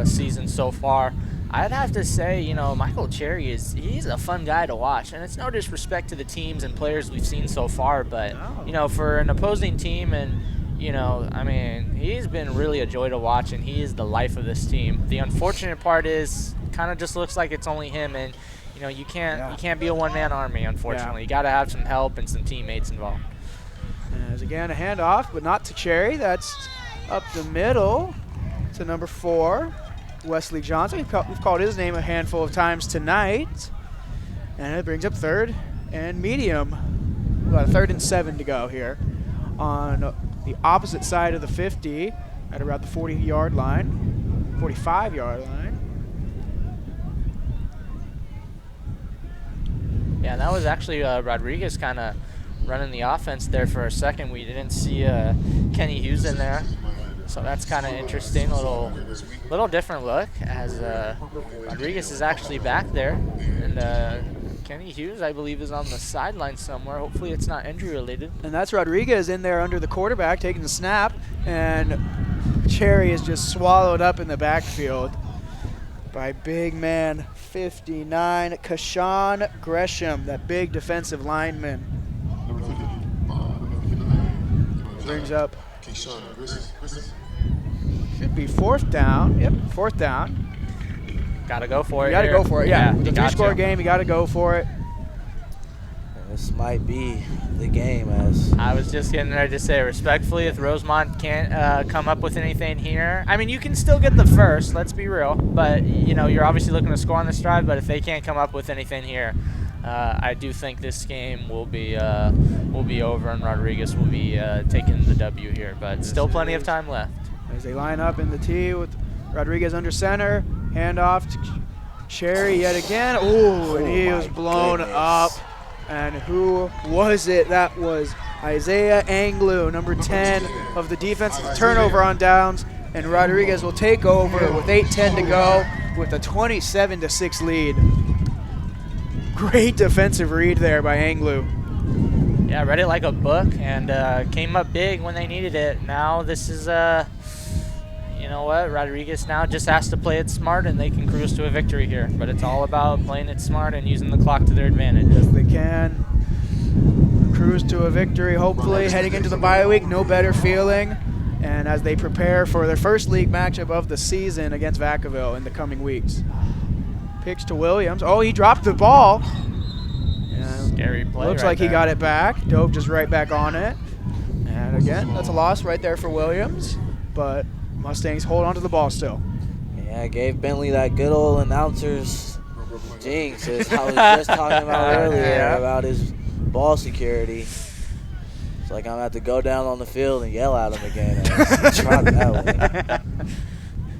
season so far, I'd have to say, you know, Michael Cherry he's a fun guy to watch. And it's no disrespect to the teams and players we've seen so far, but, you know, for an opposing team and, you know, I mean, he's been really a joy to watch, and he is the life of this team. The unfortunate part is kind of just looks like it's only him, and, you know, you can't be a one-man army, unfortunately. You got to have some help and some teammates involved. As again, a handoff, but not to Cherry. That's up the middle to number 4. Wesley Johnson. We've called his name a handful of times tonight. And it brings up 3rd and medium. About a 3rd and 7 to go here on the opposite side of the 50 at around the 40-yard line, 45-yard line. Yeah, that was actually Rodriguez kind of running the offense there for a second. We didn't see Kenny Hughes in there. So that's kind of interesting, little different look as Rodriguez is actually back there, and Kenny Hughes, I believe, is on the sideline somewhere. Hopefully it's not injury related. And that's Rodriguez in there under the quarterback taking the snap, and Cherry is just swallowed up in the backfield by big man 59, Kashawn Gresham, that big defensive lineman. Brings up. Should be 4th down. Yep, 4th down. Gotta go for it. You gotta go for it. Yeah, with a 3-score game, you gotta go for it. This might be the game. As I was just getting ready to say, respectfully, if Rosemont can't come up with anything here, I mean, you can still get the first. Let's be real, but you know, you're obviously looking to score on this drive. But if they can't come up with anything here, I do think this game will be over, and Rodriguez will be taking the W here. But still plenty of time left. As they line up in the T with Rodriguez under center, handoff to Cherry yet again. Ooh, and he was blown up. And who was it? That was Isaiah Anglu, number 10 of the defense. Turnover on downs, and Rodriguez will take over with 8:10 to go with a 27-6 lead. Great defensive read there by Anglu. Yeah, read it like a book and came up big when they needed it. Now this is you know what? Rodriguez now just has to play it smart, and they can cruise to a victory here. But it's all about playing it smart and using the clock to their advantage. Yes, they can cruise to a victory, hopefully. Heading into the bye week, no better feeling. And as they prepare for their first league matchup of the season against Vacaville in the coming weeks. Pitch to Williams. Oh, he dropped the ball. Scary play. Looks like he got it back. Dove just right back on it. And again, that's a loss right there for Williams. But Mustangs hold on to the ball still. Yeah, gave Bentley that good old announcer's jinx, as I was just talking about earlier about his ball security. It's like I'm going to have to go down on the field and yell at him again. And drop that one.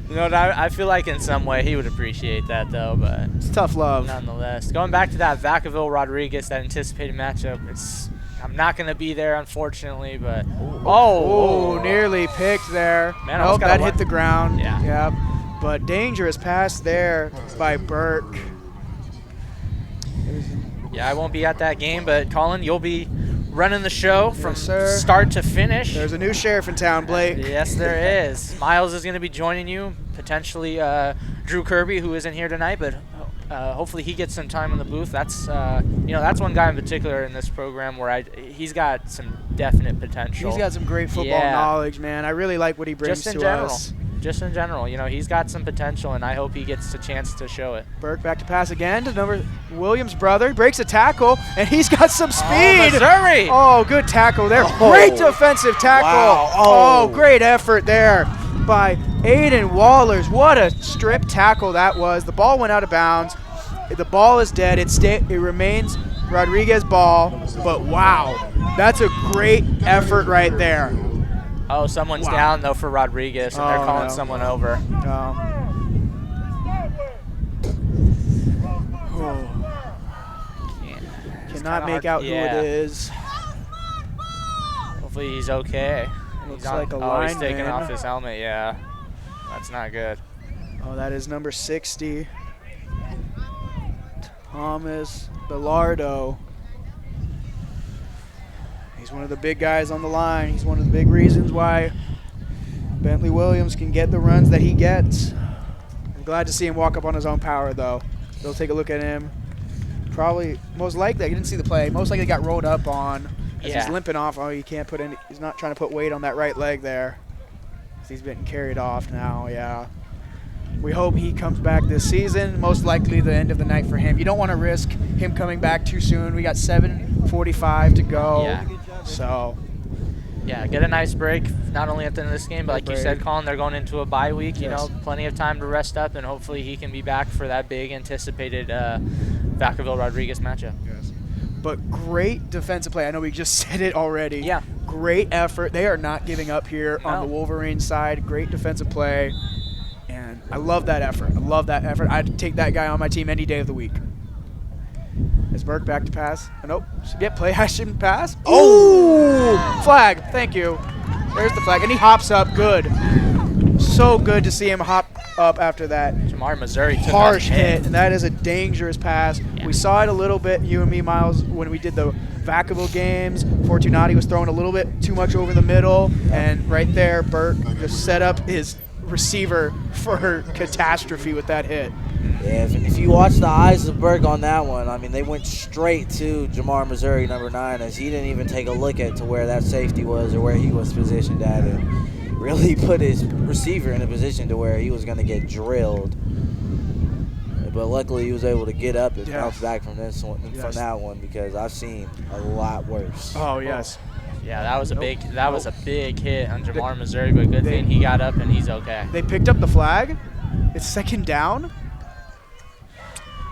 You know, I feel like in some way he would appreciate that, though. But it's tough love. Nonetheless. Going back to that Vacaville-Rodriguez, that anticipated matchup, I'm not going to be there, unfortunately, but nearly picked there. Man, nope, that hit the ground. Yeah. Yep. But dangerous pass there by Burke. Yeah, I won't be at that game, but Colin, you'll be running the show from sir. Start to finish. There's a new sheriff in town, Blake. Yes, there is. Miles is going to be joining you, potentially Drew Kirby, who isn't here tonight, but hopefully he gets some time in the booth. That's that's one guy in particular in this program where he's got some definite potential. He's got some great football knowledge, man. I really like what he brings to us. Just in general, he's got some potential, and I hope he gets a chance to show it. Burke back to pass again to Williams' brother. Breaks a tackle, and he's got some speed. Missouri! Oh, good tackle there. Great defensive tackle. Wow. Oh, great effort there by Aiden Wallers. What a strip tackle that was. The ball went out of bounds. The ball is dead. It remains Rodriguez ball, but wow, that's a great effort right there. Oh, someone's down, though, for Rodriguez, and they're calling someone over. not make out who it is. Hopefully he's okay. Looks like a lineman. He's taking off his helmet, yeah. That's not good. Oh, that is number 60. Thomas Bellardo. He's one of the big guys on the line. He's one of the big reasons why Bentley Williams can get the runs that he gets. I'm glad to see him walk up on his own power, though. They'll take a look at him. Probably, most likely, I didn't see the play. Most likely got rolled up on as he's limping off. Oh, he can't put any. He's not trying to put weight on that right leg there. He's getting carried off now, yeah. We hope he comes back this season. Most likely the end of the night for him. You don't want to risk him coming back too soon. We got 7:45 to go. Yeah. So. Yeah, get a nice break, not only at the end of this game, but like you said, Colin, they're going into a bye week. You know, plenty of time to rest up, and hopefully he can be back for that big anticipated Vacaville-Rodriguez matchup. Yes. But great defensive play. I know we just said it already. Yeah. Great effort. They are not giving up here on the Wolverines side. Great defensive play. And I love that effort. I love that effort. I'd take that guy on my team any day of the week. Is Burke back to pass? Oh, nope. Should get play action pass. Oh! Flag. Thank you. There's the flag. And he hops up. Good. So good to see him hop up after that. Jamar Missouri took harsh hit. And that is a dangerous pass. Yeah. We saw it a little bit, you and me, Miles, when we did the Vacaville games. Fortunati was throwing a little bit too much over the middle. And right there, Burke just set up his receiver for catastrophe with that hit. Yeah, if you watch the eyes of Burke on that one, I mean, they went straight to Jamar Missouri, number 9, as he didn't even take a look at to where that safety was or where he was positioned at, and really put his receiver in a position to where he was going to get drilled. But luckily, he was able to get up and bounce back from this one, from that one, because I've seen a lot worse. Oh yes. Yeah, that was a big hit on Jamar Missouri, but good thing he got up and he's okay. They picked up the flag. It's second down.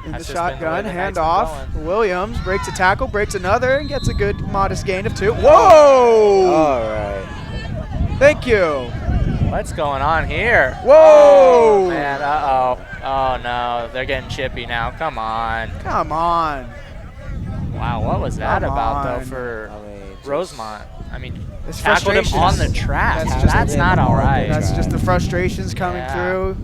In the shotgun, handoff. Williams breaks a tackle, breaks another, and gets a good modest gain of 2. Whoa! All right. Thank you. What's going on here? Whoa! Oh, man, uh-oh. Oh, no. They're getting chippy now. Come on. Come on. Wow, what was that about, though, for Rosemont? I mean, tackled him on the track. That's not all right. That's just the frustrations coming through.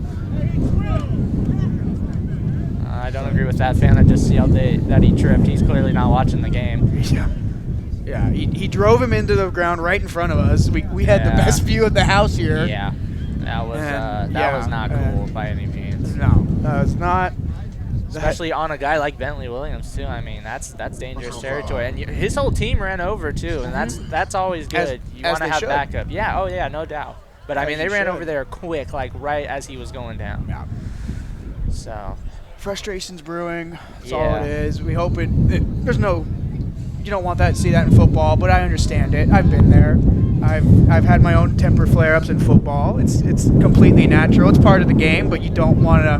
I don't agree with that fan that just yelled that he tripped. He's clearly not watching the game. Yeah, he drove him into the ground right in front of us. We had the best view of the house here. Yeah, that was not cool by any means. No, that was not. Especially on a guy like Bentley Williams too. I mean, that's dangerous territory. And his whole team ran over too, and that's always good. You want to have backup. Yeah, oh yeah, no doubt. But I mean, they ran over there quick, like right as he was going down. Yeah. So. Frustrations brewing. That's all it is. We hope there's no. You don't want that to see that in football, but I understand it. I've been there. I've had my own temper flare-ups in football. It's completely natural. It's part of the game, but you don't want to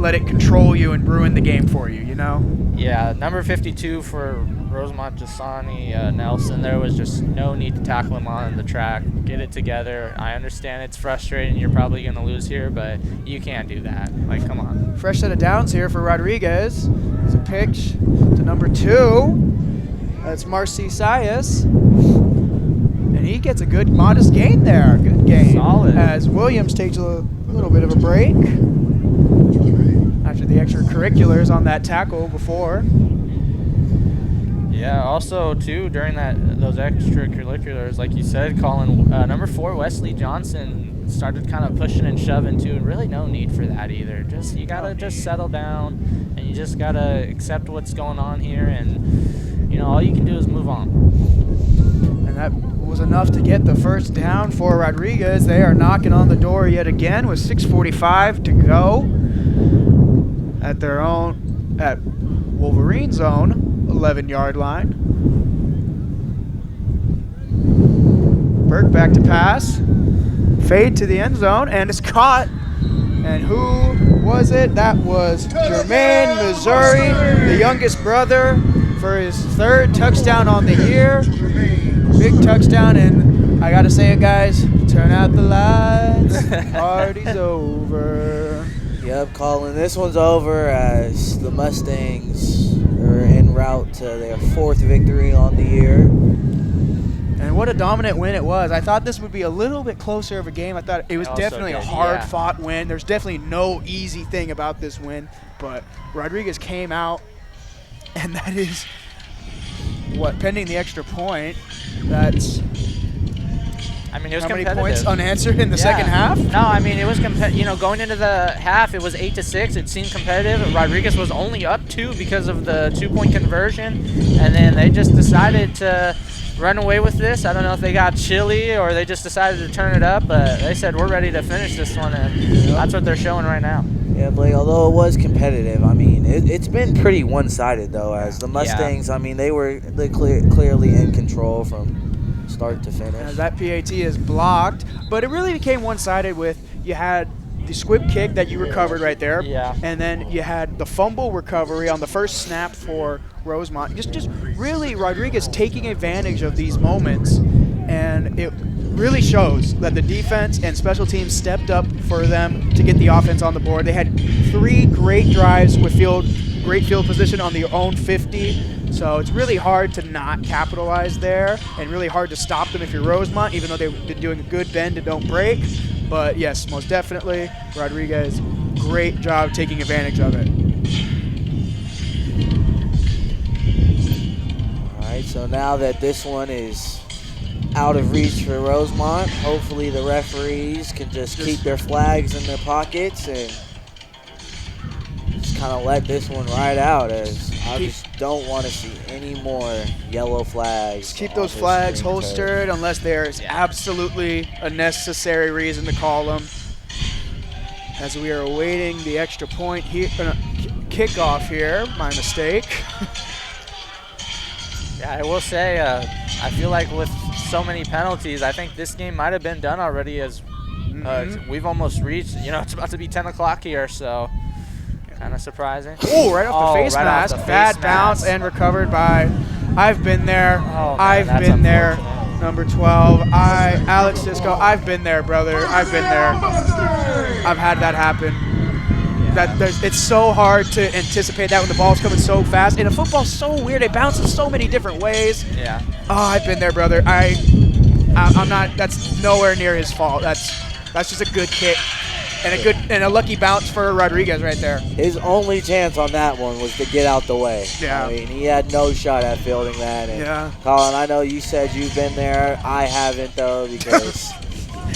let it control you and ruin the game for you. You know. Yeah, number 52 for Rosemont Jasani Nelson. There was just no need to tackle him on the track. Get it together. I understand it's frustrating. You're probably going to lose here, but you can't do that. Like, come on. Fresh set of downs here for Rodriguez. It's a pitch to number 2. That's Marcy Sias. And he gets a good modest gain there. Good gain. Solid. As Williams takes a little bit of a break after the extracurriculars on that tackle before. Yeah, also, too, during those extracurriculars, like you said, Colin, number 4, Wesley Johnson, started kind of pushing and shoving, too, and really no need for that either. You got to just settle down, and you just got to accept what's going on here, and, you know, all you can do is move on. And that was enough to get the first down for Rodriguez. They are knocking on the door yet again with 6:45 to go at Wolverine's own 11-yard line. Burke back to pass. Fade to the end zone, and it's caught. And who was it? That was Jermaine Missouri, the youngest brother, for his 3rd touchdown on the year. Big touchdown, and I got to say it, guys, turn out the lights, party's over. Yep, Colin, this one's over as the Mustangs are were en route to their 4th victory on the year. And what a dominant win it was. I thought this would be a little bit closer of a game. I thought it was definitely a hard-fought win. There's definitely no easy thing about this win. But Rodriguez came out, and that is, pending the extra point, that's... I mean, it was how competitive. many points unanswered in the second half? No, I mean, it was going into the half, it was 8-6. It seemed competitive. Rodriguez was only up 2 because of the 2-point conversion, and then they just decided to run away with this. I don't know if they got chilly or they just decided to turn it up, but they said we're ready to finish this one, and that's what they're showing right now. Yeah, Blake, although it was competitive, I mean, it's been pretty one-sided, though, as the Mustangs, I mean, they were clearly in control from start to finish. That PAT is blocked, but it really became one-sided with you had the squib kick that you recovered right there, and then you had the fumble recovery on the first snap for Rosemont. Just really Rodriguez taking advantage of these moments, and it really shows that the defense and special teams stepped up for them to get the offense on the board. They had 3 great drives with great field position on their own 50. So it's really hard to not capitalize there and really hard to stop them if you're Rosemont, even though they've been doing a good bend and don't break. But yes, most definitely, Rodriguez, great job taking advantage of it. All right, so now that this one is out of reach for Rosemont, hopefully the referees can just keep their flags in their pockets and just kind of let this one ride out, as I just don't want to see any more yellow flags. Just keep those flags holstered unless there's absolutely a necessary reason to call them. As we are awaiting the extra point here, kickoff here, my mistake. Yeah, I will say, I feel like with so many penalties, I think this game might have been done already, as we've almost reached, it's about to be 10 o'clock here, so kind of surprising. Oh, right off the face mask. Bad bounce and recovered by, I've been there. I've been there. Number 12, Alex Sisco. I've been there, brother. I've been there. I've had that happen. It's so hard to anticipate that when the ball's coming so fast. And the football's so weird. It bounces so many different ways. Yeah. Oh, I've been there, brother. I'm not. That's nowhere near his fault. That's just a good kick. And a lucky bounce for Rodriguez right there. His only chance on that one was to get out the way. Yeah. I mean, he had no shot at fielding that. And Colin, I know you said you've been there. I haven't, though, because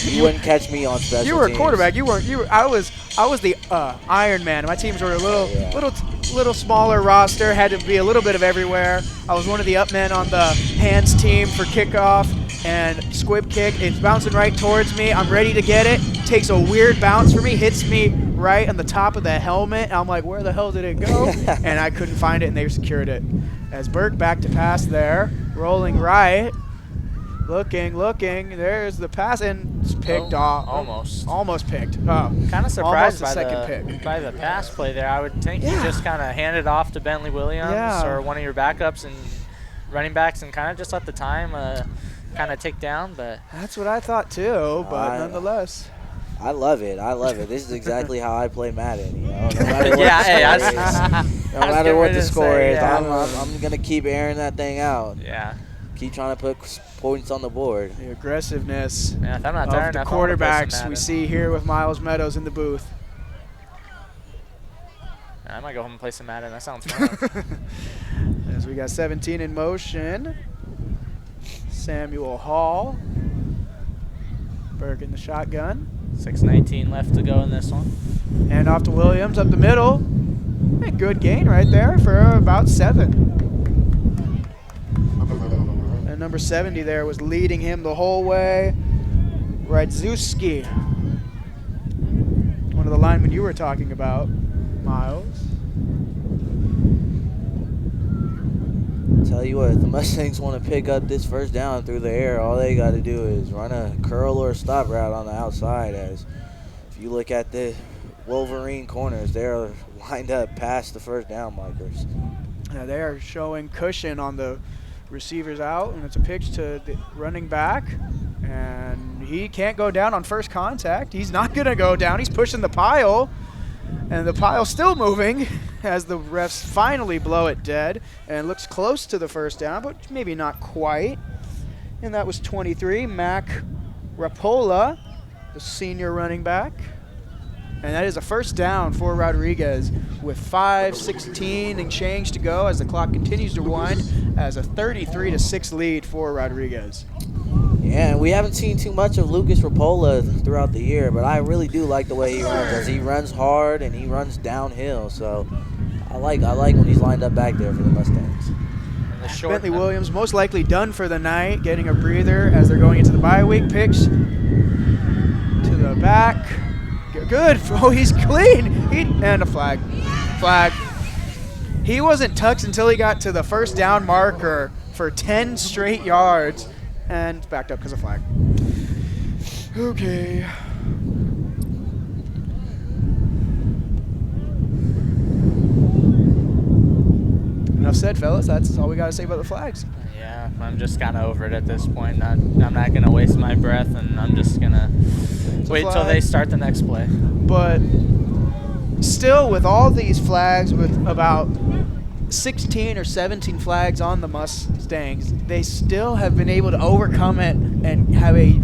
you wouldn't catch me on special teams. You were a quarterback. I was the Iron Man. My teams were a little smaller roster. Had to be a little bit of everywhere. I was one of the up men on the hands team for kickoff. And squib kick, it's bouncing right towards me. I'm ready to get it. Takes a weird bounce for me, hits me right on the top of the helmet. And I'm like, where the hell did it go? And I couldn't find it, and they secured it. As Burke back to pass there, rolling right, looking. There's the pass, and it's picked off. Almost picked. Kind of surprised by the pass play there. I would think you just kind of hand it off to Bentley Williams or one of your backups and running backs, and kind of just let the time kind of tick down. But that's what I thought too. But nonetheless, I love it. This is exactly how I play Madden. No matter what no matter what the score is, I'm gonna keep airing that thing out. Yeah. Keep trying to put points on the board. The aggressiveness if I'm not of the quarterbacks we see here with Miles Meadows in the booth. I might go home and play some Madden. That sounds fun. As we got 17 in motion. Samuel Hall. Burke in the shotgun. 6:19 left to go in this one. And off to Williams up the middle. A good gain right there for about 7. And number 70 there was leading him the whole way. Radzuski. One of the linemen you were talking about, Miles. Tell you what, if the Mustangs want to pick up this first down through the air, all they got to do is run a curl or a stop route on the outside. As if you look at the Wolverine corners, they're lined up past the first down markers. Yeah, they are showing cushion on the receivers out, and it's a pitch to the running back. And he can't go down on first contact. He's not going to go down. He's pushing the pile, and the pile's still moving. as the refs finally blow it dead, and it looks close to the first down, but maybe not quite. And that was 23, Mac Rapola, the senior running back. And that is a first down for Rodriguez with 5:16 and change to go as the clock continues to wind as a 33-6 lead for Rodriguez. Yeah, we haven't seen too much of Lucas Rapola throughout the year, but I really do like the way he runs. As he runs hard and he runs downhill, so I like when he's lined up back there for the Mustangs. Bentley Williams most likely done for the night, getting a breather as they're going into the bye week. Picks to the back. Good. Oh, he's clean. And a flag. Flag. He wasn't touched until he got to the first down marker for 10 straight yards. And backed up because of flag. Okay. Enough said, fellas. That's all we got to say about the flags. Yeah, I'm just kind of over it at this point. I'm not going to waste my breath, and I'm just going to wait until they start the next play. But still, with all these flags, with about 16 or 17 flags on the Mustangs, they still have been able to overcome it and have a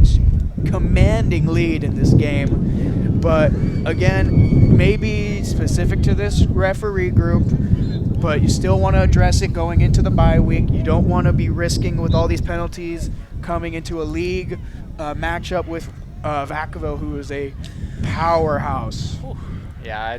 commanding lead in this game. But again, maybe specific to this referee group, but you still want to address it going into the bye week. You don't want to be risking with all these penalties coming into a league matchup with Vacaville, who is a powerhouse. Yeah,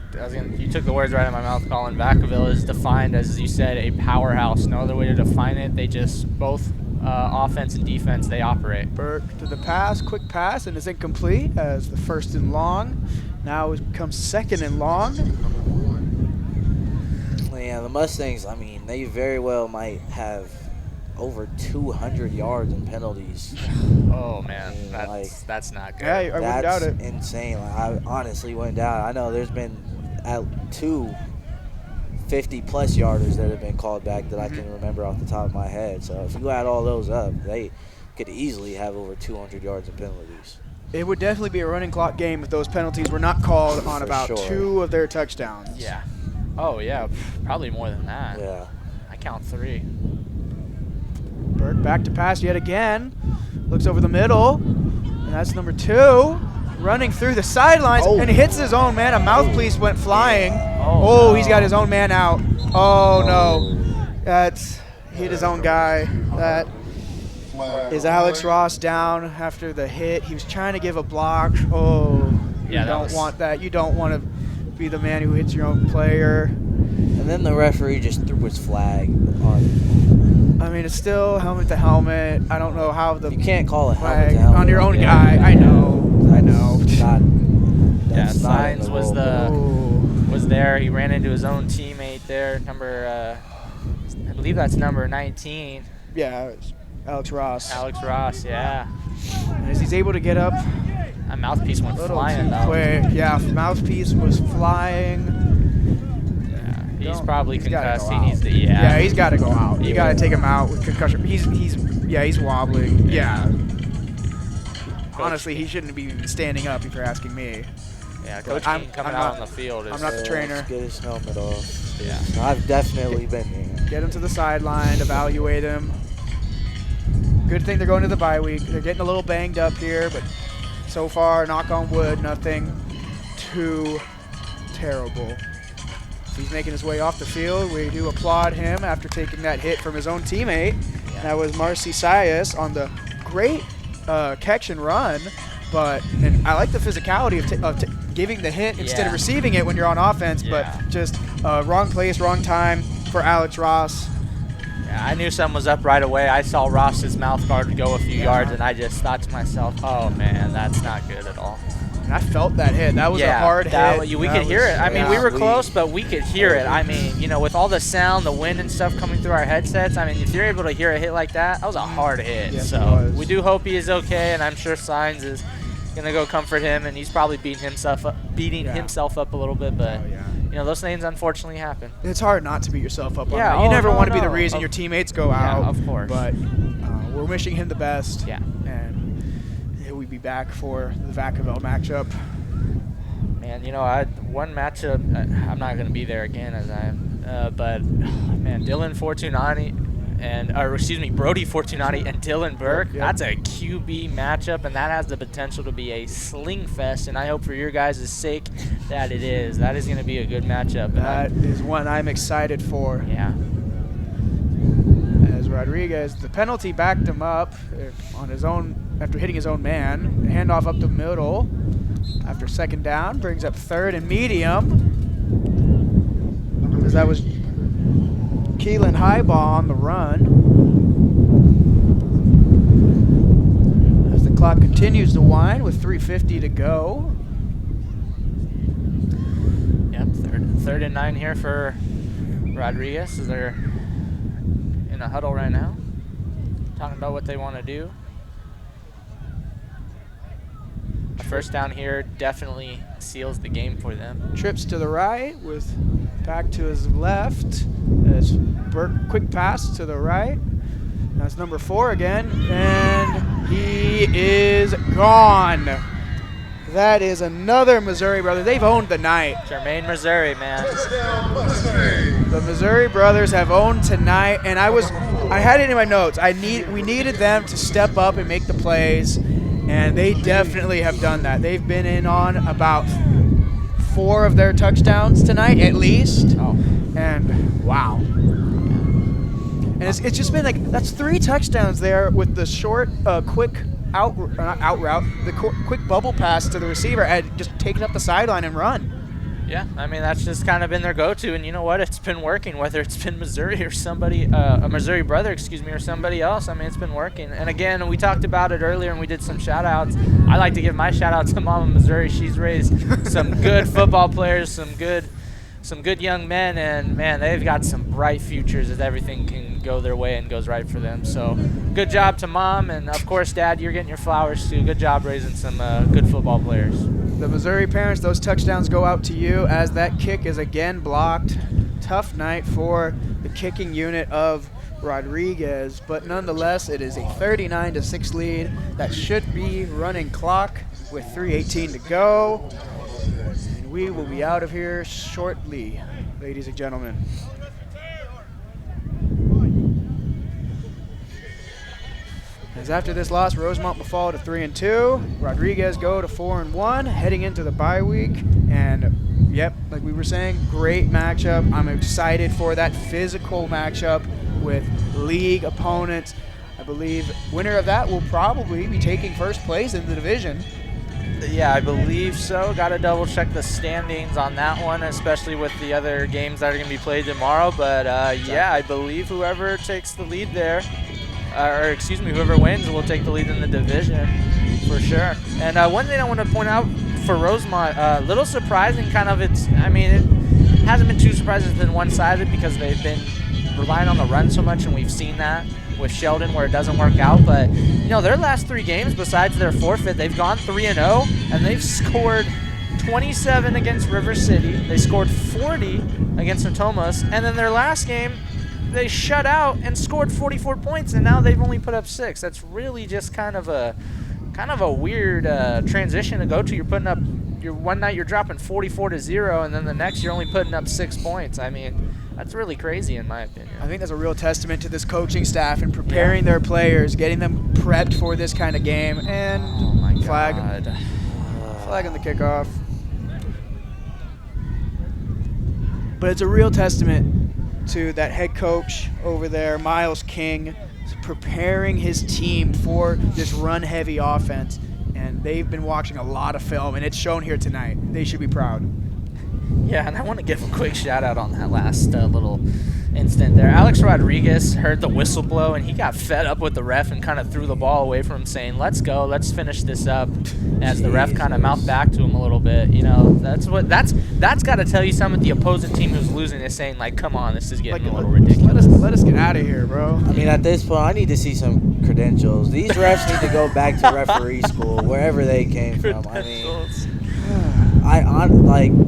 you took the words right out of my mouth. Colin, Vacaville is defined, as you said, a powerhouse. No other way to define it. They just, both offense and defense, they operate. Burke to the pass, quick pass, and it's incomplete as the first and long. Now it becomes second and long. Yeah, the Mustangs, I mean, they very well might have over 200 yards in penalties. Oh, man, that's not good. Yeah, I wouldn't doubt it. That's insane. I honestly wouldn't doubt it. I know there's been two 50-plus yarders that have been called back that I can remember off the top of my head. So if you add all those up, they could easily have over 200 yards in penalties. It would definitely be a running clock game if those penalties were not called on about two of their touchdowns. Yeah. Oh, yeah, probably more than that. Yeah. I count 3. Burke back to pass yet again. Looks over the middle, and that's number 2. Running through the sidelines, and he hits his own man. A mouthpiece went flying. No. He's got his own man out. Oh, no. That's hit his own guy. That is Alex Ross down after the hit. He was trying to give a block. Oh, you don't want that. You don't want to be the man who hits your own player. And then the referee just threw his flag on. I mean, it's still helmet to helmet. I don't know how the you can't call it flag helmet to helmet on your own guy. I know. Signs was there. He ran into his own teammate there. I believe that's number 19. Yeah, Alex Ross. Alex Ross, yeah. And as he's able to get up. That mouthpiece went flying, though. Quick. Yeah, mouthpiece was flying. He's probably concussed. Yeah, he's got to go out. You got to take him out with concussion. He's wobbling. Yeah. Honestly, he shouldn't be standing up if you're asking me. Yeah, Coach King coming out on the field. I'm not the trainer. Get his helmet off. Yeah. I've definitely been there. Get him to the sideline, evaluate him. Good thing they're going to the bye week. They're getting a little banged up here, but so far, knock on wood, nothing too terrible. He's making his way off the field. We do applaud him after taking that hit from his own teammate. Yeah. That was Marcy Sias on the great catch and run. And I like the physicality of giving the hit instead of receiving it when you're on offense, but just wrong place, wrong time for Alex Ross. Yeah, I knew something was up right away. I saw Ross's mouth guard go a few yards, and I just thought to myself, oh, man, that's not good at all. And I felt that hit. That was a hard hit. We could hear it. I mean, we were close, but we could hear it. I mean, with all the sound, the wind and stuff coming through our headsets, I mean, if you're able to hear a hit like that, that was a hard hit. Yes, so we do hope he is okay, and I'm sure Signs is going to go comfort him, and he's probably beating himself up a little bit, but those things unfortunately happen. It's hard not to beat yourself up on that. You never want to be the reason your teammates go out. Yeah, of course. But we're wishing him the best. Yeah. And he'll be back for the Vacaville matchup. Man, you know, one matchup, I'm not going to be there again as I am, but man, Dylan Fortunati Brody Fortunati and Dylan Burke, that's a QB matchup, and that has the potential to be a sling fest, and I hope for your guys' sake that it is. That is going to be a good matchup. That is one I'm excited for. Yeah. As Rodriguez, the penalty backed him up on his own after hitting his own man. Handoff up the middle after second down, brings up third and medium. As that was Keelan Highball on the run. As the clock continues to wind with 3:50 to go. Yep, third and 9 here for Rodriguez as they're in a huddle right now, talking about what they want to do. A first down here definitely seals the game for them. Trips to the right with back to his left. As Burke, quick pass to the right. That's number 4 again, and he is gone. That is another Missouri brother. They've owned the night. Jermaine, Missouri, man. The Missouri brothers have owned tonight, and I had it in my notes. We needed them to step up and make the plays, and they definitely have done that. They've been in on about 4 of their touchdowns tonight, at least. Oh. And wow. And it's just been like, that's 3 touchdowns there with the short, quick quick bubble pass to the receiver and just take it up the sideline and run. Yeah, I mean, that's just kind of been their go-to, and you know what? It's been working, whether it's been Missouri or somebody, a Missouri brother, or somebody else. I mean, it's been working. And again, we talked about it earlier, and we did some shout-outs. I like to give my shout-out to Mama Missouri. She's raised some good football players, some good young men, and man, they've got some bright futures as everything can go their way and goes right for them. So good job to Mom, and of course, Dad, you're getting your flowers too. Good job raising some good football players. The Missouri parents, those touchdowns go out to you as that kick is again blocked. Tough night for the kicking unit of Rodriguez, but nonetheless, it is a 39-6 lead. That should be running clock with 3:18 to go. And we will be out of here shortly, ladies and gentlemen. As after this loss, Rosemont will fall to 3-2. Rodriguez go to 4-1, heading into the bye week. And yep, like we were saying, great matchup. I'm excited for that physical matchup with league opponents. I believe winner of that will probably be taking first place in the division. Yeah, I believe so. Got to double check the standings on that one, especially with the other games that are going to be played tomorrow. But yeah, I believe whoever takes the lead there, whoever wins will take the lead in the division for sure. And one thing I want to point out for Rosemont, a little surprising kind of, it hasn't been too surprising, it's been one-sided because they've been relying on the run so much, and we've seen that with Sheldon where it doesn't work out. But, you know, their last 3 games besides their forfeit, they've gone 3-0, and they've scored 27 against River City. They scored 40 against Natomas, and then their last game, they shut out and scored 44 points, and now they've only put up 6. That's really just kind of a weird transition to go to. You're putting up, one night you're dropping 44-0, and then the next you're only putting up 6 points. I mean, that's really crazy in my opinion. I think that's a real testament to this coaching staff and preparing their players, getting them prepped for this kind of game, and oh my flag God. on the kickoff. But it's a real testament to that head coach over there, Miles King, preparing his team for this run-heavy offense. And they've been watching a lot of film, and it's shown here tonight. They should be proud. Yeah, and I want to give a quick shout-out on that last little instant there. Alex Rodriguez heard the whistle blow, and he got fed up with the ref and kind of threw the ball away from him, saying, "Let's go, let's finish this up," as the ref kind of mouthed back to him a little bit. You know, that's got to tell you something. The opposing team who's losing is saying, like, come on, this is getting a little ridiculous. Let us get out of here, bro. I mean, at this point, I need to see some credentials. These refs need to go back to referee school, wherever they came from. I mean,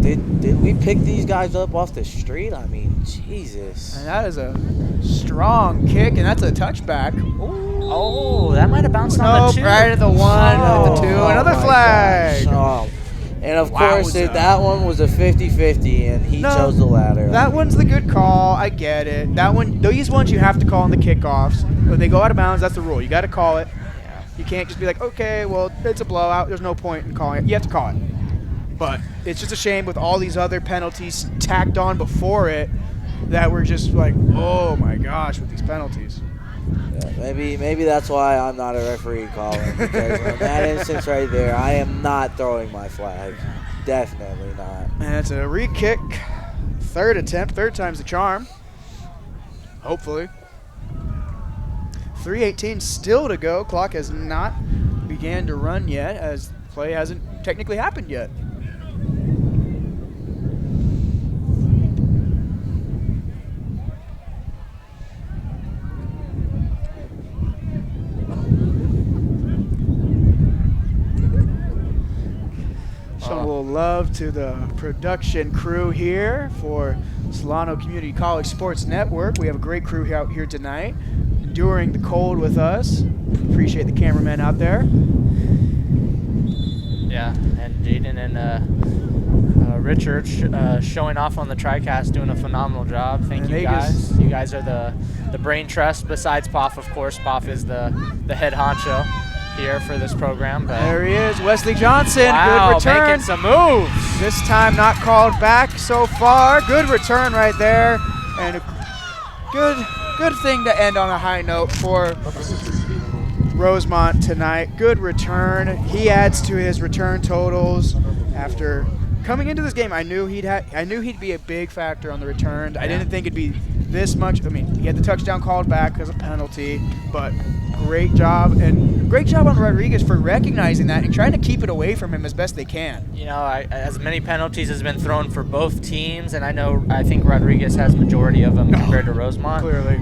did we pick these guys up off the street? I mean, Jesus. And that is a strong kick, and that's a touchback. Ooh. Oh, that might have bounced on the 2. Right at the 1, at the 2, another flag. And, of course, that one was a 50-50, and he chose the latter. That one's the good call. I get it. That one, these ones you have to call in the kickoffs. When they go out of bounds, that's the rule. You got to call it. Yeah. You can't just be like, okay, well, it's a blowout. There's no point in calling it. You have to call it. But it's just a shame with all these other penalties tacked on before it that we're just like, oh, my gosh, with these penalties. Yeah, maybe that's why I'm not a referee caller, because in that instance right there, I am not throwing my flag. Definitely not. And it's a re-kick. Third attempt. Third time's the charm. Hopefully. 3:18 still to go. Clock has not began to run yet, as play hasn't technically happened yet. Showing a little love to the production crew here for Solano Community College Sports Network. We have a great crew out here tonight, enduring the cold with us. Appreciate the cameramen out there. Yeah, and Jaden and Richard showing off on the TriCast, doing a phenomenal job. Thank you guys. You guys are the brain trust, besides Poff, of course. Poff is the head honcho here for this program. But there he is, Wesley Johnson. Wow, good return. making some moves. This time not called back so far. Good return right there, and a good thing to end on a high note for Rosemont tonight. Good return. He adds to his return totals after coming into this game. I knew he'd be a big factor on the returns. I didn't think it'd be this much. I mean, he had the touchdown called back as a penalty, but great job, and great job on Rodriguez for recognizing that and trying to keep it away from him as best they can. You know, as many penalties has been thrown for both teams, and I think Rodriguez has majority of them compared to Rosemont. Clearly.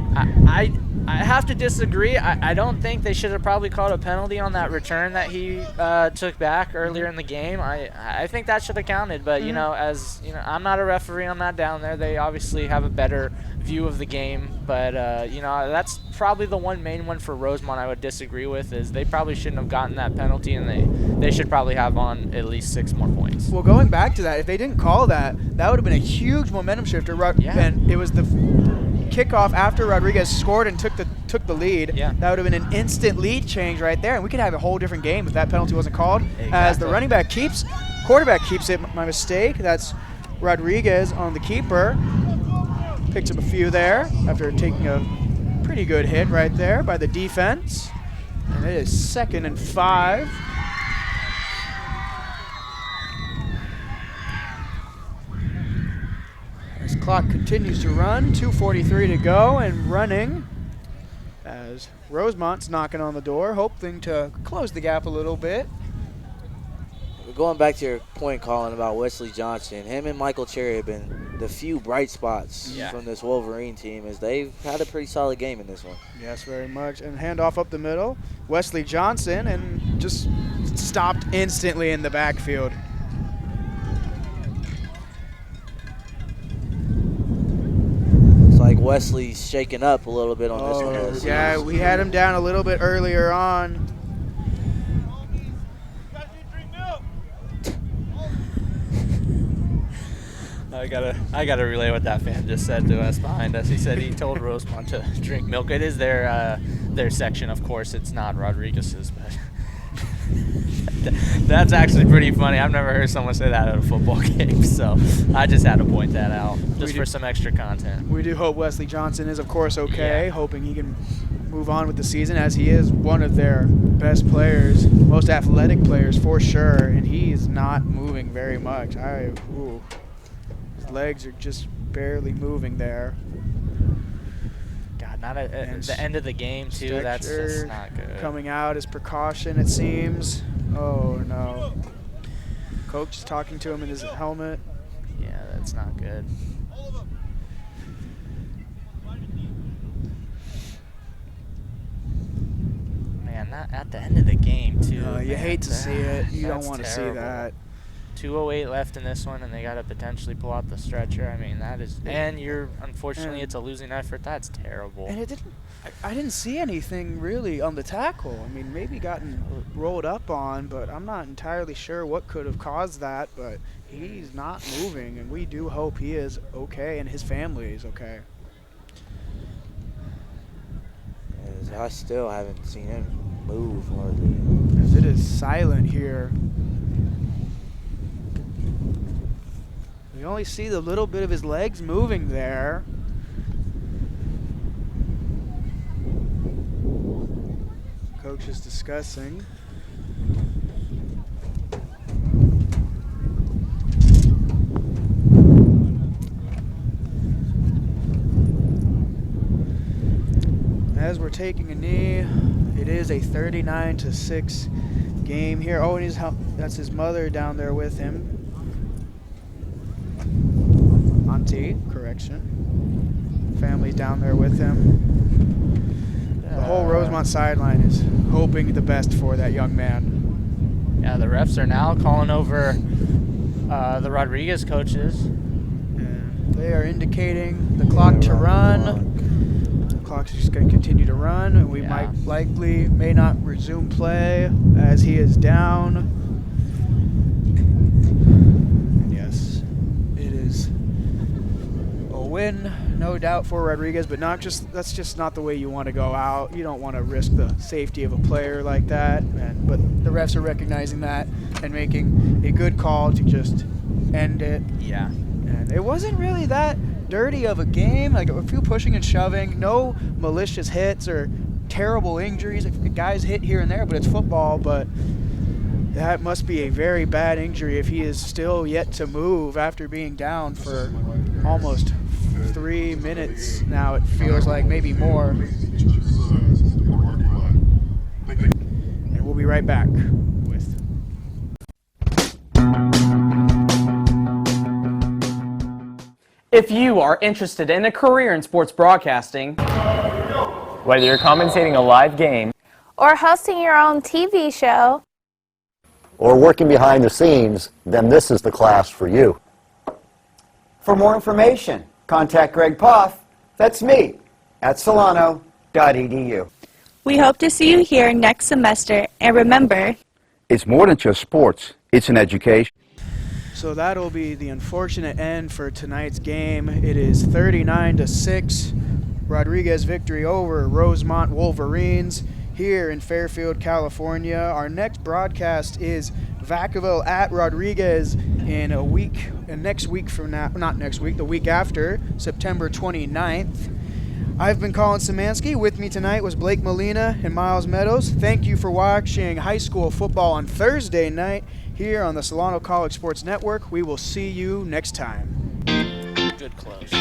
I have to disagree. I don't think they should have probably called a penalty on that return that he took back earlier in the game. I think that should have counted, but you know, I'm not a referee. I'm not down there. They obviously have a better view of the game, but you know, that's probably the one main one for Rosemont I would disagree with, is they probably shouldn't have gotten that penalty, and they should probably have on at least 6 more points. Well, going back to that, if they didn't call that would have been a huge momentum shifter. And it was the kickoff after Rodriguez scored and took the lead. Yeah. That would have been an instant lead change right there, and we could have a whole different game if that penalty wasn't called. Exactly. As the quarterback keeps it. My mistake. That's Rodriguez on the keeper. Picked up a few there after taking a pretty good hit right there by the defense. And it is 2nd and 5. As clock continues to run, 2:43 to go and running as Rosemont's knocking on the door, hoping to close the gap a little bit. Going back to your point, Colin, about Wesley Johnson, him and Michael Cherry have been the few bright spots from this Wolverine team, as they've had a pretty solid game in this one. Yes, very much. And handoff up the middle. Wesley Johnson, and just stopped instantly in the backfield. Looks like Wesley's shaking up a little bit on this one. Yeah, we had him down a little bit earlier on. I gotta relay what that fan just said to us behind us. He said he told Rosemont to drink milk. It is their section, of course. It's not Rodriguez's, but that's actually pretty funny. I've never heard someone say that at a football game, so I just had to point that out just for some extra content. We do hope Wesley Johnson is, of course, okay. Hoping he can move on with the season, as he is one of their best players, most athletic players for sure, and he is not moving very much. His legs are just barely moving there. God, not at the end of the game, too. That's just not good. Coming out as precaution, it seems. Oh, no. Coach is talking to him in his helmet. Yeah, that's not good. Man, not at the end of the game, too. You hate to see it. You don't want to see that. 2:08 left in this one, and they got to potentially pull out the stretcher. I mean, that is, and unfortunately, it's a losing effort. That's terrible. And I didn't see anything really on the tackle. I mean, maybe gotten rolled up on, but I'm not entirely sure what could have caused that. But he's not moving, and we do hope he is okay and his family is okay. I still haven't seen him move hardly. As it is silent here. We only see the little bit of his legs moving there. Coach is discussing. As we're taking a knee, it is a 39-6 game here. Oh, and that's his mother down there with him. Auntie, correction. Family's down there with him. The whole Rosemont sideline is hoping the best for that young man. Yeah, the refs are now calling over the Rodriguez coaches. And they are indicating the clock to run. Clock's just going to continue to run, and we may not resume play as he is down. And yes, it is a win, no doubt, for Rodriguez, but that's just not the way you want to go out. You don't want to risk the safety of a player like that, but the refs are recognizing that and making a good call to just end it. Yeah. And it wasn't really that dirty of a game, like a few pushing and shoving, no malicious hits or terrible injuries. Guys hit here and there, but it's football. But that must be a very bad injury if he is still yet to move after being down for almost 3 minutes now. It feels like, maybe more. And we'll be right back with If you are interested in a career in sports broadcasting, whether you're commentating a live game or hosting your own TV show, or working behind the scenes, then this is the class for you. For more information, contact Greg Poff, that's me, at solano.edu. We hope to see you here next semester, and remember, It's more than just sports, it's an education. So that'll be the unfortunate end for tonight's game. It is 39-6, Rodriguez victory over Rosemont Wolverines here in Fairfield, California. Our next broadcast is Vacaville at Rodriguez in a week, and next week from now, not next week, the week after, September 29th. I've been Colin Szymanski. With me tonight was Blake Molina and Miles Meadows. Thank you for watching high school football on Thursday night here on the Solano College Sports Network. We will see you next time. Good close.